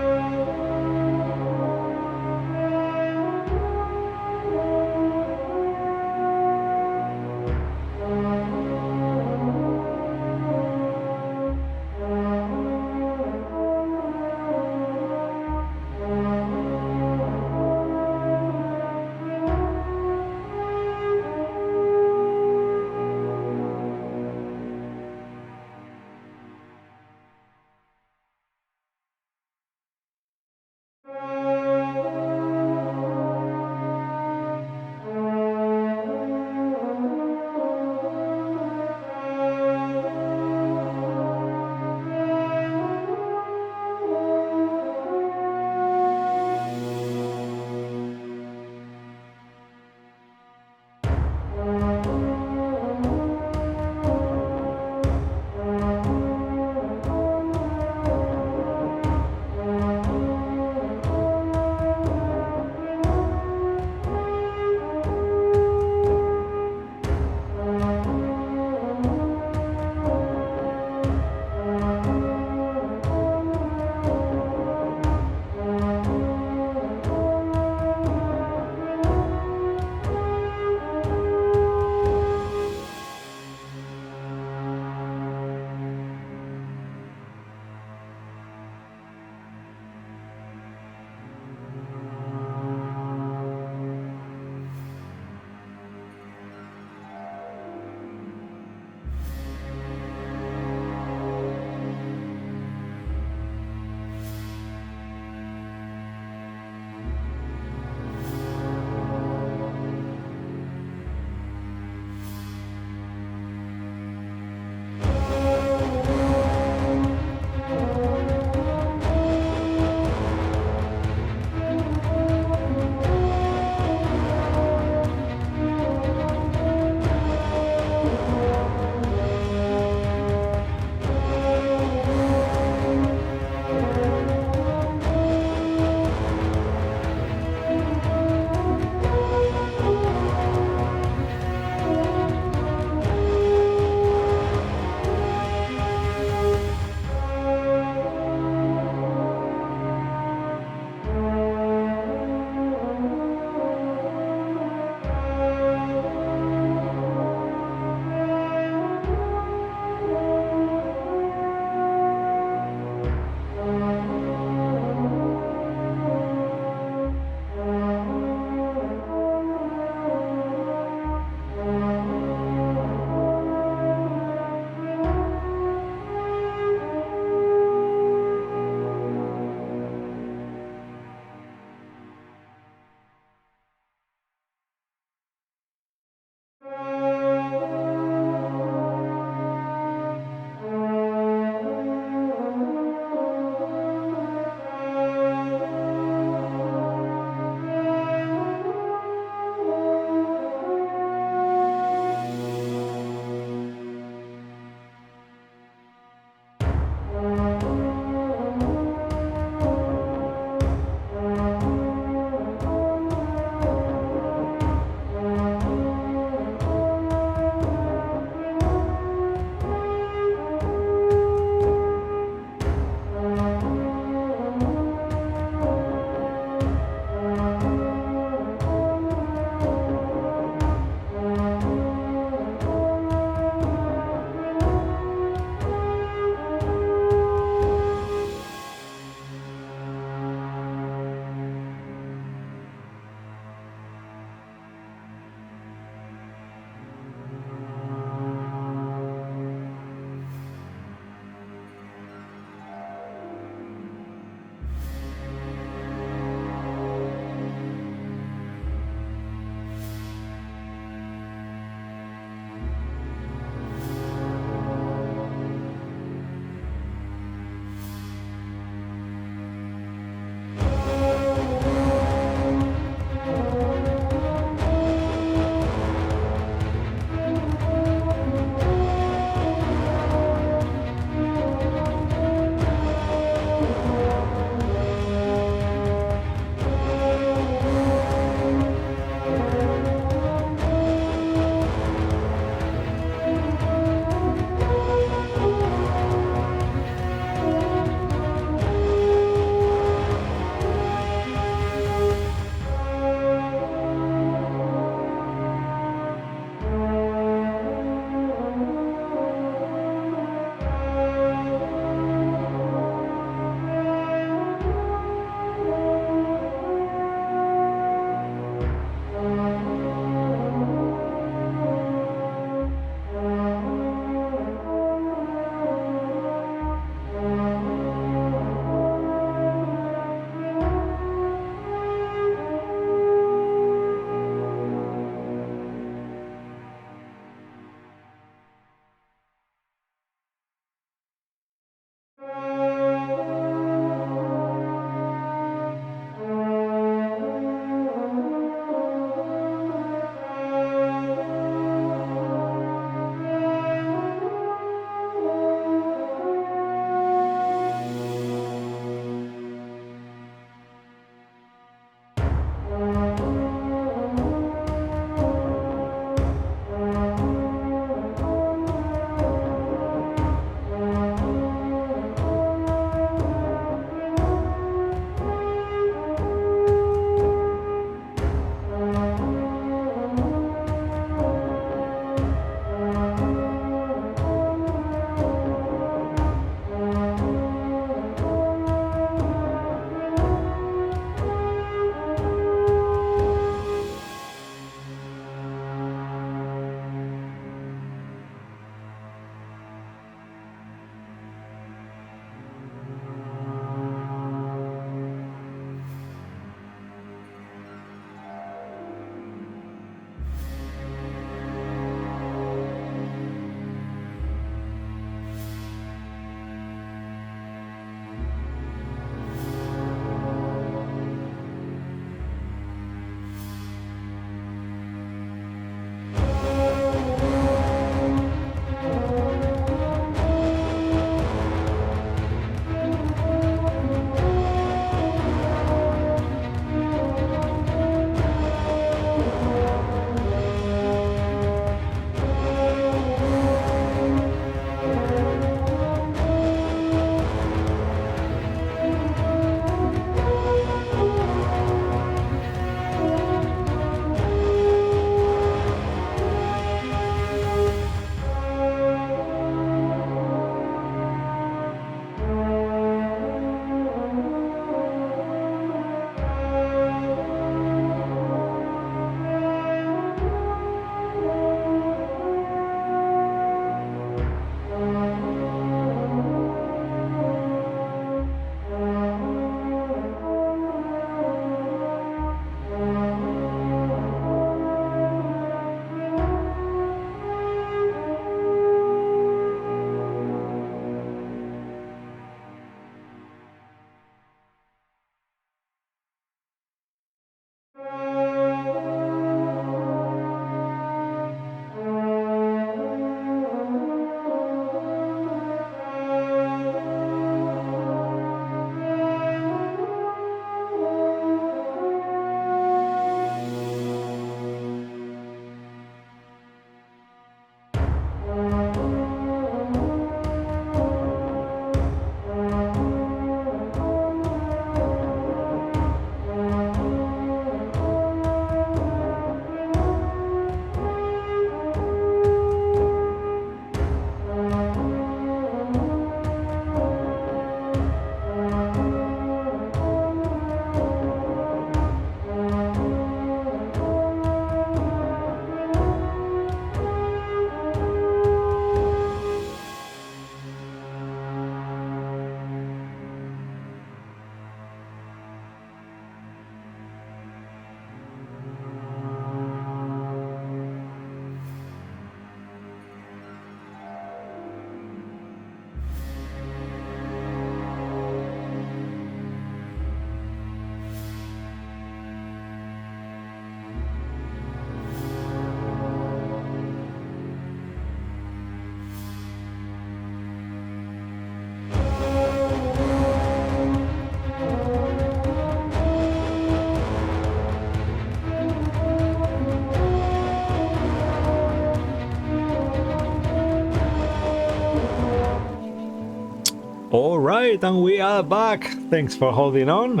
All right, and we are back. Thanks for holding on.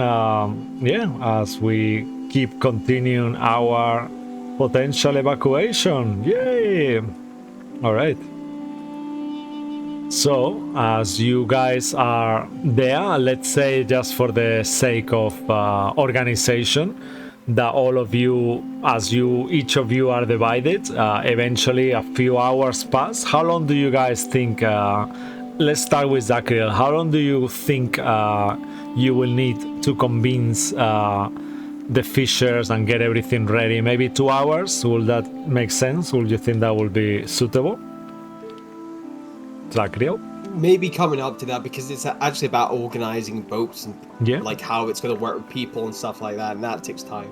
As we keep continuing our potential evacuation. Yay! All right. So, as you guys are there, let's say just for the sake of organization, that all of you, each of you are divided, eventually a few hours pass. How long do you guys think, let's start with Zachariel, how long do you think you will need to convince the fishers and get everything ready? Maybe 2 hours? Will that make sense? Will you think that will be suitable? Zachariel? Maybe coming up to that, because it's actually about organizing boats and Yeah. like how it's going to work with people and stuff like that, and that takes time.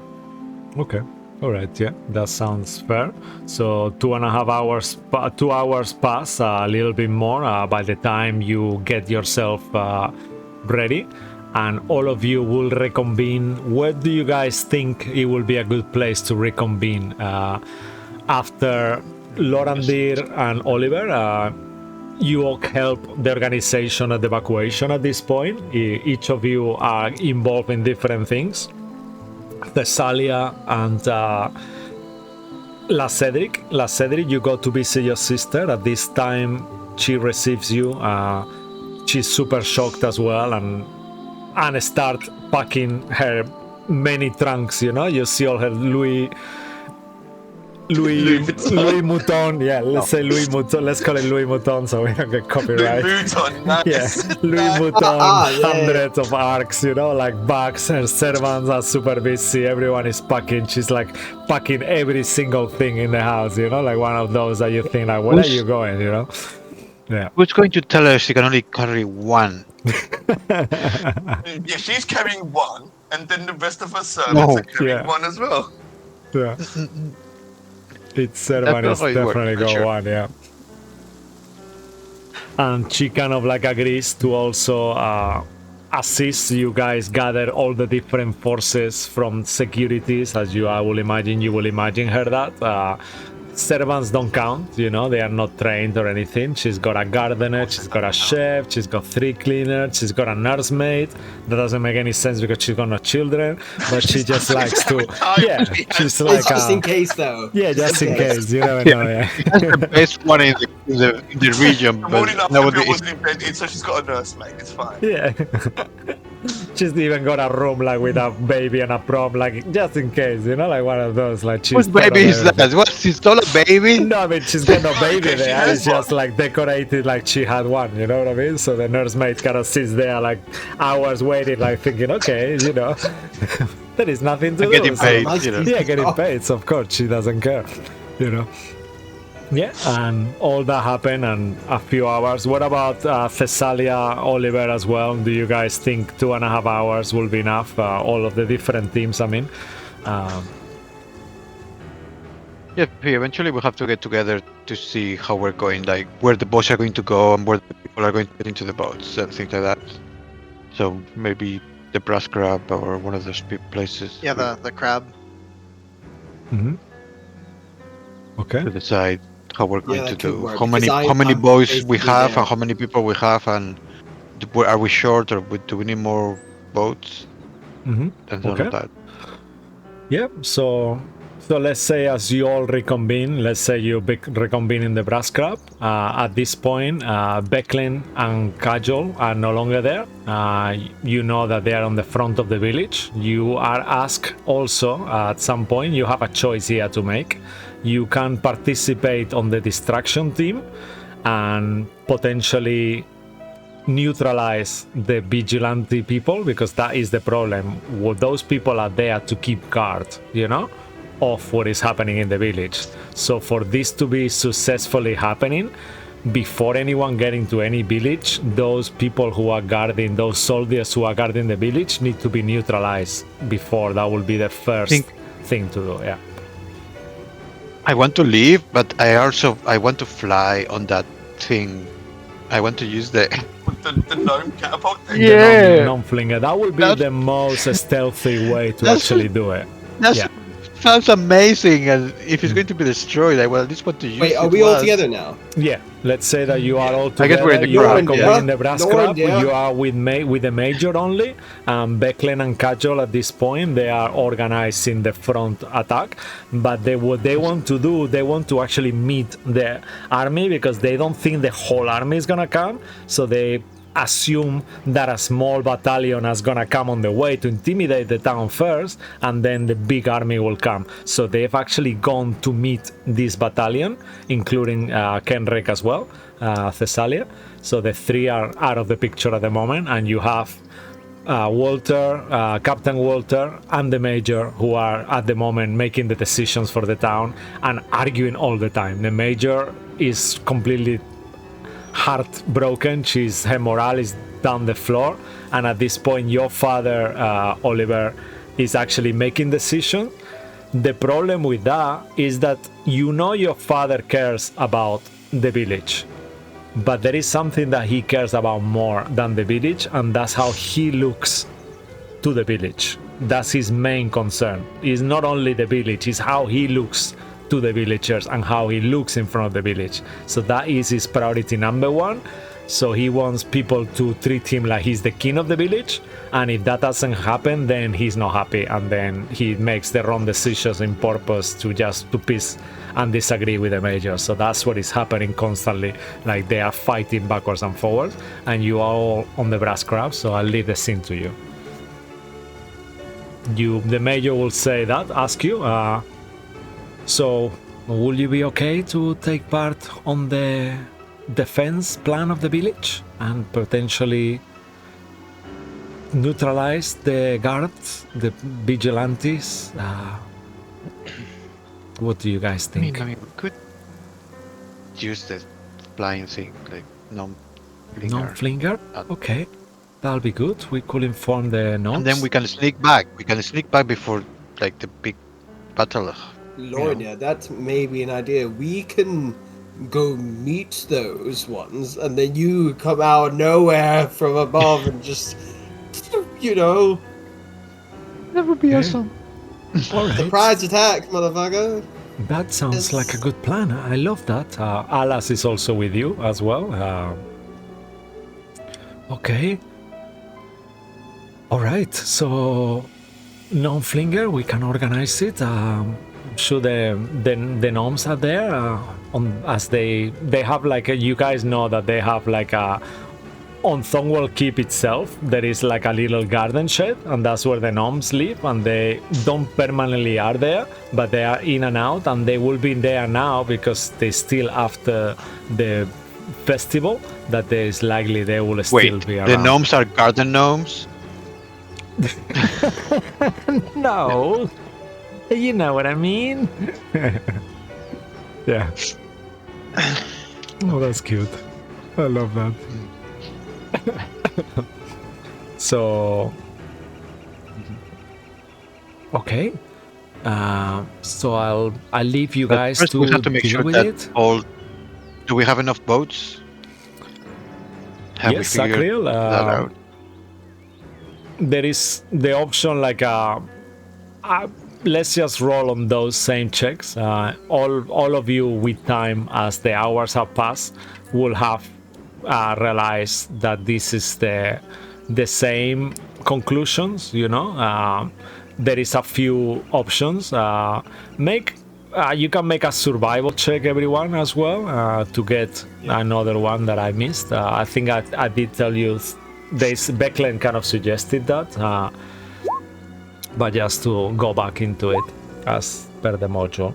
Okay. All right. Yeah, that sounds fair. So 2.5 hours, 2 hours pass, a little bit more by the time you get yourself ready, and all of you will reconvene. Where do you guys think it will be a good place to reconvene after Lorandir and Oliver? You all help the organization of the evacuation at this point. Each of you are involved in different things. Thessalia and La Cedric, you go to visit your sister. At this time, she receives you. She's super shocked as well, and start packing her many trunks. You know, you see all her Louis Mouton. Yeah, let's say Louis Mouton. Let's call it Louis Mouton so we don't get copyright. Louis Vuitton, nice. Yeah, Louis Mouton, Yeah. hundreds of arcs, you know, like bags. Her servants are super busy. Everyone is packing. She's like packing every single thing in the house, you know, like one of those that you think, like, where are you going, you know? Yeah. Who's going to tell her she can only carry one? Yeah, she's carrying one, and then the rest of her servants No. are carrying Yeah. one as well. Yeah. Its servant not is how it works, definitely but go sure. one, yeah. And she kind of like agrees to also assist you guys gather all the different forces from securities, as you will imagine her that. Servants don't count, you know, they are not trained or anything. She's got a gardener, she's got a chef, she's got 3 cleaners, she's got a nursemaid. That doesn't make any sense because she's got no children, but she just likes to, yeah, she's like, It's just in case, though. yeah, just in case, you never know, yeah. That's the best one in the region, More but enough nowadays everyone wasn't invented, so she's got a nursemaid. It's fine. Yeah. She's even got a room like with a baby and a prom, like just in case, you know, like one of those, like she's whose baby is that? What? She's not a baby? No, I mean she's got no baby Okay, she there. has It's just like decorated like she had one, you know what I mean? So the nursemaid kind of sits there like hours waiting, like thinking, okay, you know, there is nothing to And do. getting so- paid, nice you know. piece. Yeah, getting paid. So of course she doesn't care, you know. Yeah, and all that happened and a few hours. What about Thessalia, Oliver as well? Do you guys think 2.5 hours will be enough? All of the different teams, I mean. Yeah, eventually we have to get together to see how we're going, like where the boats are going to go and where the people are going to get into the boats and things like that. So maybe the brass crab or one of those places. Yeah, the crab. Mm-hmm. Okay. To decide how we're going Yeah, to that could do, work, how many because I'm boats we basically have there. and how many people we have, and are we short or do we need more boats Mm-hmm. and all Okay. of that. Yep. So let's say as you all reconvene, let's say you reconvene in the brass crab. At this point, Becklin and Kajol are no longer there. You know that they are on the front of the village. You are asked also at some point. You have a choice here to make. You can participate on the distraction team and potentially neutralize the vigilante people, because that is the problem. Well, those people are there to keep guard, you know, of what is happening in the village. So for this to be successfully happening, before anyone getting to any village, those people who are guarding, those soldiers who are guarding the village need to be neutralized before. That will be the first thing to do. Yeah. I want to leave, but I want to fly on that thing. I want to use the With the gnome catapult thing. Yeah. The non-flinger. That will be That's- the most stealthy way to that's- actually do it. That's Yeah. sounds amazing, and if it's going to be destroyed, I will at least want to use Wait, it are we all once. together now? Yeah, let's say that you are all I guess together. we're in the You are crowd, coming yeah. in the brass Lauren, crab. yeah. You are with the major only. Becklen and Kajol at this point, they are organizing the front attack. But what they want to do, they want to actually meet the army because they don't think the whole army is gonna come. So they assume that a small battalion is gonna come on the way to intimidate the town first, and then the big army will come. So they've actually gone to meet this battalion, including Kenric as well, Thessalia. So the three are out of the picture at the moment, and you have Walter, Captain Walter, and the Major, who are at the moment making the decisions for the town and arguing all the time. The Major is completely heartbroken. Her morale is down the floor, and at this point your father, Oliver, is actually making decisions. The problem with that is that your father cares about the village, but there is something that he cares about more than the village, and that's how he looks to the village. That's his main concern. It's not only the village, it's how he looks to the villagers and how he looks in front of the village. So that is his priority number one. So he wants people to treat him like he's the king of the village, and if that doesn't happen, then he's not happy, and then he makes the wrong decisions in purpose to piss and disagree with the major. So that's what is happening constantly. Like they are fighting backwards and forwards, and you are all on the brass crab. So I'll leave the scene to you. The major will say that, ask you. So, will you be okay to take part on the defense plan of the village and potentially neutralize the guards, the vigilantes? What do you guys think? I mean, we could use the flying thing, like non-flinger. Non-flinger? Okay, that'll be good. We could inform the gnomes. And then we can sneak back. We can sneak back before, like, the big battle. Lord, yeah, that may be an idea. We can go meet those ones, and then you come out of nowhere from above and just, That would be awesome. All right. surprise attack, motherfucker. That sounds like a good plan. I love that. Alas is also with you as well. Okay. All right. So, non-flinger, we can organize it. I'm sure the gnomes are there. As they have like you guys know that they have like on Thongwall Keep itself, there is like a little garden shed, and that's where the gnomes live, and they don't permanently are there, but they are in and out, and they will be there now because they still after the festival that there is likely they will still be around. The gnomes are garden gnomes? No, you know what I mean. Yeah. Oh, that's cute. I love that. So, okay. So I'll leave you But guys first to we have to make deal sure with that it. Do we have enough boats? Have Yes, we figured Sacriel. that out? There is the option like let's just roll on those same checks. All of you with time as the hours have passed will have realized that this is the same conclusions. There is a few options. You can make a survival check, everyone, as well, to get another one that I missed. I think I did tell you. Becklen kind of suggested that, but just to go back into it as per the module.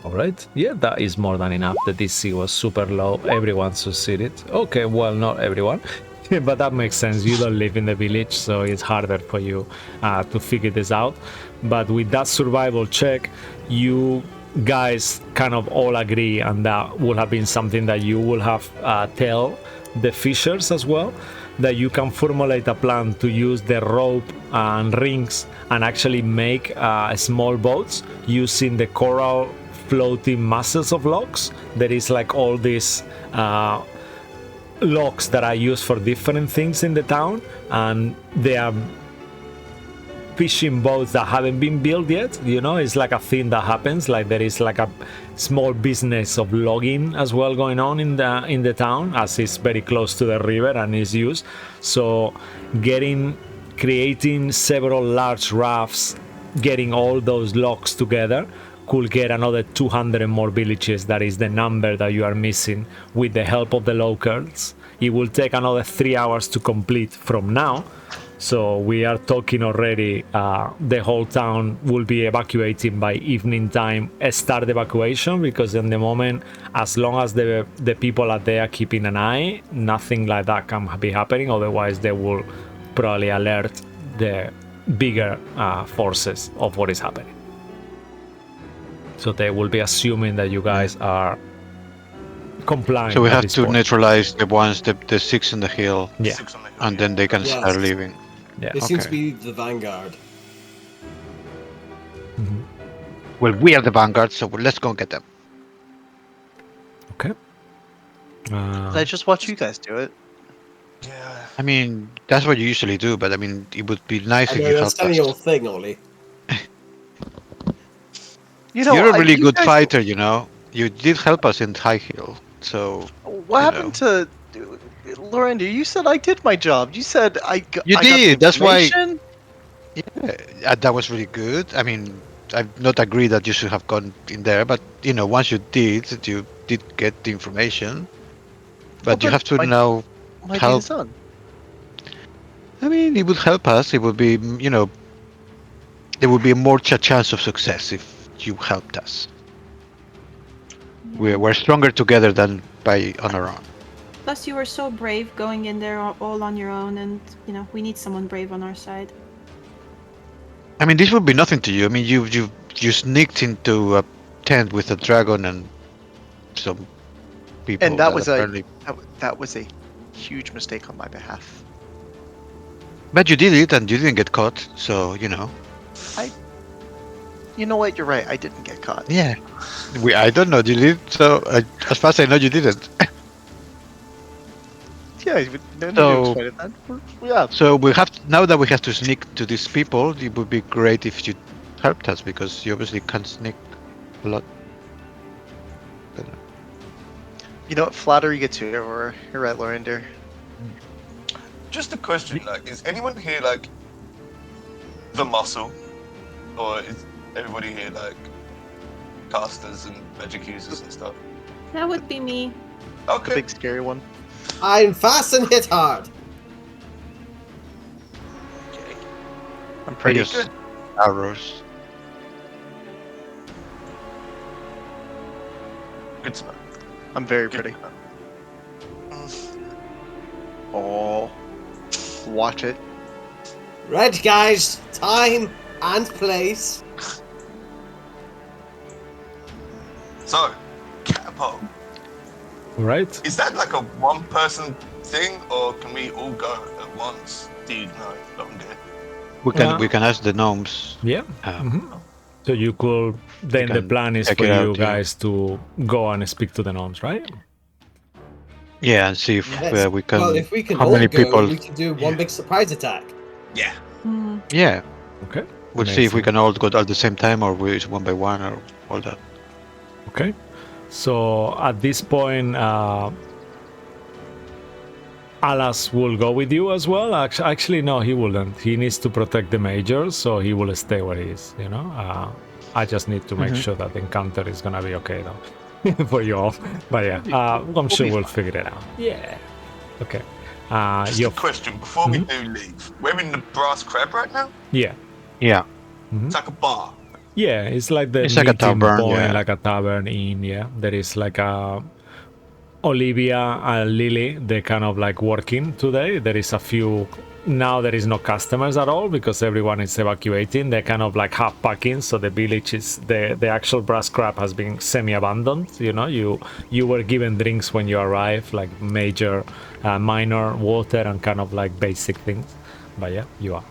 Alright, yeah, that is more than enough. The DC was super low, everyone succeeded. Okay, well, not everyone, but that makes sense. You don't live in the village, so it's harder for you to figure this out. But with that survival check, you guys kind of all agree, and that would have been something that you will have tell the fishers as well, that you can formulate a plan to use the rope and rings and actually make small boats using the coral floating masses of logs. There is like all these logs that are used for different things in the town, and they are fishing boats that haven't been built yet. You know, it's like a thing that happens. Like there is like a small business of logging as well going on in the town, as it's very close to the river and is used. So creating several large rafts, getting all those logs together could get another 200 more villages. That is the number that you are missing with the help of the locals. It will take another 3 hours to complete from now. So we are talking already, the whole town will be evacuating by evening time, start evacuation, because in the moment, as long as the people are there keeping an eye, nothing like that can be happening. Otherwise, they will probably alert the bigger forces of what is happening. So they will be assuming that you guys are complying. So we have to neutralize the ones, the six in the hill, Yeah. and then they can Yes. start leaving. Yeah. They seem to be the vanguard. Well, we are the vanguard, so let's go get them. Okay. I just watch you guys do it. Yeah. I mean, that's what you usually do, but I mean, it would be nice I if know you that's helped kind of your us. thing, Ollie. You know, You're a really you good guys- fighter, you know. You did help us in High Hill, so What happened to Lorinda? You said I did my job. You said I got You I got the did, that's why- information. that was really good. I mean, I not agree that you should have gone in there, but you know, once you did get the information. But you Well, have to my- now My help. deed is done. I mean, it would help us. It would be, you know, there would be a more chance of success if you helped us. We're stronger together than on our own. Plus, you were so brave going in there all on your own, and you know we need someone brave on our side. I mean, this would be nothing to you. I mean, you sneaked into a tent with a dragon and some people. And that was apparently... that was a huge mistake on my behalf. But you did it, and you didn't get caught. So you know. You know what? You're right. I didn't get caught. Yeah. I don't know. You did. So as far as I know, you didn't. Yeah, no need to So- explain it then. Yeah. So we have now that we have to sneak to these people. It would be great if you helped us because you obviously can't sneak a lot. You know what? Flattery gets you everywhere. You're right, Lorinda. Just a question, like, is anyone here like the muscle, or is everybody here like casters and magic users and stuff? That would be me. The Okay. big scary one. I'm fast and hit hard. Okay. I'm pretty Just good. arrows. Good to know. I'm very Good pretty. to know. Oh, watch it. Right, guys. Time and place. So, catapult. Right. Is that like a one-person thing, or can we all go at once? Do you know? Longer. We can ask the gnomes. Yeah. Um, So you could. Then the can plan is check for it out, you yeah. guys to go and speak to the gnomes, right? Yeah, and see if Yes. we can. Well, if we can how all many go, people? we can do one big surprise attack. Yeah. Hmm. Yeah, Okay. we'll see if we Amazing. can all go at the same time, or we one by one, or all that. Okay. So at this point, Alas will go with you as well. Actually, no, he wouldn't. He needs to protect the major, so he will stay where he is. You know. I just need to make sure that the encounter is gonna be okay though for you all. But yeah, I'm sure be we'll fine. figure it out. Yeah. Okay. Just Your a question before we do leave. We're in the Brass Crab right now. yeah. Yeah, It's like a bar. Yeah, it's like the It's like a meeting tavern, point, yeah. like a tavern inn. Yeah, there is like a Olivia and Lily. They're kind of like working today. There is a few now. There is no customers at all because everyone is evacuating. They're kind of like half packing. So the village is the actual Brass Crab has been semi-abandoned. You know, you were given drinks when you arrived, like major, minor water and kind of like basic things. But yeah, you are.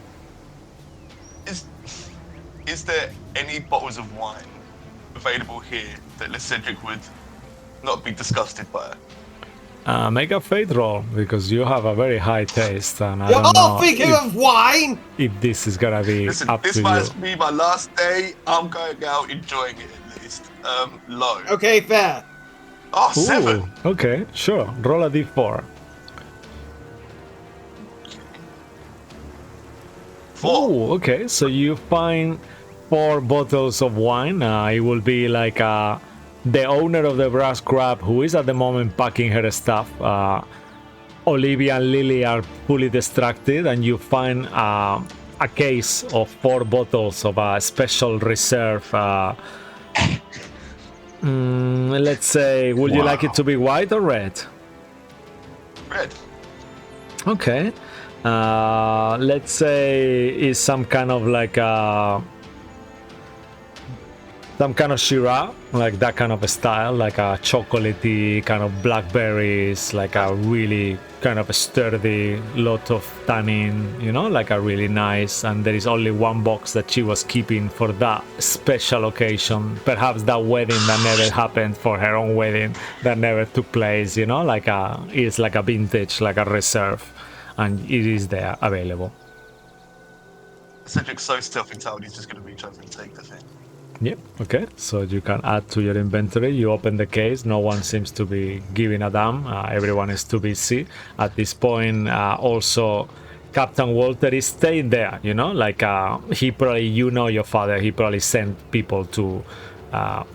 Is there any bottles of wine available here that Cedric would not be disgusted by? Make a fate roll because you have a very high taste, and I don't Oh, know speaking of wine! if this is gonna be Listen, up this to you. might be my last day. I'm going out enjoying it at least. Low. Okay, fair. Oh, 7. Ooh, okay, sure. Roll a d4. 4. Ooh, okay. So you find 4 bottles of wine. It will be like the owner of the brass crab, who is at the moment packing her stuff. Olivia and Lily are fully distracted, and you find a case of 4 bottles of a special reserve. Let's say, would you like it to be white or red? Red. Okay. Let's say it's some kind of like some kind of Shiraz, like that kind of a style, like a chocolatey kind of blackberries, like a really kind of sturdy, lot of tannin, you know, like a really nice. And there is only one box that she was keeping for that special occasion. Perhaps that wedding that never happened, for her own wedding that never took place, you know, like it's like a vintage, like a reserve, and it is there available. Cedric's so self-entitled, he's just going to reach over and take the thing. Yep, okay, so you can add to your inventory. You open the case, no one seems to be giving a damn, everyone is too busy. At this point, also, Captain Walter is staying there, you know, like he probably, you know your father, he probably sent people to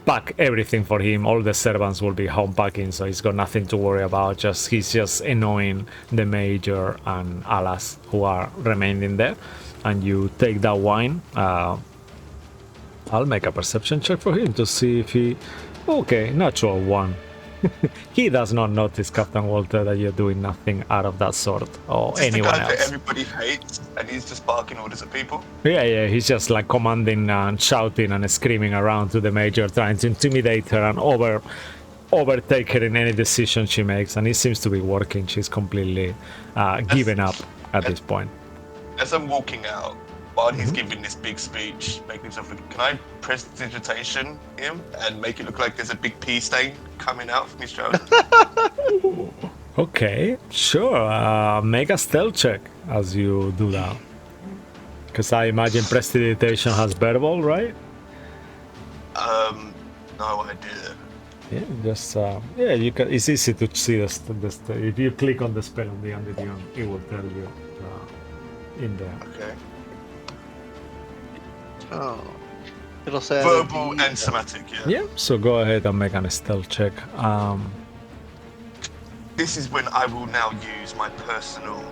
pack everything for him. All the servants will be home packing, so he's got nothing to worry about. He's just annoying the Major and Alas, who are remaining there. And you take that wine. I'll make a perception check for him to see if he... Okay, natural 1. He does not notice, Captain Walter, that you're doing nothing out of that sort, or This is the anyone guy that else. everybody hates, and he's just barking orders at people. Yeah, he's just like commanding and shouting and screaming around to the Major, trying to intimidate her and overtake her in any decision she makes, and it seems to be working. She's completely given up at this point. As I'm walking out, while he's giving this big speech, making himself look, can I prestidigitation him and make it look like there's a big pee stain coming out from his trousers? Okay, sure. Make a stealth check as you do that. Because I imagine prestidigitation has verbal, right? No idea. Yeah, just yeah. You can. It's easy to see this. If you click on the spell on the end, it will tell you in there. Okay. Oh. It'll say Verbal and somatic, yeah. Yeah. So go ahead and make a stealth check. This is when I will now use my personal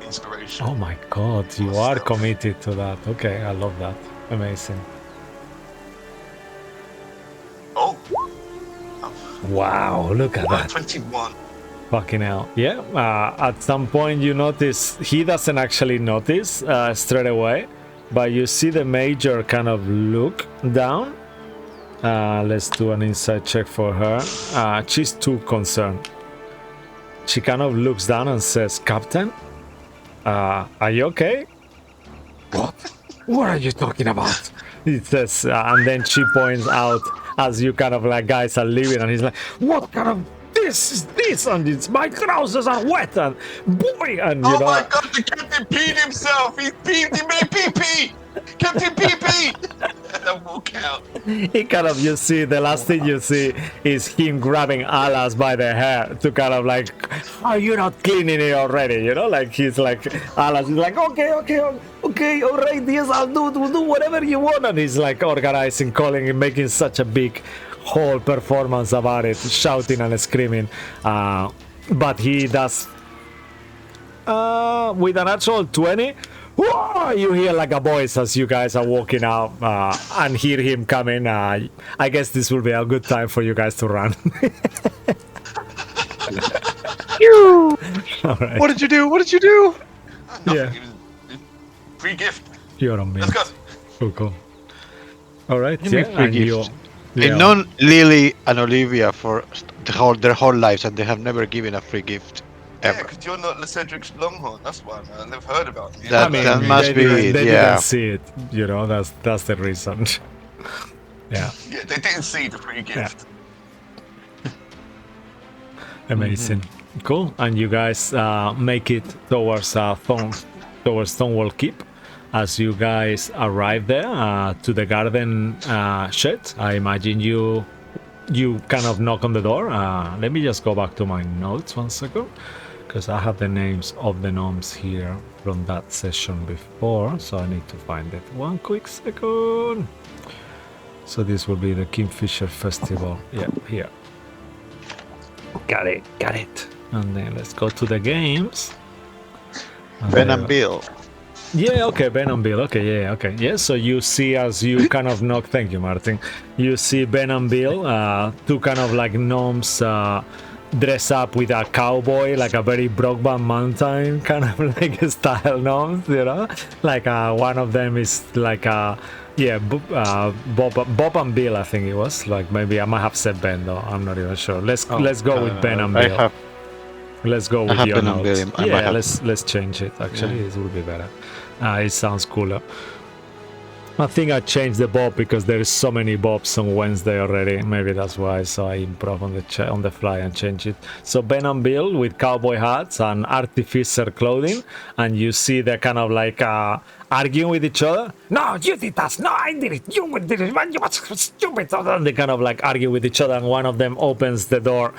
inspiration. Oh my God, you are committed to that. Okay, I love that. Amazing. Oh. Wow, look at that. 21. Fucking hell. Yeah, at some point you notice, he doesn't actually notice straight away, but you see the Major kind of look down. Let's do an insight check for her. She's too concerned. She kind of looks down and says, Captain, are you okay? What? What are you talking about? He says, and then she points out as you kind of like guys are leaving, and he's like, what kind of this is this? And it's my trousers are wet, and boy, and you Oh know. my God, the captain peed himself! He made pee-pee! Captain pee-pee! And I walk out. He kind of, you see, the last thing you see is him grabbing Alas by the hair to kind of like, are you not cleaning it already? You know, like he's like, Alas is like, okay, all right, yes, we'll do whatever you want. And he's like organizing, calling, and making such a big whole performance about it, shouting and screaming. But he does, with an actual 20, whoa, you hear like a voice as you guys are walking out and hear him coming. I guess this will be a good time for you guys to run. All right. What did you do? What did you do? Nothing, Yeah. it was free gift. You're on me. Let's go. Cool. All right. Give me Yeah, free and you. gifts. I've known Lily and Olivia for their whole lives, and they have never given a free gift Yeah, ever. because you're not Cedric's Longhorn. That's why, man. They've heard about me. That- that must they be didn't, it, they yeah. didn't see it. You know, that's the reason. Yeah. Yeah, they didn't see the free gift. Amazing. Cool. And you guys make it towards towards Stonewall Keep. As you guys arrive there to the garden shed, I imagine you kind of knock on the door. Let me just go back to my notes 1 second, because I have the names of the gnomes here from that session before, so I need to find it. 1 quick second. So this will be the Kingfisher Festival. Yeah, here. Got it. And then let's go to the games. Ben and Bill. Yeah, okay, Ben and Bill. Okay, yeah, okay. Yeah, so you see as you kind of knock, thank you, Martin. You see Ben and Bill, two kind of like gnomes dress up with a cowboy, like a very Brokeback Mountain kind of like style gnomes, you know? Like one of them is like Bob and Bill, I think it was. Like maybe I might have said Ben though, I'm not even sure. Let's go with Ben and Bill. Let's go with your notes. Yeah, let's change it. Actually, it will be better. It sounds cooler. I think I changed the Bob because there is so many Bobs on Wednesday already. Maybe that's why. So I improv on the fly and change it. So Ben and Bill with cowboy hats and artificer clothing, and you see they're kind of like arguing with each other. No, you did that. No, I did it. You did it. Man, you were stupid. And they kind of like argue with each other, and one of them opens the door.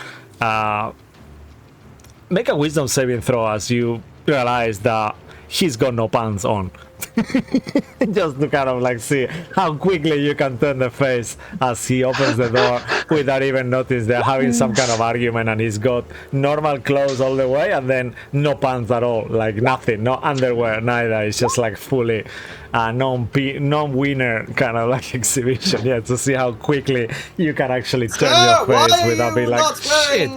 Make a wisdom saving throw as you realize that he's got no pants on. Just to kind of like see how quickly you can turn the face as he opens the door without even notice they're having some kind of argument, and he's got normal clothes all the way and then no pants at all, like nothing, no underwear neither. It's just like fully non-winner kind of like exhibition. Yeah, to see how quickly you can actually turn your face without being like, shit.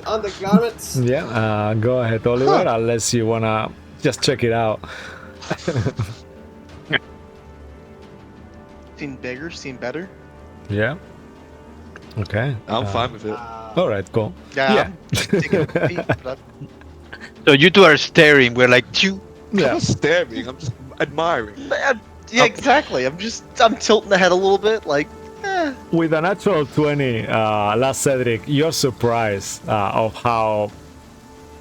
Undergarments. Yeah, go ahead, Oliver, unless you wanna just check it out. Seen bigger, seen better. Yeah. Okay. I'm fine with it. All right. Cool. Yeah. I'm taking a peek, but So you two are staring. We're like, "Chew." I'm Yeah. not staring. I'm just admiring. yeah, exactly. I'm tilting the head a little bit, like. With a natural 20, last Cedric, you're surprised of how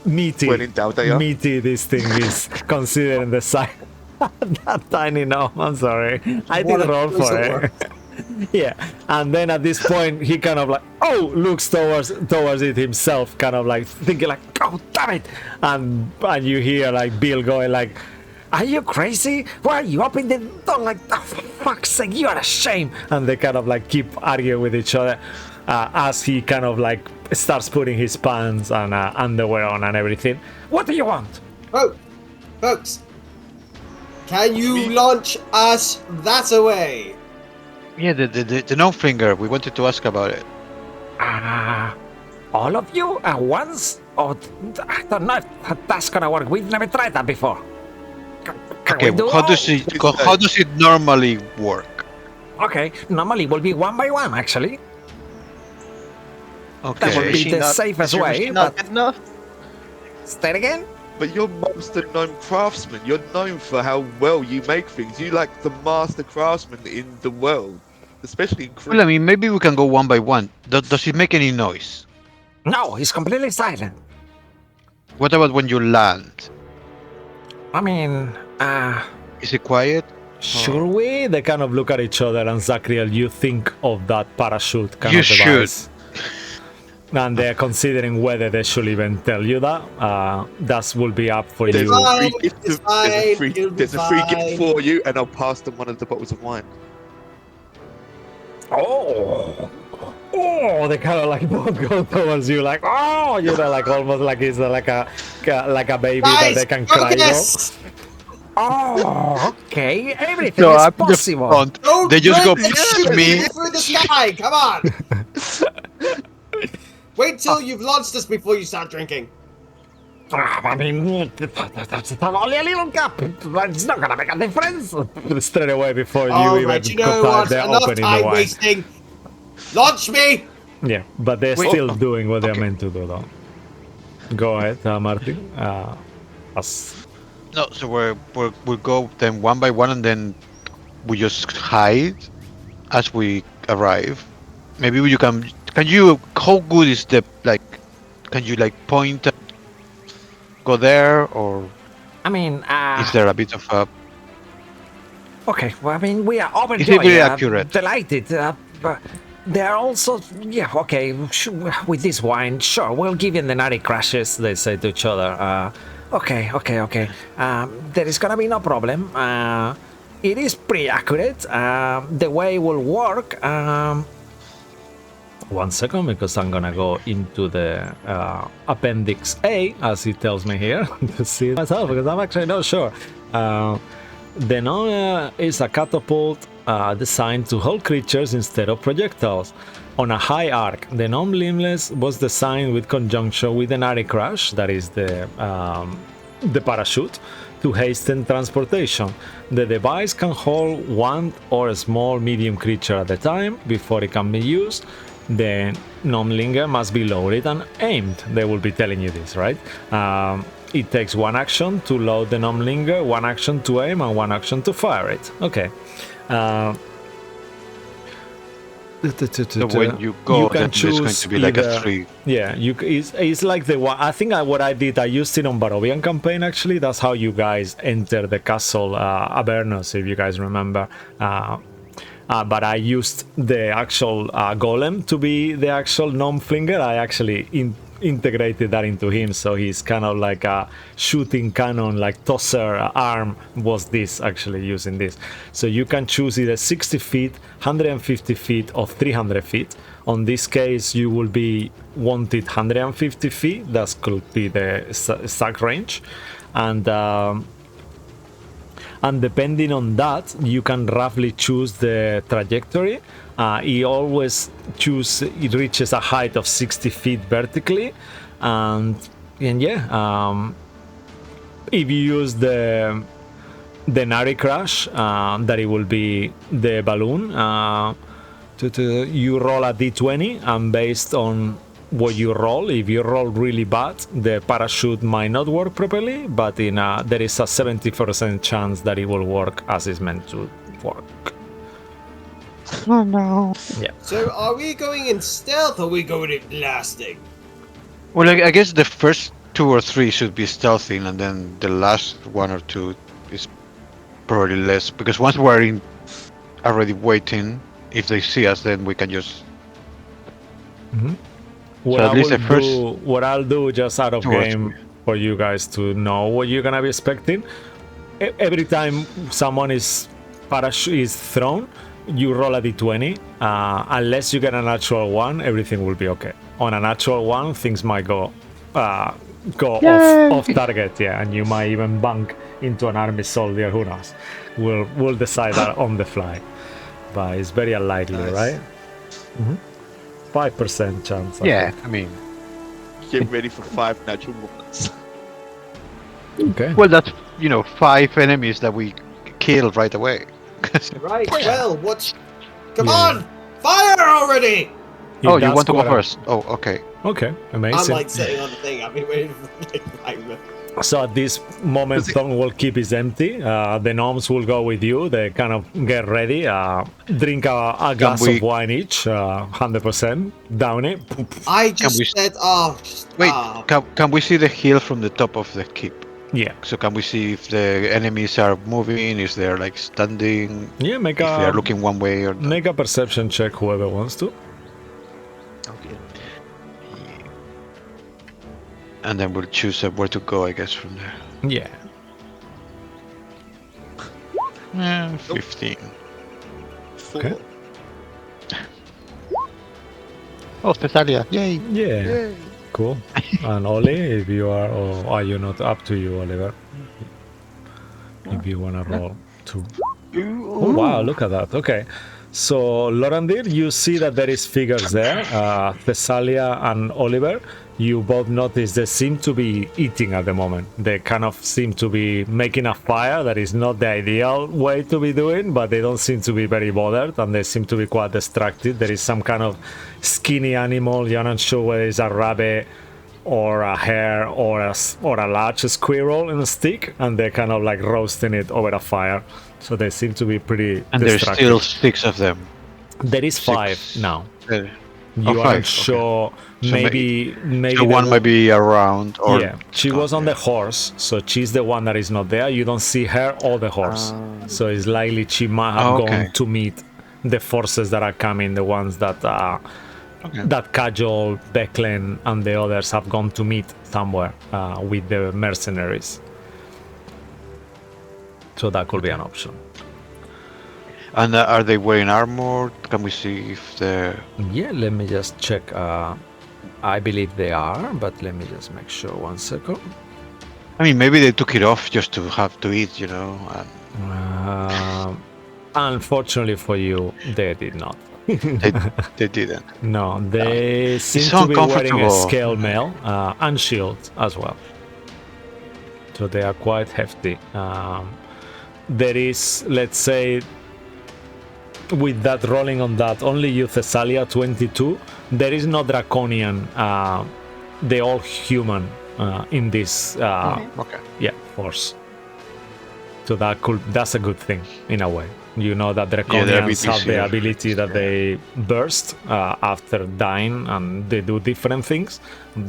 meaty When in doubt, they are. this thing is, considering the size. That tiny gnome. I'm sorry. I What did a roll piece for of it. work. Yeah, and then at this point he kind of like looks towards it himself, kind of like thinking like, oh damn it, and you hear like Bill going like, are you crazy? Why are you opening the door like that? For fuck's sake, you are a shame. And they kind of like keep arguing with each other as he kind of like starts putting his pants and underwear on and everything. What do you want? Oh, folks, can you launch us that away? Yeah, the no finger. We wanted to ask about it. All of you at once? Oh, I don't know if that's gonna work. We've never tried that before. Can Okay, we do how all? does it normally work? Okay, normally it will be one by one, actually. That would Okay. be the safest Is your way. machine not But good enough? say it again. But you're master known craftsman. You're known for how well you make things. You like the master craftsman in the world, especially in Well, I mean, maybe we can go one by one. Does it make any noise? No, he's completely silent. What about when you land? I mean, Is it quiet? should we? They kind of look at each other, and Zachriel, you think of that parachute kind You of should. device. And they're considering whether they should even tell you that. That will be up for There's you. a free Fine, gift. it's fine, it'll be There's a free gift fine. for you, and I'll pass them one of the bottles of wine. Oh, they kind of like both go towards you, like, oh, you know, like almost like it's like a baby that Guys, they can cry. Though. focus! Oh, okay, everything So is I'm the possible. front. Don't They just go break and shoot me. through the sky. Come on. Wait till you've launched us before you start drinking. I mean, that's only a little cup. It's not gonna make a difference. Straight away before you All even right, you know start, what? they're Enough opening the time wine. wasting. Launch me. Yeah, but they're Wait. still doing what they're Okay. meant to do, though. Go ahead, Martin. No, so we'll go then one by one, and then we just hide as we arrive. Maybe you can you? How good is the can you like point, go there, or I mean, is there a bit of a? okay, well, I mean, we are Is it overjoyed, very accurate? delighted. But there are also, yeah, okay, with this wine, sure, we'll give you the nutty crashes, they say to each other. Okay. There is gonna be no problem. It is pretty accurate. The way it will work. 1 second, because I'm gonna go into the appendix A, as it tells me here, to see it myself, because I'm actually not sure. The gnome is a catapult designed to hold creatures instead of projectiles. On a high arc, the gnome limbless was designed with conjunction with an array crash, that is the parachute, to hasten transportation. The device can hold one or a small medium creature at a time before it can be used. The gnomelinger must be loaded and aimed. They will be telling you this, right? It takes 1 action to load the gnomelinger, 1 action to aim, and 1 action to fire it. Okay. So when you go, then there's going to be like a 3. Yeah, it's like the one. I think what I did, I used it on Barovian campaign. Actually, that's how you guys enter the castle Avernus, if you guys remember. But I used the actual golem to be the actual gnome flinger. I actually integrated that into him, so he's kind of like a shooting cannon, like tosser arm was this, actually using this. So you can choose either 60 feet, 150 feet, or 300 feet. On this case, you will be wanted 150 feet. That could be the exact range. And depending on that, you can roughly choose the trajectory. It always it reaches a height of 60 feet vertically, and yeah, if you use the Nari crash, that it will be the balloon. You roll a d20, and based on what you roll, if you roll really bad, the parachute might not work properly, but there is a 70% chance that it will work as it's meant to work. Oh no. Yeah. So are we going in stealth or are we going in blasting? Well, I guess the first 2 or 3 should be stealthy, and then the last 1 or 2 is probably less, because once we're already waiting, if they see us, then we can just. Mm-hmm. What I'll do just out of game for you guys to know what you're gonna be expecting. Every time someone is thrown, you roll a d20. Unless you get a natural 1, everything will be okay. On a natural 1, things might go off target, yeah, and you might even bunk into an army soldier. Who knows? We'll decide that on the fly, but it's very unlikely, right? Mm-hmm. 5% chance. Yeah, I mean, get ready for 5 natural ones. Okay. Well, that's 5 enemies that we kill right away. Right. Well, come on, fire already! Oh, you want to go first? Oh, okay. Okay, amazing. I'm like sitting on the thing. I've been waiting for like 5 minutes. So at this moment, Thong will keep his empty. The gnomes will go with you. They kind of get ready. Drink a glass of wine each. 100%. Down it. I just said, wait. Can we see the hill from the top of the keep? Yeah. So can we see if the enemies are moving? Is they're like standing? Yeah. If they are looking one way or not? Make a perception check. Whoever wants to. Okay. And then we'll choose where to go, I guess, from there. Yeah. 15. 4. Okay. Oh, Thessalia. Yay. Yeah. Yay. Cool. And Oli, if you are, or are you not? Up to you, Oliver. If you want to roll 2. Oh, wow, look at that. Okay. So, Lorandir, you see that there is figures there. Thessalia and Oliver, you both notice they seem to be eating at the moment. They kind of seem to be making a fire. That is not the ideal way to be doing, but they don't seem to be very bothered, and they seem to be quite distracted. There is some kind of skinny animal. You're not sure whether it's a rabbit or a hare or a large squirrel in a stick, and they're kind of like roasting it over a fire. So they seem to be pretty and distracted. there's still 6 of them. There is 6. 5 now. You five, aren't okay. sure. So Maybe So the one might be around, or yeah, she gone, was on yeah. the horse, so she's the one that is not there. You don't see her or the horse, so it's likely she might have Okay. gone to meet the forces that are coming, the ones that Okay. that Kajol, Beklen, and the others have gone to meet somewhere with the mercenaries. So that could be an option. And are they wearing armor? Can we see if they're... Yeah, let me just check. I believe they are, but let me just make sure. 1 second. I mean, maybe they took it off just to have to eat, you know. Unfortunately for you, they did not. They didn't. No, they seem so to be wearing a uncomfortable. scale mail and shield as well. So they are quite hefty. There is, let's say, with that rolling on that, only you Thessalia 22. There is no draconian. They're all human in this. Okay. Yeah, force. So that's a good thing in a way. You know that they're a draconians bit have the easier. ability that they burst after dying, and they do different things.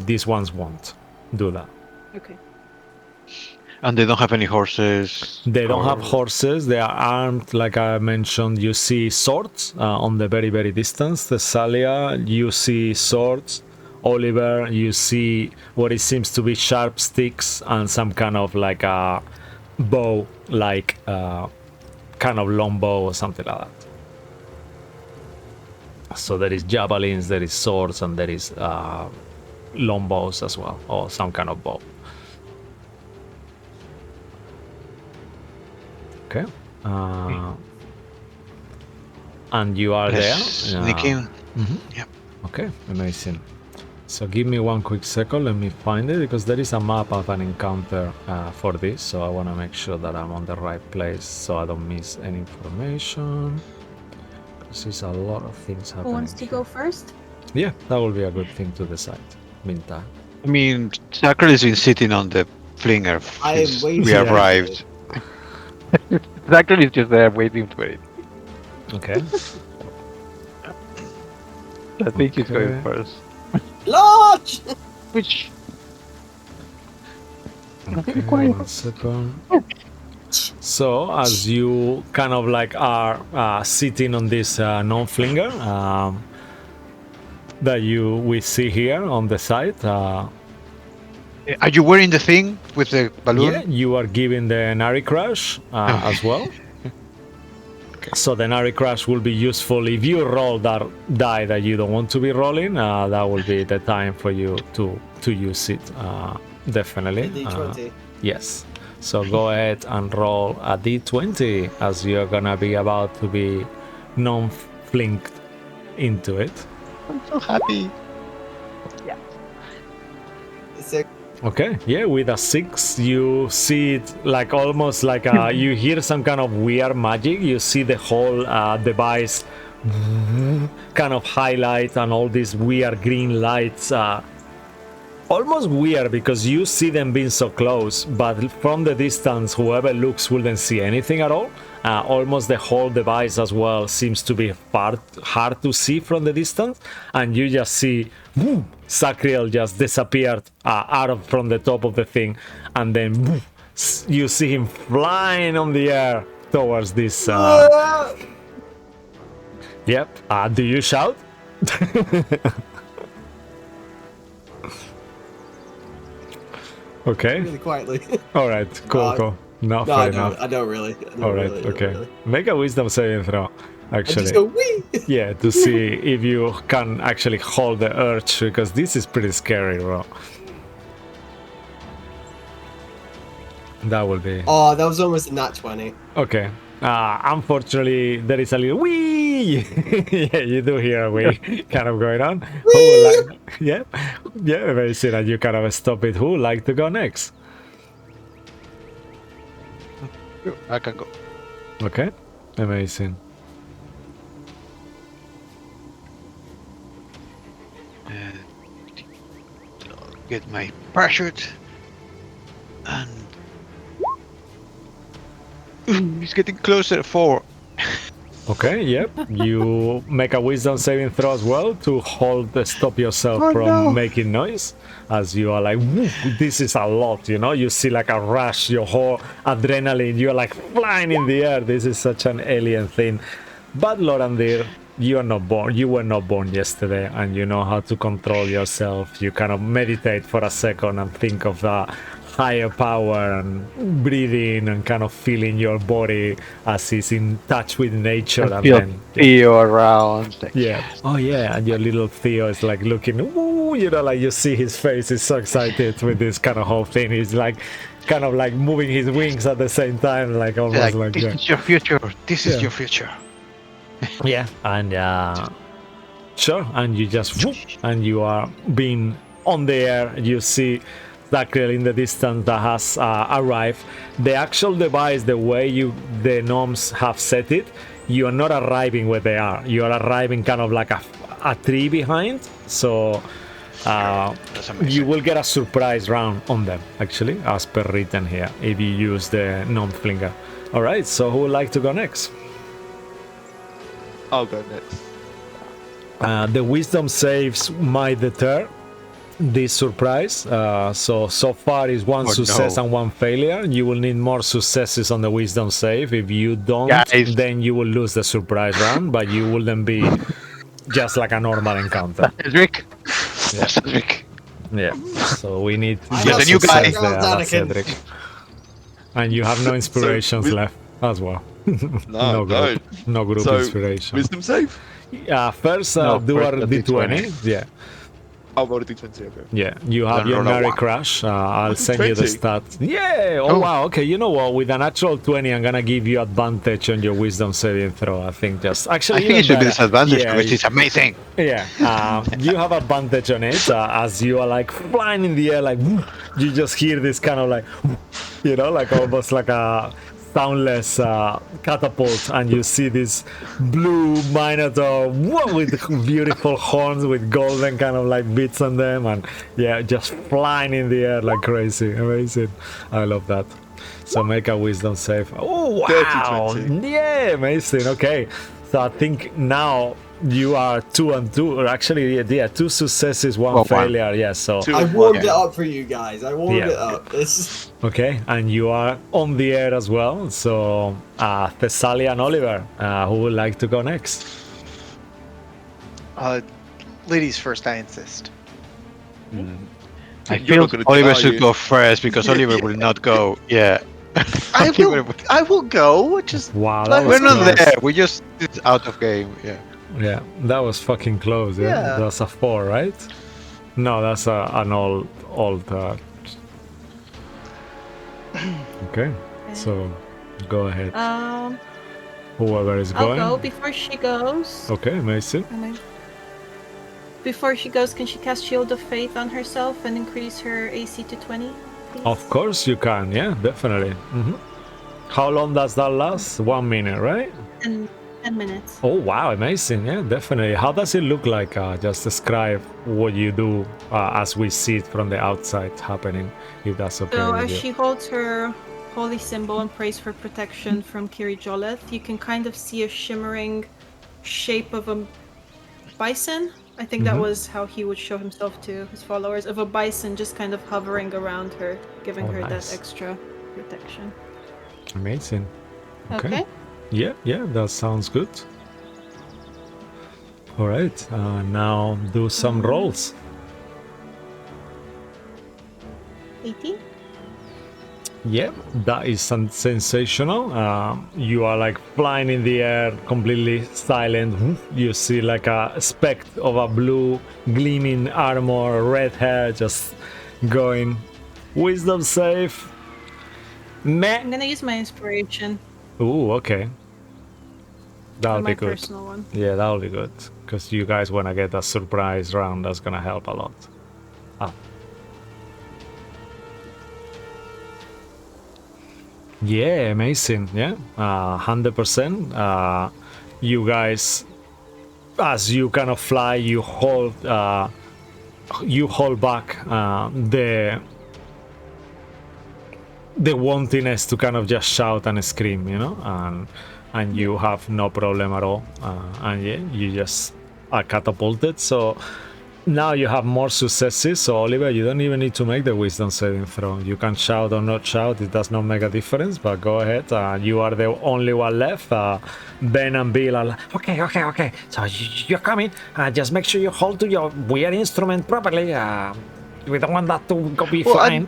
These ones won't do that. Okay. And they don't have any horses. They don't have or- horses. They are armed, like I mentioned. You see swords on the very, very distance. Thessalia, you see swords. Oliver, you see what it seems to be sharp sticks and some kind of like a bow, like kind of long bow or something like that. So there is javelins, there is swords, and there is long bows as well, or some kind of bow. Okay. And you are there. Sneak in. Yep. Okay, amazing. So give me 1 quick second, let me find it, because there is a map of an encounter for this, so I want to make sure that I'm on the right place so I don't miss any information. Because there's a lot of things happening. Who wants to go first? Yeah, that will be a good thing to decide. Meantime. I mean, Sakura has been sitting on the flinger I am since waiting. we arrived. Sakura is just there waiting for it. Okay. I think he's going Okay. first. Launch! Which... Okay, 1 second. So as you kind of like are sitting on this non-flinger that we see here on the side, Are you wearing the thing with the balloon? yeah, you are giving the Nari Crash as well. So the Nari Crash will be useful if you roll that die that you don't want to be rolling. That will be the time for you to use it. Definitely. D20. Yes. So go ahead and roll a d20 as you're gonna be about to be non-flinked into it. I'm so happy. Six. Okay, yeah, with a 6, you see it like almost like you hear some kind of weird magic. You see the whole device kind of highlight and all these weird green lights. Almost weird because you see them being so close, but from the distance, whoever looks wouldn't see anything at all. Almost the whole device as well seems to be hard to see from the distance, and you just see Sacriel just disappeared from the top of the thing, and then you see him flying on the air towards this. Yep. Do you shout? Okay. Really quietly. All right. Cool. Cool. No, Fair I enough. don't. I don't really. I don't All right. really, I don't Okay. really. Make a wisdom saving throw. I Actually. just go wee. Yeah, to see if you can actually hold the urge, because this is pretty scary, bro. That will be Oh, that was almost a nat 20. okay. Unfortunately, there is a little wee. Yeah, you do hear a wee kind of going on. Who would like? Yeah, yeah. Very soon, and you kind of stop it. Who would like to go next? I can go. Okay, amazing. Get my parachute. And... He's getting closer. 4. Okay, yep. You make a wisdom saving throw as well to stop yourself from making noise. As you are like, "Woo, this is a lot, you know? You see like a rush, your whole adrenaline, you're like flying in the air. This is such an alien thing. But Lorandir, you are not born. You were not born yesterday, and you know how to control yourself. You kind of meditate for a second and think of the higher power and breathing and kind of feeling your body as it's in touch with nature. I And feel then, Theo around. Like, yeah. Oh yeah, and your little Theo is like looking. Ooh, you know, like you see his face is so excited with this kind of whole thing. He's like, kind of like moving his wings at the same time, like almost like this that. is your future. This is Yeah. your future. Yeah, and sure, and you just whoop, and you are being on the air. You see Zacriel in the distance that has arrived. The actual device, the way the gnomes have set it, you are not arriving where they are. You are arriving kind of like a tree behind. So That's amazing. you will get a surprise round on them, actually, as per written here, if you use the gnome flinger. All right, so who would like to go next? I'll go next. The wisdom saves might deter this surprise. So far is one Oh, success no. and one failure. You will need more successes on the wisdom save. If you don't, Guys. then you will lose the surprise round, but you will then be just like a normal encounter. Cedric. Cedric. Yeah. So we need I Yes, just a new guy. success there, that's Anakin. Cedric. And you have no inspirations with- left as well. No, group, no group So, inspiration. wisdom save? First, No, do first a the d20. D20. Yeah. I'll roll a d20, okay. Yeah, you have Then your roll a Nary one. Crash. I'll send you the 20. stats. Yeah! Oh, Oh. wow. Okay, you know what? With a natural 20, I'm gonna give you advantage on your wisdom saving throw. I think just. Actually, I think it even should be better. disadvantage, Yeah, which is amazing. yeah, you have advantage on it as you are like flying in the air, like you just hear this kind of like, you know, like almost like a soundless catapult, and you see this blue minotaur with beautiful horns with golden kind of like bits on them, and yeah, just flying in the air like crazy. Amazing. I love that. So make a wisdom save. Oh wow! 30-20. Yeah, amazing. Okay, so I think now you are 2 and 2, or actually, yeah, 2 successes, 1 Well, one. failure. Yeah, so Two. I warmed Yeah. it up for you guys. I warmed Yeah. it up. This okay, and you are on the air as well. So Thessalia and Oliver, who would like to go next? Ladies first, I insist. I You're feel not gonna Oliver die, should you. go first because Oliver will not go. Yeah. I will go. Just Wow, that Let- was We're not close. there. We just it's out of game. Yeah. Yeah, that was fucking close. Yeah, Yeah. that's a 4, right? No, that's an old. Okay, so go ahead. Whoever is I'll going. go before she goes. Okay, amazing. Before she goes, can she cast Shield of Faith on herself and increase her AC to 20? Please? Of course you can. Yeah, definitely. How long does that last? 1 minute, right? 10 minutes. Oh wow, amazing! Yeah, definitely. How does it look like? Just describe what you do as we see it from the outside happening, if that's okay So with as you. she holds her holy symbol and prays for protection from Kiri Joleth, you can kind of see a shimmering shape of a bison. I think that was how he would show himself to his followers, of a bison just kind of hovering around her, giving Oh, her nice. that extra protection. Amazing. Okay. Yeah, that sounds good. All right, now do some rolls. 18? Yeah, that is sensational. You are like flying in the air, completely silent. You see like a speck of a blue gleaming armor, red hair, just going. Wisdom save. Meh. I'm gonna use my inspiration. Ooh, okay. That'll My be good. personal one. Yeah, that'll be good. Because you guys want to get a surprise round, that's gonna help a lot. Yeah, amazing. Yeah, 100%. You guys, as you kind of fly, you hold back the wantiness to kind of just shout and scream, you know, and and you have no problem at all. And yeah, you just are catapulted. So now you have more successes. So Oliver, you don't even need to make the wisdom saving throw. You can shout or not shout. It does not make a difference. But go ahead. You are the only one left. Ben and Bill are like, okay. So you're coming. Just make sure you hold to your weird instrument properly. We don't want that to go be fine.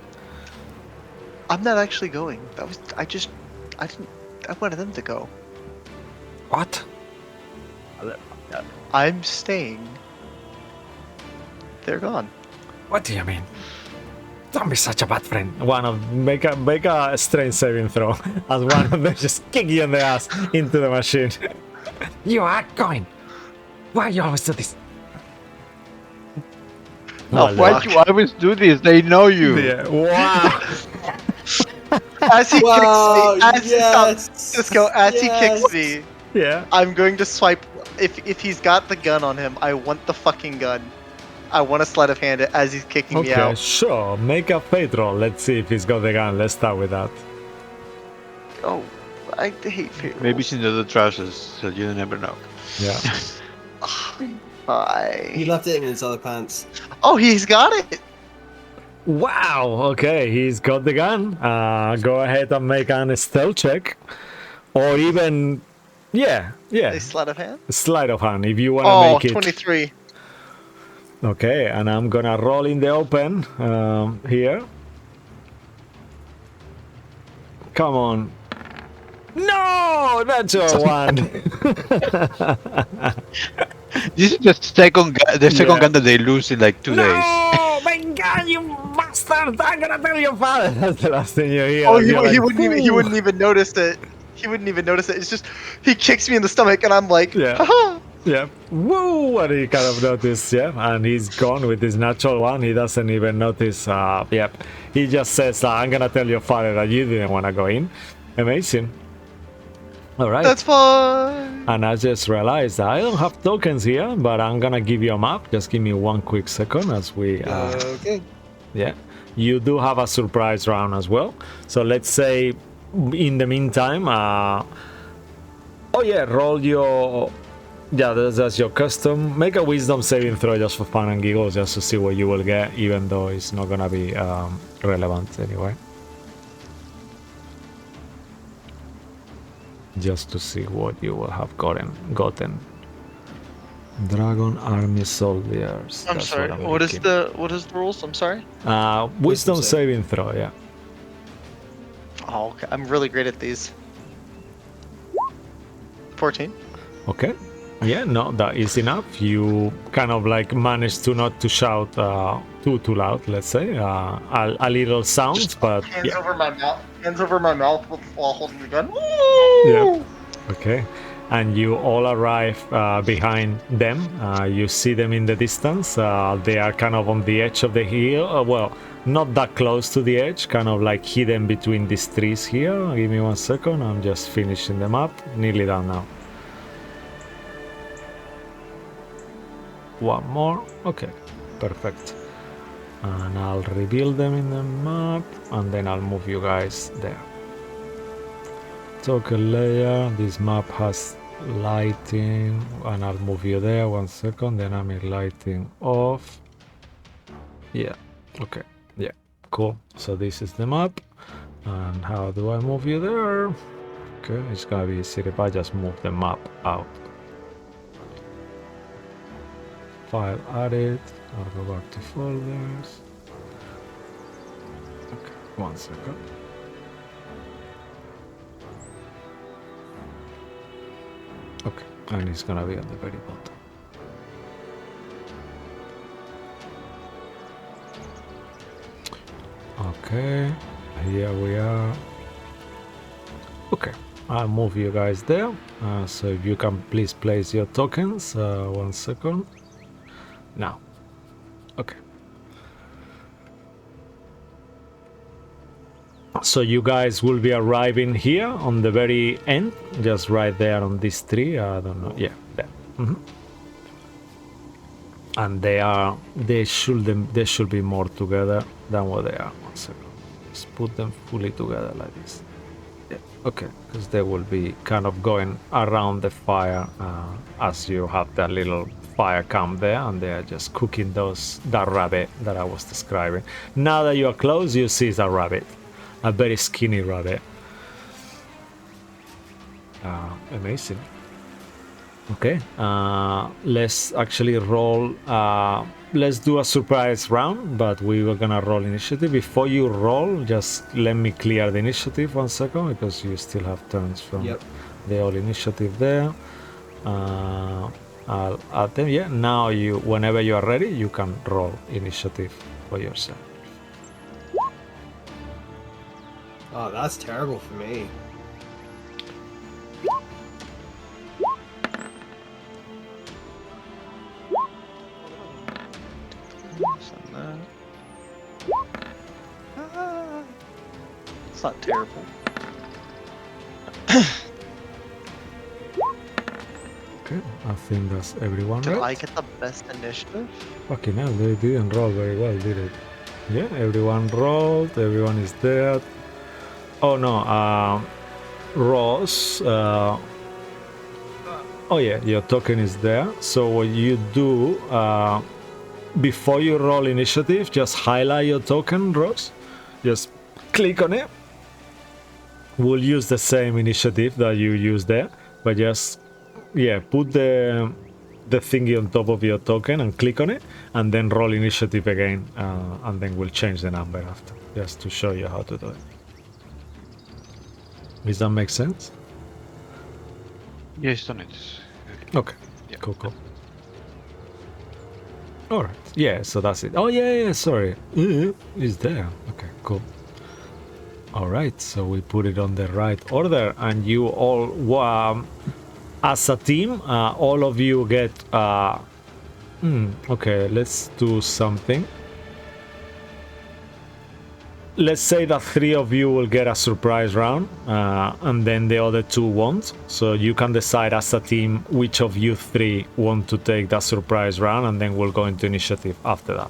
I'm not actually going. I wanted them to go. What? I'm staying. They're gone. What do you mean? Don't be such a bad friend. Make a strength saving throw as one of them just kick you in the ass into the machine. You are going. Why you always do this? No, why do you always do this? They know you. Yeah. Wow. As he Wow, kicks me, yes, Cisco, as he kicks me, Yeah. I'm going to swipe. If he's got the gun on him, I want the fucking gun. I want to sleight of hand it as he's kicking me Okay, out. sure. Make a fate roll. Let's see if he's got the gun. Let's start with that. Oh, I hate fate Maybe rolls. it's in the other trousers, so you never know. Yeah. He left it in his other pants. Oh, he's got it. Wow. Okay, he's got the gun. Go ahead and make an stealth check, or even, yeah. A sleight of hand. Sleight of hand if you want to Oh, make it. 23. Okay, and I'm gonna roll in the open here. Come on. No, that's your one. This is the second gun that they lose in like 2 days. No, my God, you bastard! I'm gonna tell your father. That's the last thing you hear. Oh, You're he like, wouldn't even notice it. He wouldn't even notice it. It's just he kicks me in the stomach, and I'm like, Yeah. haha. Yeah. Woo! And he kind of noticed, yeah. And he's gone with his natural one. He doesn't even notice. Yep. He just says, I'm gonna tell your father that you didn't want to go in. Amazing. All right. That's fine. And I just realized I don't have tokens here, but I'm gonna give you a map. Just give me one quick second as we. Okay. Yeah. You do have a surprise round as well. So let's say, in the meantime, oh yeah, roll your. Yeah, that's your custom. Make a wisdom saving throw just for fun and giggles, just to see what you will get, even though it's not gonna be relevant anyway. Just to see what you will have gotten. Dragon army soldiers. I'm that's sorry. I'm What is looking. the rules? I'm sorry. Wisdom saving throw? Yeah. Oh, okay. I'm really great at these. 14. Okay. Yeah, no, that is enough. You kind of like managed to not to shout too loud, let's say. A little sounds, Just but hands yeah. over my mouth. Hands over my mouth while holding the gun. Yeah. Okay. And you all arrive behind them. You see them in the distance. They are kind of on the edge of the hill. Well, not that close to the edge, kind of like hidden between these trees here. Give me 1 second. I'm just finishing them up. Nearly done now. One more. Okay. Perfect. And I'll reveal them in the map. And then I'll move you guys there. Token layer. This map has lighting, and I'll move you there 1 second. Dynamic lighting off. Yeah. Okay. Yeah. Cool. So this is the map. And how do I move you there? Okay. It's gonna be easy if I just move the map out. File added. I'll go back to folders. Okay. 1 second. Okay, and it's gonna be at the very bottom. Okay, here we are. Okay, I'll move you guys there. So if you can please place your tokens. 1 second. Now. Okay. So you guys will be arriving here on the very end, just right there on this tree. I don't know. Yeah, there. And they should be more together than what they are. 1 second. Just put them fully together like this. Okay, because they will be kind of going around the fire as you have that little fire camp there, and they are just cooking that rabbit that I was describing. Now that you are close, you see the rabbit, a very skinny rabbit. Amazing. Okay, let's actually roll. Let's do a surprise round, but we were gonna roll initiative. Before you roll, just let me clear the initiative 1 second, because you still have turns from the old initiative there. I'll add them. Yeah, now whenever you are ready, you can roll initiative for yourself. Oh, that's terrible for me. It's not terrible. Okay, I think that's everyone. Did right? I get the best initiative? Fucking hell, they didn't roll very well, did it? Yeah, everyone rolled, everyone is there. Oh no, Ross, oh yeah, your token is there. So what you do, before you roll initiative, just highlight your token, Ross. Just click on it. We'll use the same initiative that you used there, but just, yeah, put the thingy on top of your token and click on it, and then roll initiative again, and then we'll change the number after, just to show you how to do it. Does that make sense? Yes, done it. Okay. Yeah. Cool. All right. Yeah. So that's it. Oh yeah. Sorry. It's there. Okay. Cool. All right. So we put it on the right order, and you all, as a team, all of you get. Okay. Let's do something. Let's say that 3 of you will get a surprise round, and then the other 2 won't. So you can decide as a team which of you 3 want to take that surprise round, and then we'll go into initiative after that.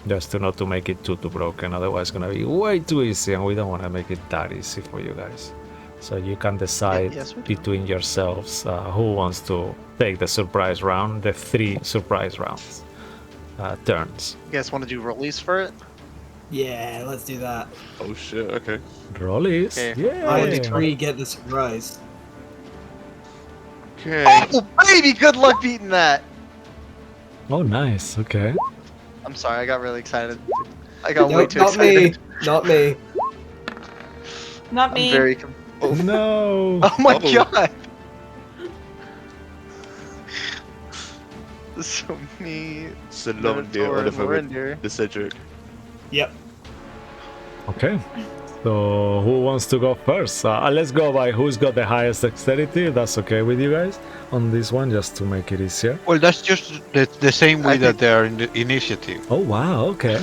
Just not to make it too broken, otherwise it's gonna be way too easy, and we don't want to make it that easy for you guys. So you can decide between yourselves who wants to take the surprise round, the 3 surprise rounds. Turns. You guys want to do release for it? Yeah, let's do that. Oh shit, okay. Rollies. Okay. Yeah. I decree get the surprise. Okay. Oh baby, good luck beating that. Oh, nice. Okay. I'm sorry, I got really excited. I got way Nope, too not excited. me. Not me. Not I'm me. very. Oh. No. Oh my Oh. god. So me. So long, dear Minotaur, and Oliver, with Lorindir. the Cedric. Yep. Okay. So who wants to go first? Let's go by who's got the highest dexterity. If that's okay with you guys on this one, just to make it easier. Well, that's just the same way I that think- they are in the initiative. Oh wow. Okay.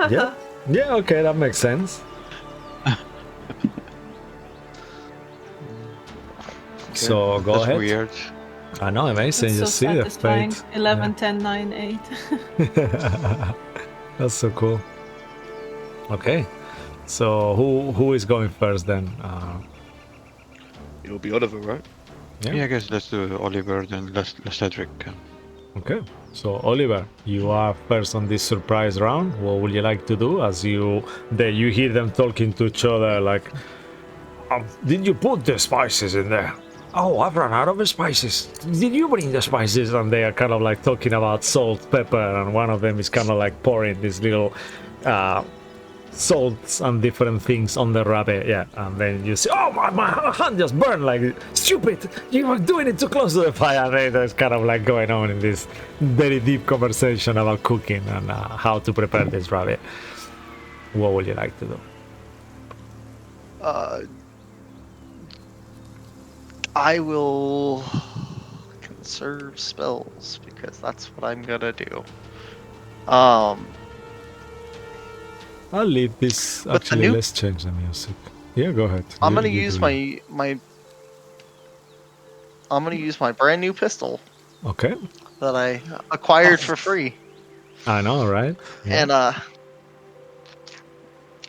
Yeah. Yeah. Okay, that makes sense. So go That's ahead. weird. I know, amazing. That's You so see the satisfying. fate. 11, 10, 9, 8. Yeah. That's so cool. Okay. So who is going first then? It'll be Oliver, right? Yeah, I guess let's do Oliver, then let's Cedric. Okay, so Oliver, you are first on this surprise round. What would you like to do as you hear them talking to each other like, did you put the spices in there? Oh, I've run out of the spices. Did you bring the spices? And they are kind of like talking about salt, pepper, and one of them is kind of like pouring this little salts and different things on the rabbit. Yeah, and then you see, oh, my hand just burned, like, stupid, you were doing it too close to the fire. And there's kind of like going on in this very deep conversation about cooking and how to prepare this rabbit. What would you like to do? I will conserve spells because that's what I'm gonna do. I'll leave this. But the Actually, new- let's change the music. Yeah, go ahead. I'm gonna You use do my I'm gonna use my brand new pistol you. Okay. that I acquired for free. I know, right? Yeah.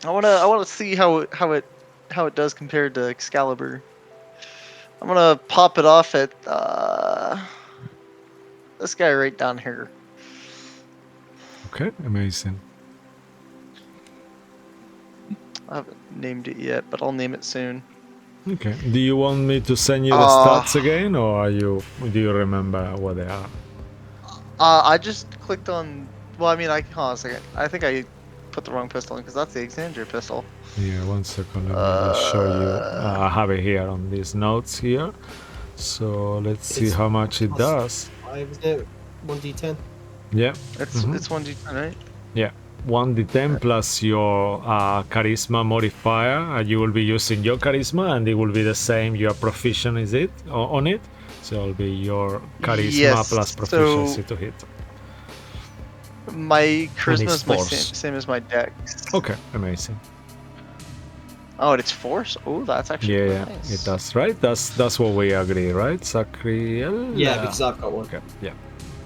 And I wanna see how it does compared to Excalibur. I'm gonna pop it off at this guy right down here. Okay, amazing. I haven't named it yet, but I'll name it soon. Okay. Do you want me to send you the stats again, or do you remember what they are? I just clicked on. Well, I mean, hold on a second. I think I put the wrong pistol in because that's the Exandria pistol. Yeah, 1 second. Let me just show you. I have it here on these notes here. So let's see It's how much it does. 5, isn't it? 1d10. Yeah. It's 1d10, right? Yeah. 1d10 plus your charisma modifier. You will be using your charisma, and it will be the same. You are proficient, is it on it? So it'll be your charisma Yes, plus proficiency so to hit. My charisma it's is my force. same as my dex. Okay, amazing. Oh, and it's force. Oh, that's actually Yeah, nice. it does, right? That's what we agree, right, Sacriel? Yeah, because I've got one. Okay, yeah.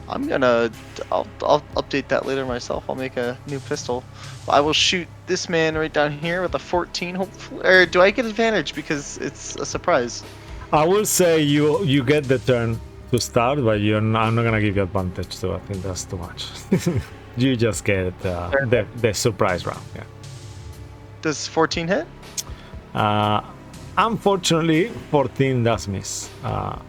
I'll update that later myself. I'll make a new pistol. I will shoot this man right down here with a 14. Hopefully, or do I get advantage because it's a surprise? I will say you get the turn to start, but I'm not gonna give you advantage too. I think that's too much. You just get the surprise round. Yeah. Does 14 hit? Unfortunately, 14 does miss. Son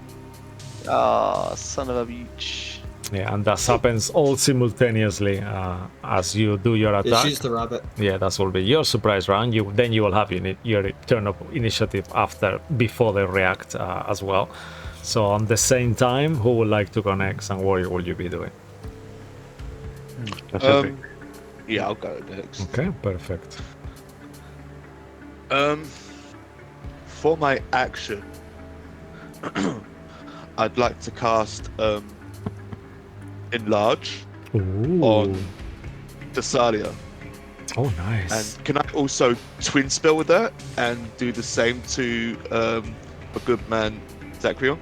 of a bitch. Yeah, and that happens all simultaneously as you do your It attack. shoots the rabbit. Yeah, that will be your surprise round. Then you will have your turn of initiative before they react as well. So on the same time, who would like to connect and what will you be doing? Yeah, I'll go next. Okay, perfect. For my action, I'd like to cast Enlarge Ooh. on Thessalia. Oh, nice. And can I also twin spell with that and do the same to a good man, Zacrion?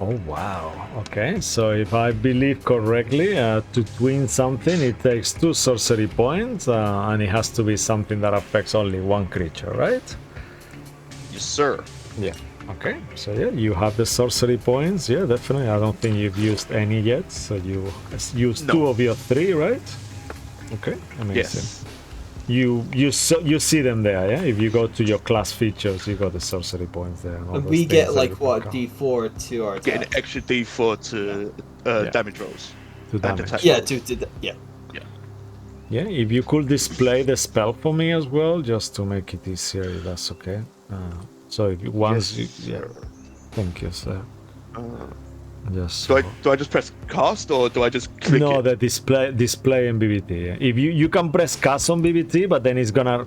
Oh, wow. Okay, so if I believe correctly, to twin something, it takes 2 sorcery points, and it has to be something that affects only one creature, right? Yes, sir. Yeah. Okay, so yeah, you have the sorcery points. Yeah, definitely. I don't think you've used any yet, so you used 2 of your 3, right? Okay, amazing. Yes. You see them there, yeah? If you go to your class features, you got the sorcery points there. And all And those we things get that like you can what, count. D4 to our Get an attack. extra D4 to Yeah. damage rolls. To and damage. attack Yeah, rolls. yeah. Yeah, if you could display the spell for me as well, just to make it easier, if that's okay. So if you, once Yes, you, yeah, sir. thank you, sir. Just Do so. I just press cast or do I just click No, it? the display in BBT. Yeah. If you can press cast on BBT, but then it's gonna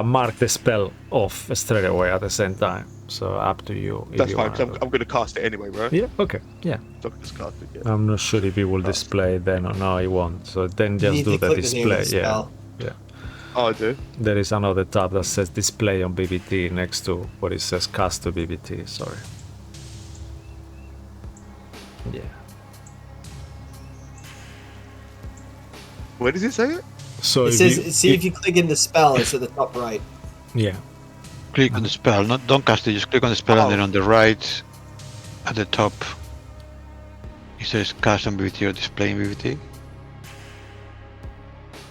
mark the spell off straight away at the same time. So up to you. If That's you fine, wanna because do I'm going to cast it anyway, right? it. Yeah. Okay. Yeah. So I can just cast it, yeah. I'm not sure if it will display then or no, it won't. So then You just need do to the click the name of display. the Yeah. spell. Yeah. Oh, I do? There is another tab that says display on BBT next to where it says cast to BBT. Sorry. Yeah. Where does it say it? So It says, see if you click in the spell, it's at the top right. Yeah. Click on the spell, don't cast it, just click on the spell and then on the right at the top it says cast on BBT or display in BBT.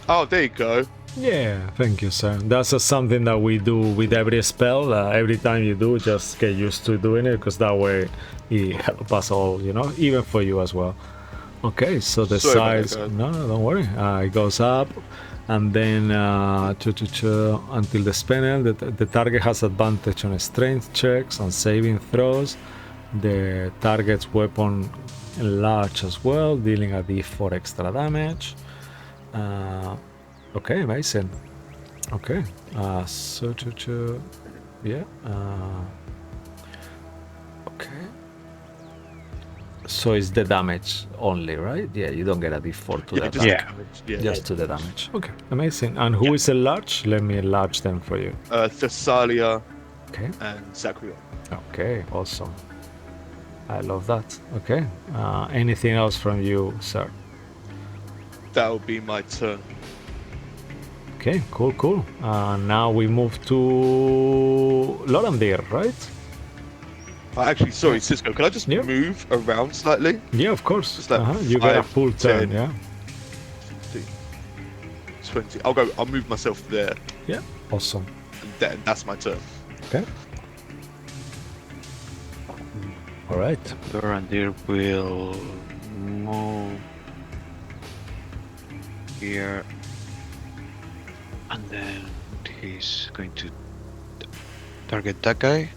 Oh, there you go. Yeah, thank you, sir. That's something that we do with every spell. Every time you do, just get used to doing it, because that way it helps us all, even for you as well. Okay, so the Sorry about that, size. guys. No, don't worry. It goes up, and then until the spell, the target has advantage on strength checks and saving throws. The target's weapon enlarge as well, dealing a d4 extra damage. Okay, amazing. Okay, yeah. Okay. So it's the damage only, right? Yeah, you don't get a d4 to the just attack. damage, yeah. Just to the damage. Okay, amazing. And who is enlarged? Let me enlarge them for you. Thessalia Okay. and Zacrion. Okay, awesome. I love that. Okay. Anything else from you, sir? That'll be my turn. Okay. Okay, cool. Now we move to Lorandir, right? Actually, sorry, Cisco, can I just Yeah. move around slightly? Yeah, of course. Just like You got a 5, full turn, 10. yeah. 15, 20. I'll move myself there, Yeah, awesome. and then that's my turn. Okay. All right. Dorandir will move here, and then he's going to target that guy.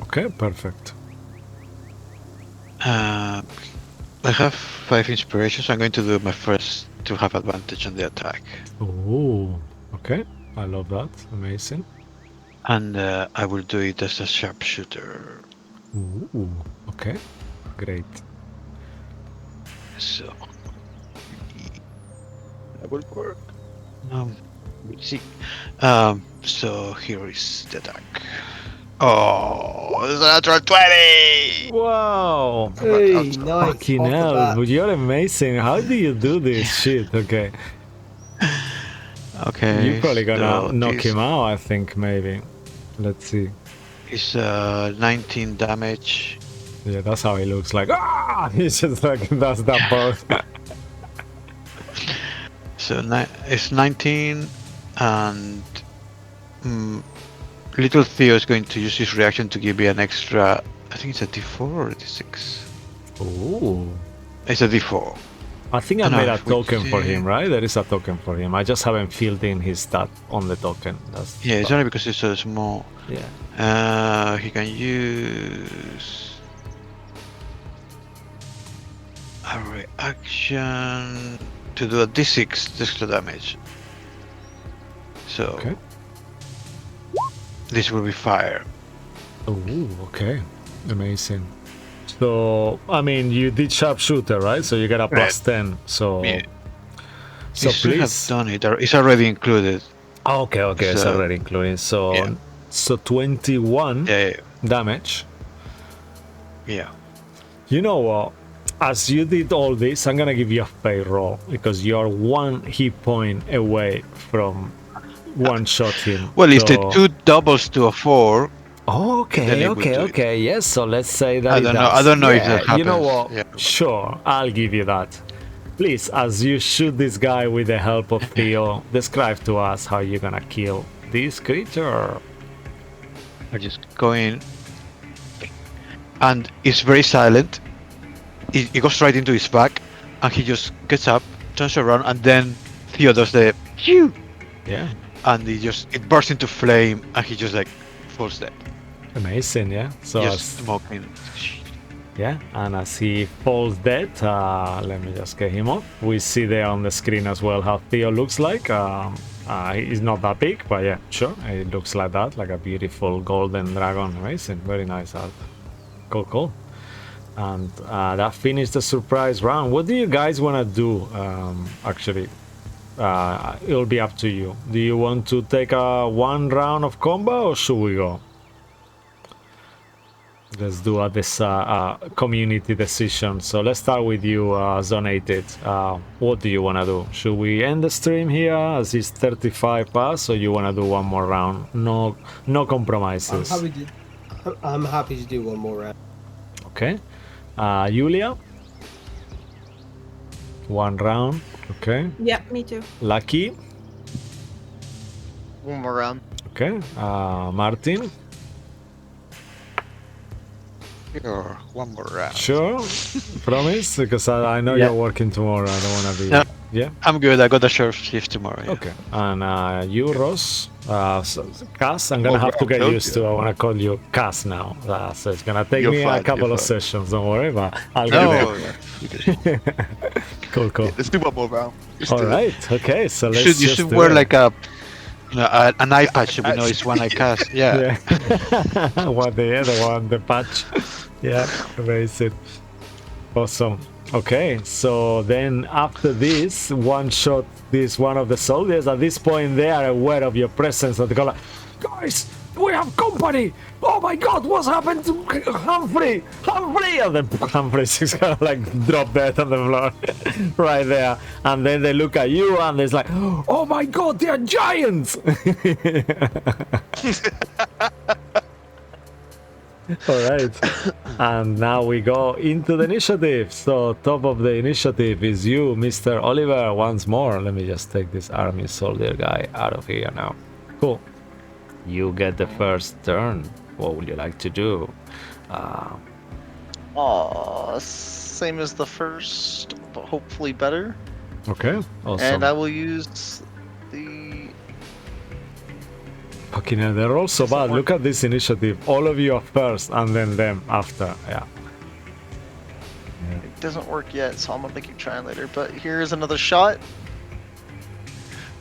Okay, perfect. I have 5 inspiration, so I'm going to do my first to have advantage on the attack. Ooh, okay. I love that. Amazing. And I will do it as a sharpshooter. Ooh, okay. Great. So, That would work. we'll see. So here is the attack. Oh, it's a natural 20! Wow. Hey, nice. Fucking Off the hell, bat. but you're amazing. How do you do this shit? Okay. Okay. You're probably gonna so knock this him out, I think, maybe. Let's see. is 19 damage. Yeah, that's how he looks like. Ah! He's just like, that's that part. So it's 19, and little Theo is going to use his reaction to give me an extra. I think it's a D4 or a D6. Ooh. It's a D4. I think I No, made a if we token for see- him, right? There is a token for him. I just haven't filled in his stat on the token. That's Yeah, it's only because it's so small. yeah. He can use a reaction to do a D6 extra damage. So Okay. this will be fire. Ooh, okay. Amazing. So, I mean, you did sharpshooter, right? So you got a plus 10. So, Yeah. so He should have please. done it. Or it's already included. Okay, it's So- already included. So, Yeah. so 21 Yeah. damage. Yeah. You know what? As you did all this, I'm gonna give you a fair roll because you're 1 hit point away from one shot him. Well, if the So- 2 doubles to a 4, Oh, then okay, it would do it. okay. Yes, so let's say that I it don't know. does. I don't know if Yeah, that You know happens. what? Yeah. Sure, I'll give you that. Please, as you shoot this guy with the help of Theo, describe to us how you're gonna kill this creature. I just go in, and it's very silent. It goes right into his back, and he just gets up, turns around, and then Theo does the phew, Yeah, and it bursts into flame, and he just like falls dead. amazing. Yeah. So Just smoking. yeah, and as he falls dead, let me just get him up. We see there on the screen as well how Theo looks like. He's not that big, but yeah, sure, it looks like that, like a beautiful golden dragon. Amazing, very nice art. Cool. And that finished the surprise round. What do you guys want to do? Actually, it'll be up to you. Do you want to take a 1 round of combo, or should we go? Let's do this community decision. So let's start with you, Zonated. What do you want to do? Should we end the stream here as it's 35 past, or you want to do one more round? No compromises. I'm happy to do one more round. Okay. Julia? 1 round. Okay. Yeah, me too. Lucky? One more round. Okay. Martin? Sure, one more round. Sure. Promise? Because I know Yeah. you're working tomorrow. I don't want to be... Yeah. Yeah? I'm good. I got a short shift tomorrow. Yeah. Okay. And you, Ross? Cass, I'm going to have to get round, used to. I want to call you Cass now. So it's going to take You're me fine, a couple you're of fine. sessions. Don't worry, but I'll get No, there. Cool. Let's do one more round. Let's All do it. right. Okay. So you let's should just do wear it. like an eye patch so we know it's one eye cast. Yeah. Yeah. What the other one, the patch. Yeah, amazing. Awesome. Okay, so then after this, one shot this one of the soldiers. At this point, they are aware of your presence and they go like, guys, We have company! Oh my god, what's happened to Humphrey? Humphrey! And then Humphrey's just gonna like drop dead on the floor right there. And then they look at you and it's like, oh my god, they're giants! Alright. And now we go into the initiative. So top of the initiative is you, Mr. Oliver, once more. Let me just take this army soldier guy out of here now. Cool. You get the first turn. What would you like to do? Same as the first, but hopefully better. Okay, awesome. And I will use the. Fucking hell, they're all so bad. Look at this initiative. All of you are first and then them after. Yeah. It doesn't work yet, so I'm gonna make you try later. But here's another shot.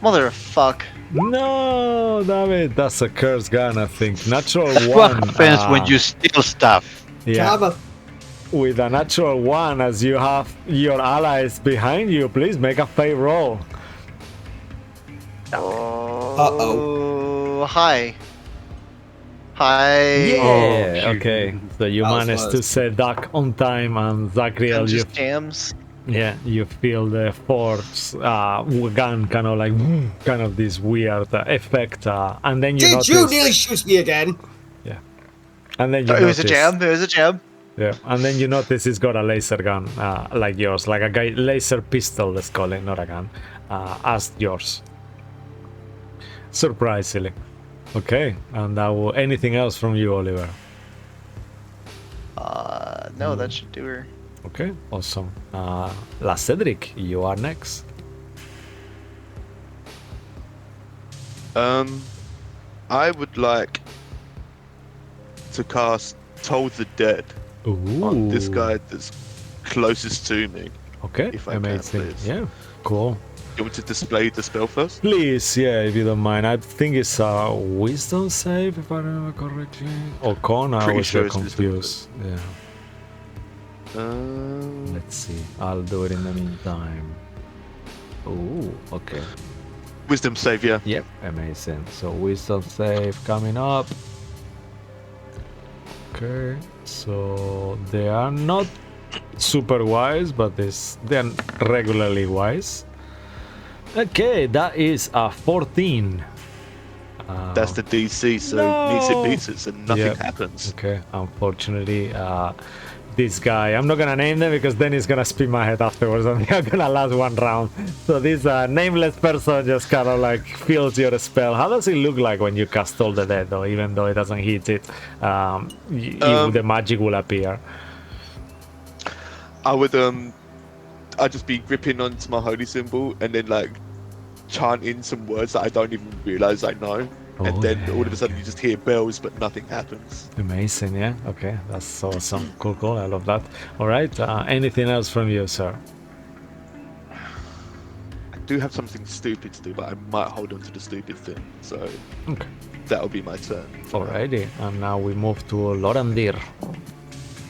Motherfuck. No, damn it. That's a cursed gun, I think. Natural What one. happens when you steal stuff? Yeah. Kava. With a natural one, as you have your allies behind you, please make a fave roll. Oh, hi. Hi. Yeah. Oh, Okay. So you That was managed to close. set duck on time, and Zachriel, And you just jams. yeah, you feel the force gun kind of like kind of this weird effect, and then you Did notice. you nearly shoot me again? Yeah. And then you It was a notice- jam. It was a jam. Yeah, and then you notice it's got a laser gun like yours, like a laser pistol, let's call it, not a gun, as yours. Surprisingly. Okay, and anything else from you, Oliver? No, that should do her. Okay, awesome. La Cedric, you are next. I would like to cast Toll the Dead Ooh. on this guy that's closest to me. Okay, if I can, amazing. please. Yeah, cool. You want to display the spell first? Please, yeah, if you don't mind. I think it's a wisdom save, if I remember correctly. Or con, I Pretty always sure get it's wisdom confused. Yeah. Let's see. I'll do it in the meantime. Ooh, okay. Wisdom save, yeah. Yep, amazing. So wisdom save coming up. Okay, so they are not super wise, but they're regularly wise. Okay, that is a 14. That's the DC, so meets it beats it, so nothing Yep. happens. Okay, unfortunately, this guy, I'm not gonna name them because then he's gonna spin my head afterwards and they're gonna last one round. So this nameless person just kind of like feels your spell. How does it look like when you cast All the Dead though, even though it doesn't hit it? The magic will appear. I would I'd just be gripping onto my holy symbol and then like chanting some words that I don't even realize I know. Oh, And then yeah, all of a sudden you just hear bells but nothing happens. Amazing, yeah. Okay, that's awesome. Cool, cool. I love that. All right. Anything else from you, sir? I do have something stupid to do, but I might hold on to the stupid thing. So Okay. that'll be my turn. Alrighty. And now we move to Lorandir.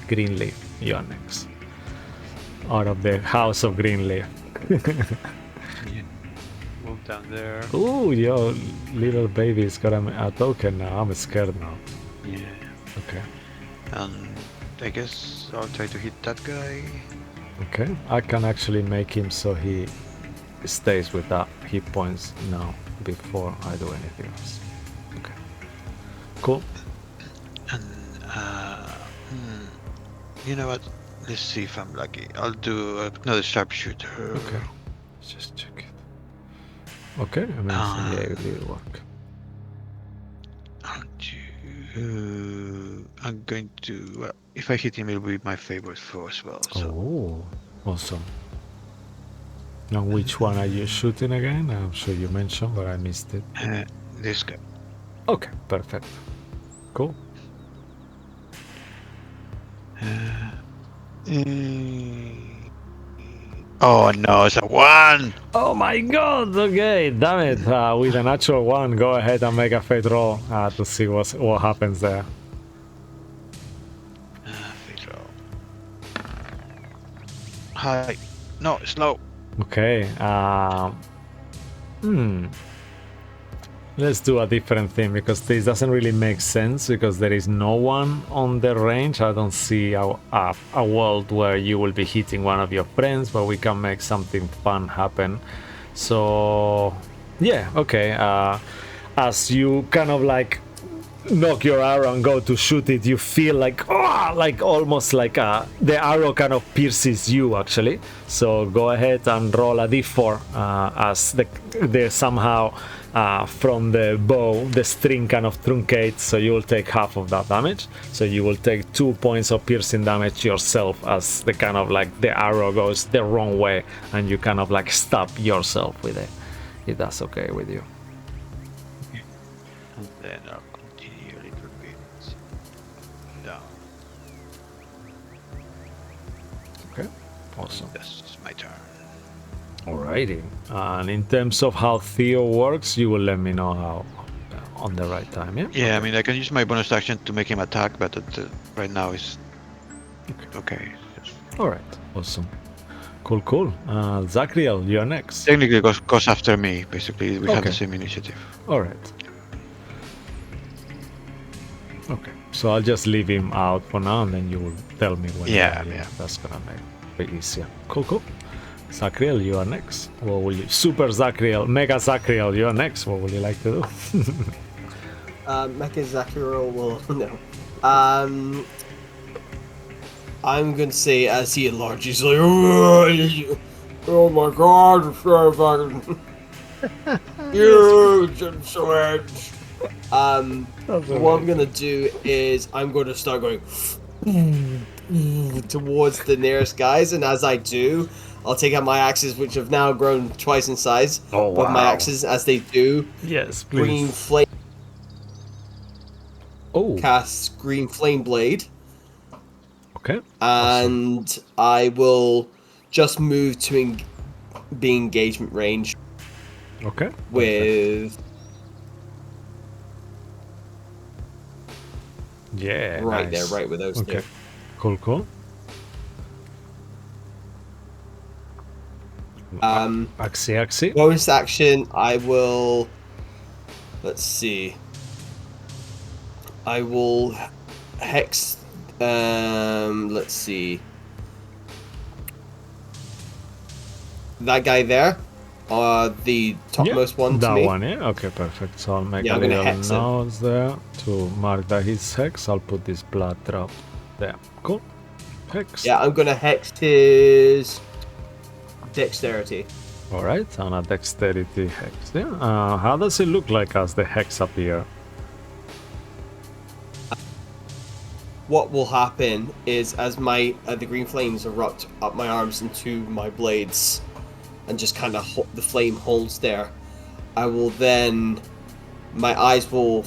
Greenleaf, you're next. Out of the House of Greenleaf. Move down there. Ooh, your little baby's got a token now. I'm scared now. Yeah. Okay. And I guess I'll try to hit that guy. Okay. I can actually make him so he stays with that hit points now before I do anything else. Okay. Cool. And you know what? Let's see if I'm lucky. I'll do another sharpshooter. Okay. Let's just check it. Okay, amazing. Yeah, it will work. I'm going to. If I hit him, it'll be my favorite foe as well. So Oh, awesome. Now, which one are you shooting again? I'm sure you mentioned, but I missed it. this guy. Okay, perfect. Cool. Oh no, it's a 1! Oh my god, okay, damn it. With a natural one, go ahead and make a fate roll to see what happens there. Fate roll. High. No, slow. Okay, Let's do a different thing because this doesn't really make sense because there is no one on the range. I don't see a world where you will be hitting one of your friends, but we can make something fun happen. So yeah, okay. As you kind of like knock your arrow and go to shoot it, you feel like almost like the arrow kind of pierces you actually. So go ahead and roll a d4 as the somehow from the bow the string kind of truncates, so you will take half of that damage. So you will take 2 points of piercing damage yourself as the kind of like the arrow goes the wrong way and you kind of like stab yourself with it, if that's okay with you. And then I'll continue a little bit down. Okay, awesome. That's my turn. Alrighty. And in terms of how Theo works, you will let me know how on the right time, yeah? Yeah, I mean, I can use my bonus action to make him attack, but right now is okay. Alright, awesome. Cool. Zachriel, you're next. Technically, goes after me. Basically, we have Okay. the same initiative. Alright. Okay, so I'll just leave him out for now and then you will tell me when. Yeah. That's gonna make it easier. Cool. Zachriel, you are next. What will you? Super Zachriel, Mega Zachriel, you are next. What would you like to do? Mecha Zakiro will no. I'm gonna say as he enlarges, like, oh my god, I'm so fucking huge and so edge. What I'm gonna do is I'm going to start going towards the nearest guys, and as I do, I'll take out my axes, which have now grown twice in size. Oh, But my wow. axes, as they do, Yes, green please. flame Oh, casts green flame blade. okay. And I will just move to be engagement range Okay. with Yeah. right nice. there, right with those Okay. two. Cool. Axie. Bonus action, I will. Let's see. I will hex. Let's see. That guy there, the topmost one to That me. one, yeah? Okay, perfect. So I'll make Yeah, a I'm gonna little hex him. notes there to mark that he's hex. I'll put this blood drop there. Cool. Hex. Yeah, I'm gonna hex his dexterity. Alright, on a dexterity hex. Yeah. How does it look like as the hex appear? What will happen is as my the green flames erupt up my arms into my blades and just kind of the flame holds there, I will then my eyes will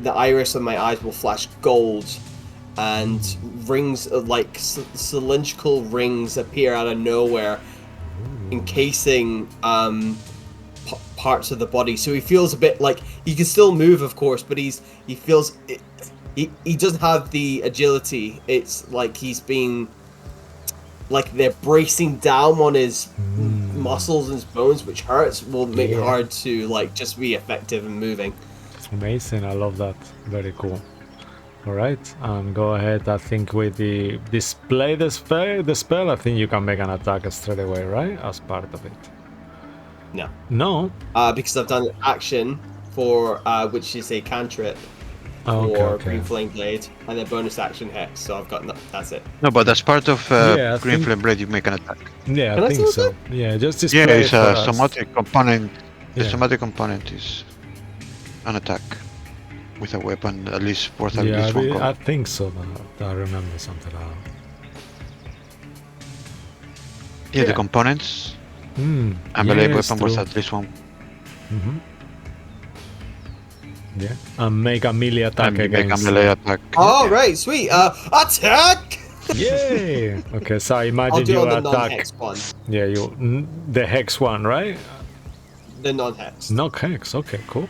the iris of my eyes will flash gold, and rings of like cylindrical rings appear out of nowhere, encasing parts of the body. So he feels a bit like he can still move, of course, but he feels he doesn't have the agility. It's like he's being like they're bracing down on his muscles and his bones, which hurts. Will make it hard to like just be effective in moving. Amazing, I love that. Very cool. Alright, and go ahead. I think with the display the spell, I think you can make an attack straight away, right? As part of it. No, No? because I've done an action for which is a cantrip Oh, for okay. Green Flame Blade, and then bonus action hex. So I've got that's it. No, but as part of Yeah, I Green think- Flame Blade, you make an attack. Yeah, Can I I think still so. Yeah, just display Yeah, it it's for a us. somatic component. The Yeah. somatic component is an attack with a weapon at least worth at Yeah, least one I combat. think so. But I remember something like that. Yeah, the yeah. components Mm, and melee yes, weapon worth true. at least one. Mhm. Yeah, and make a melee attack And you make a against. melee attack. All right, sweet. Attack! Yay! Okay, so I'll imagine do you it on the attack. non-hex one. Yeah, the hex one, right? The non-hex. No hex. Okay, cool.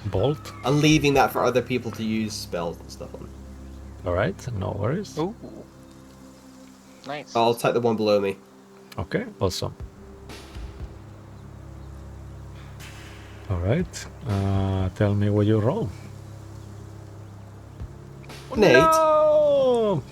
Bolt. I'm leaving that for other people to use spells and stuff on. All right, no worries. Ooh. Nice. I'll take the one below me. Okay, awesome. All right. Tell me what you roll. Nate. No!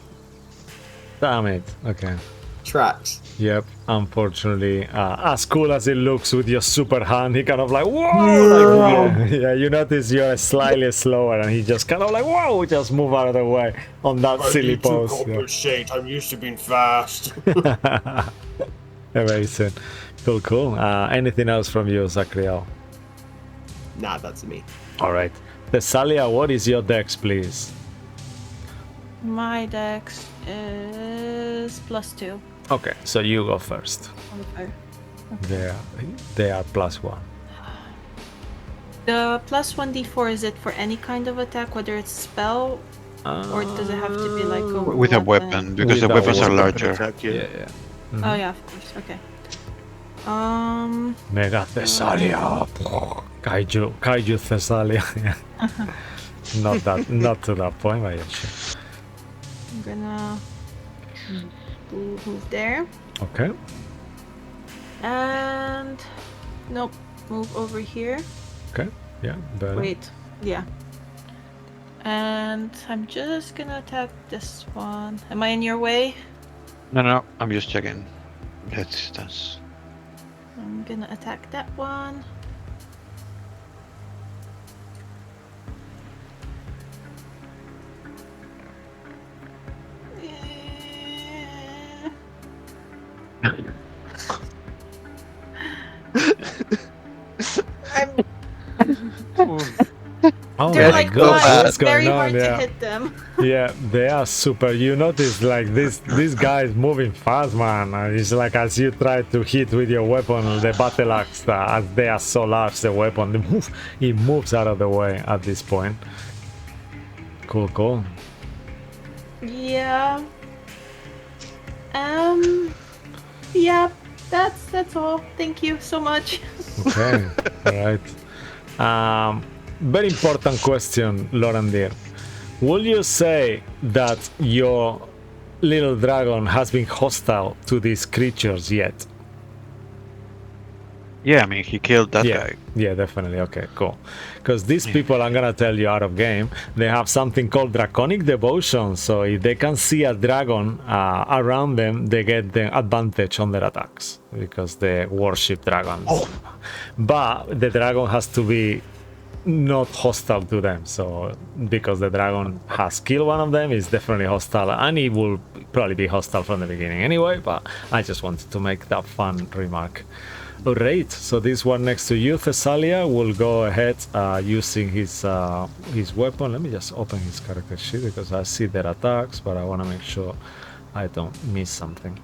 Damn it. Okay. Tracks. Yep. Unfortunately, as cool as it looks with your super hand, he kind of like, whoa! Like, yeah, you notice you're slightly slower, and he just kind of like, whoa! Just move out of the way on that silly pose. Yeah. I'm used to being fast. Amazing. Cool. Anything else from you, Zacriel? Nah, that's me. All right. Thessalia, what is your dex, please? My dex is +2. Okay, so you go first. Okay. They are +1. The +1d4, is it for any kind of attack, whether it's spell, or does it have to be like a With a weapon, because the With a weapons are weapon. larger. Attack, yeah. Oh yeah, of course. Okay. Mega Thessalia. Kaiju Thessalia. Not to that point, but yeah, sure. I'm gonna move there. Okay. And nope, move over here. Okay. Yeah. Better. Wait, yeah. And I'm just gonna attack this one. Am I in your way? No, I'm just checking the distance. I'm gonna attack that one. Oh They're my like gosh, mine. what's It's very going on? hard to Yeah. hit them. Yeah, they are super. You notice like this guy is moving fast, man. And it's like as you try to hit with your weapon, the battle axe, as they are so large, the weapon, it moves out of the way at this point. Cool. Yeah. Yeah. That's all. Thank you so much. Okay, all right. Very important question, Lorandir. Will you say that your little dragon has been hostile to these creatures yet? Yeah, I mean, he killed that guy. Yeah, definitely. Okay, cool. Because these people, I'm gonna tell you out of game, they have something called draconic devotion. So if they can see a dragon around them, they get the advantage on their attacks because they worship dragons. Oh. But the dragon has to be not hostile to them. So because the dragon has killed one of them, it's definitely hostile, and it will probably be hostile from the beginning anyway. But I just wanted to make that fun remark. Alright, so this one next to you, Thessalia, will go ahead using his weapon. Let me just open his character sheet because I see their attacks, but I want to make sure I don't miss something.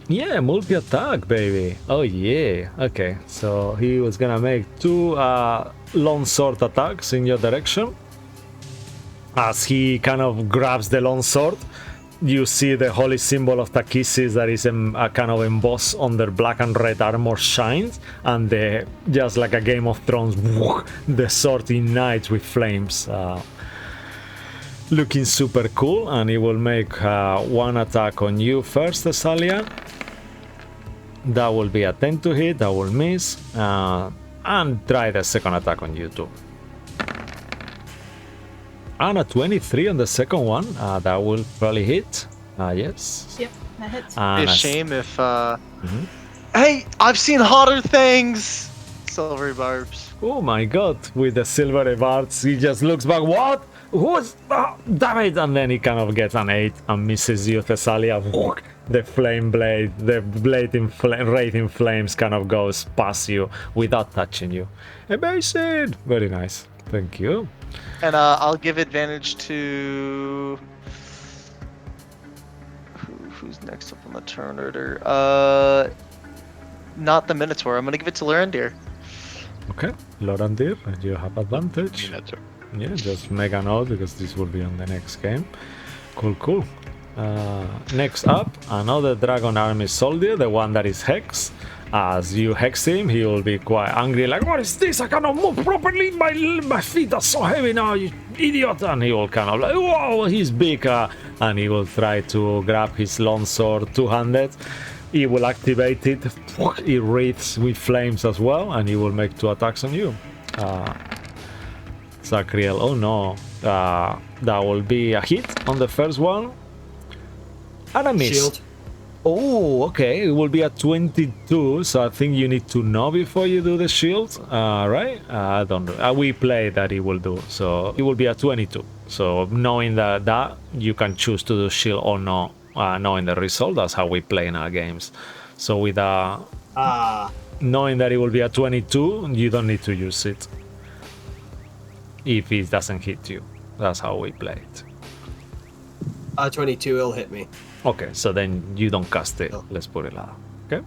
Yeah, multi-attack, baby. Oh yeah. Okay, so he was gonna make 2 long sword attacks in your direction. As he kind of grabs the long sword, you see the holy symbol of Takisis that is kind of embossed on their black and red armor shines, and just like a Game of Thrones, the sword ignites with flames. Looking super cool, and he will make 1 attack on you first, Thessalia. That will be a 10 to hit, that will miss, and try the second attack on you too. And a 23 on the second one, that will probably hit. Yes. Yep, that hits. It'd be a shame if. Hey, I've seen hotter things. Silvery barbs. Oh my god, with the silvery barbs, he just looks back. What? Who's? Oh, damn it! And then he kind of gets an 8 and misses you, Thessalia. The flame blade, the blade in wraith in flames kind of goes past you without touching you. Amazing! Very nice. Thank you. And I'll give advantage to. Who's next up on the turn order? Not the Minotaur. I'm gonna give it to Lorandir. Okay, Lorandir, you have advantage. Minotaur. Yeah, just make a note because this will be on the next game. Cool. Next up, another Dragon Army soldier, the one that is Hex. As you hex him, he will be quite angry, like, what is this? I cannot move properly, my feet are so heavy now, you idiot! And he will kind of like, whoa, he's big, and he will try to grab his long sword two-handed. He will activate it. It wreaths with flames as well, and he will make 2 attacks on you. Zachriel, oh no. That will be a hit on the first one. And a miss. Shield. Oh, okay. It will be a 22, so I think you need to know before you do the shield, right? I don't know. We play that it will do, so it will be a 22. So knowing that you can choose to do shield or not, knowing the result. That's how we play in our games. So with knowing that it will be a 22, you don't need to use it if it doesn't hit you. That's how we play it. 22 will hit me. Okay, so then you don't cast it. Let's put it like that. Okay.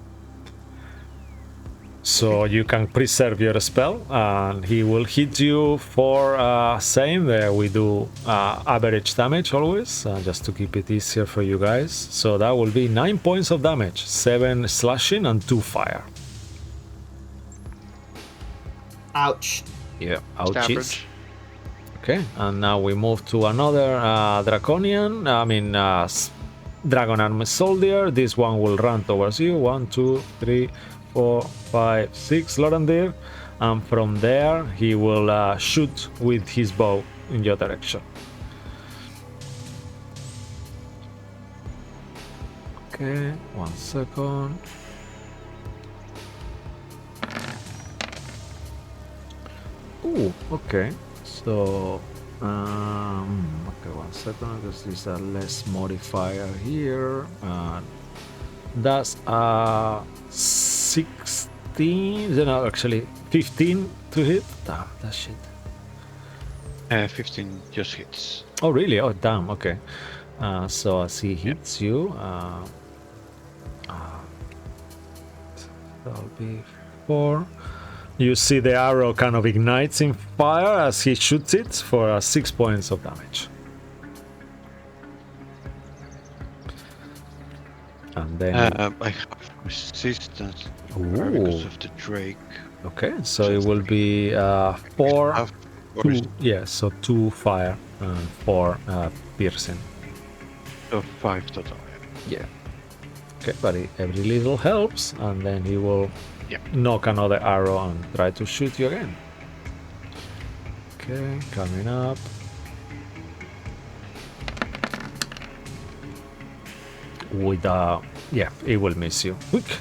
So you can preserve your spell, and he will hit you for same. There we do average damage always, just to keep it easier for you guys. So that will be 9 points of damage, 7 slashing and 2 fire. Ouch. Yeah, ouchies. Average. Okay, and now we move to another draconian. Dragon Army Soldier. This one will run towards you. 1, 2, 3, 4, 5, 6, Lorandir. And from there, he will shoot with his bow in your direction. Okay, 1 second. Ooh, okay. So, okay, 1 second, because there's a less modifier here. That's 16, no, actually 15 to hit. Damn, that shit. 15 just hits. Oh, really? Oh, damn, okay. So as he hits you, that'll be 4. You see the arrow kind of ignites in fire as he shoots it for 6 points of damage. And then I have resistance because of the Drake. Okay, so it will be 4, 2, yeah, so 2 fire and 4 piercing. So 5 total. Yeah. Okay, but every little helps, and then he will knock another arrow and try to shoot you again. Okay, coming up. With it will miss you.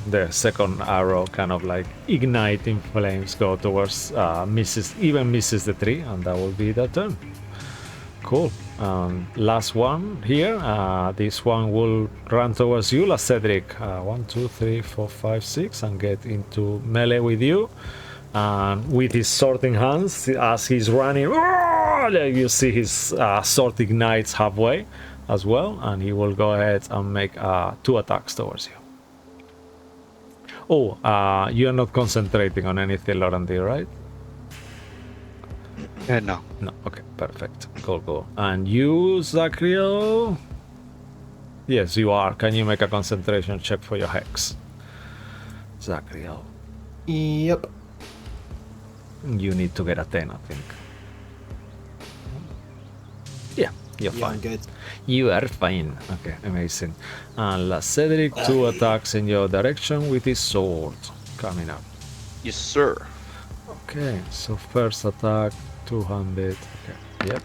The second arrow kind of like igniting flames go towards misses the tree, and that will be the turn. Cool. Last one here. This one will run towards you, La Cedric. 1, 2, 3, 4, 5, 6, and get into melee with you. And with his sword in hands, as he's running, you see his sword ignites halfway as well, and he will go ahead and make 2 attacks towards you. Oh, you're not concentrating on anything, Lorandir, right? No. No, okay, perfect. Cool. And you, Zachriel? Yes, you are. Can you make a concentration check for your hex? Zachriel. Yep. You need to get a 10, I think. Yeah, you're fine. I'm good. You are fine. Okay, amazing. And La Cedric, 2 attacks in your direction with his sword. Coming up. Yes, sir. Okay, so first attack, 200. Okay, yep.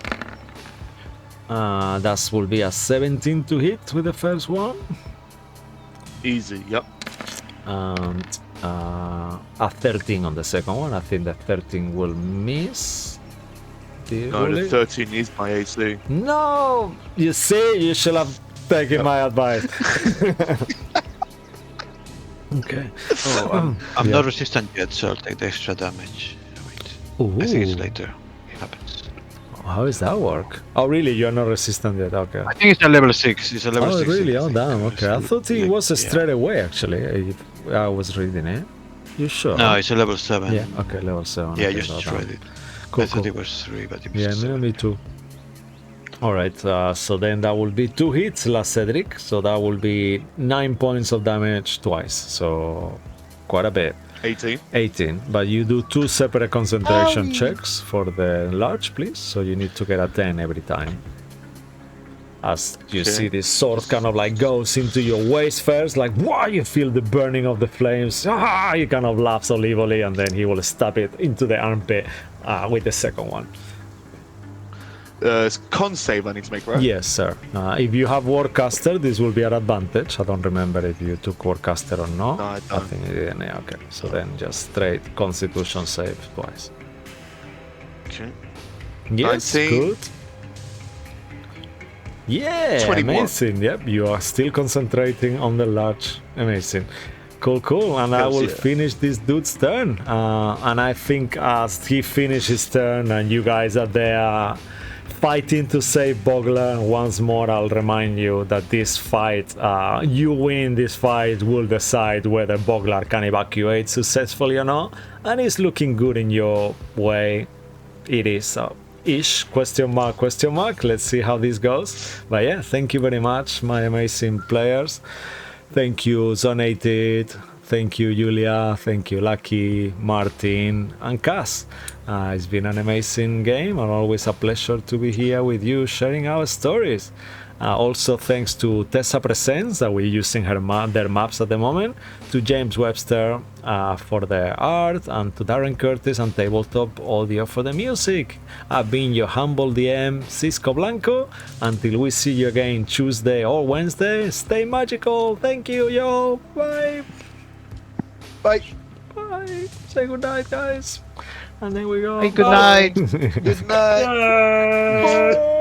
That will be a 17 to hit with the first one. Easy, yep. And a 13 on the second one. I think that 13 will miss. No, the 13 is my AC. No! You see, you should have taken my advice. Okay. Oh, I'm not resistant yet, so I'll take the extra damage. Wait. Ooh. I think it's later. It happens. How does that work? Oh, really? You're not resistant yet? Okay. I think it's a level 6. It's a level 6. Oh, really? Oh, thing. damn. Okay. I thought it was straight away, actually. I was reading it. You sure? No, it's a level 7. Yeah, okay, level 7. Yeah, okay, just tried it. Cool, I thought it was 3, but it was yeah, 7. me too. Alright, so then that will be 2 hits, La Cedric. So that will be 9 points of damage twice. So quite a bit. 18. 18. But you do 2 separate concentration checks for the large, please. So you need to get a 10 every time. as you Okay. see this sword kind of like goes into your waist first, like wow, you feel the burning of the flames. He kind of laughs evilly, and then he will stab it into the armpit with the second one. It's con save I need to make, right? Yes, sir. If you have Warcaster, this will be an advantage. I don't remember if you took Warcaster or not. No, I don't. think you didn't. Yeah, okay. So then just straight Constitution save twice. Okay. Yes, 19. good. Yeah, 21. amazing. Yep, you are still concentrating on the large. Amazing. Cool. And I Hells will yeah. finish this dude's turn. And I think as he finishes his turn and you guys are there fighting to save Bogler, once more I'll remind you that this fight, you win this fight, will decide whether Bogler can evacuate successfully or not. And it's looking good in your way. It is ish, question mark. Let's see how this goes. But yeah, thank you very much, my amazing players. Thank you, Zonated. Thank you, Julia. Thank you, Lucky, Martin, and Cass. It's been an amazing game and always a pleasure to be here with you sharing our stories. Also, thanks to Tessa Presents, that we're using their maps at the moment, to James Webster for the art, and to Darren Curtis and Tabletop Audio for the music. I've been your humble DM, Cisco Blanco. Until we see you again Tuesday or Wednesday, stay magical. Thank you, yo. Bye. Bye. Bye. Say goodnight, guys. And then we go. Hey, good night. Good night. Bye.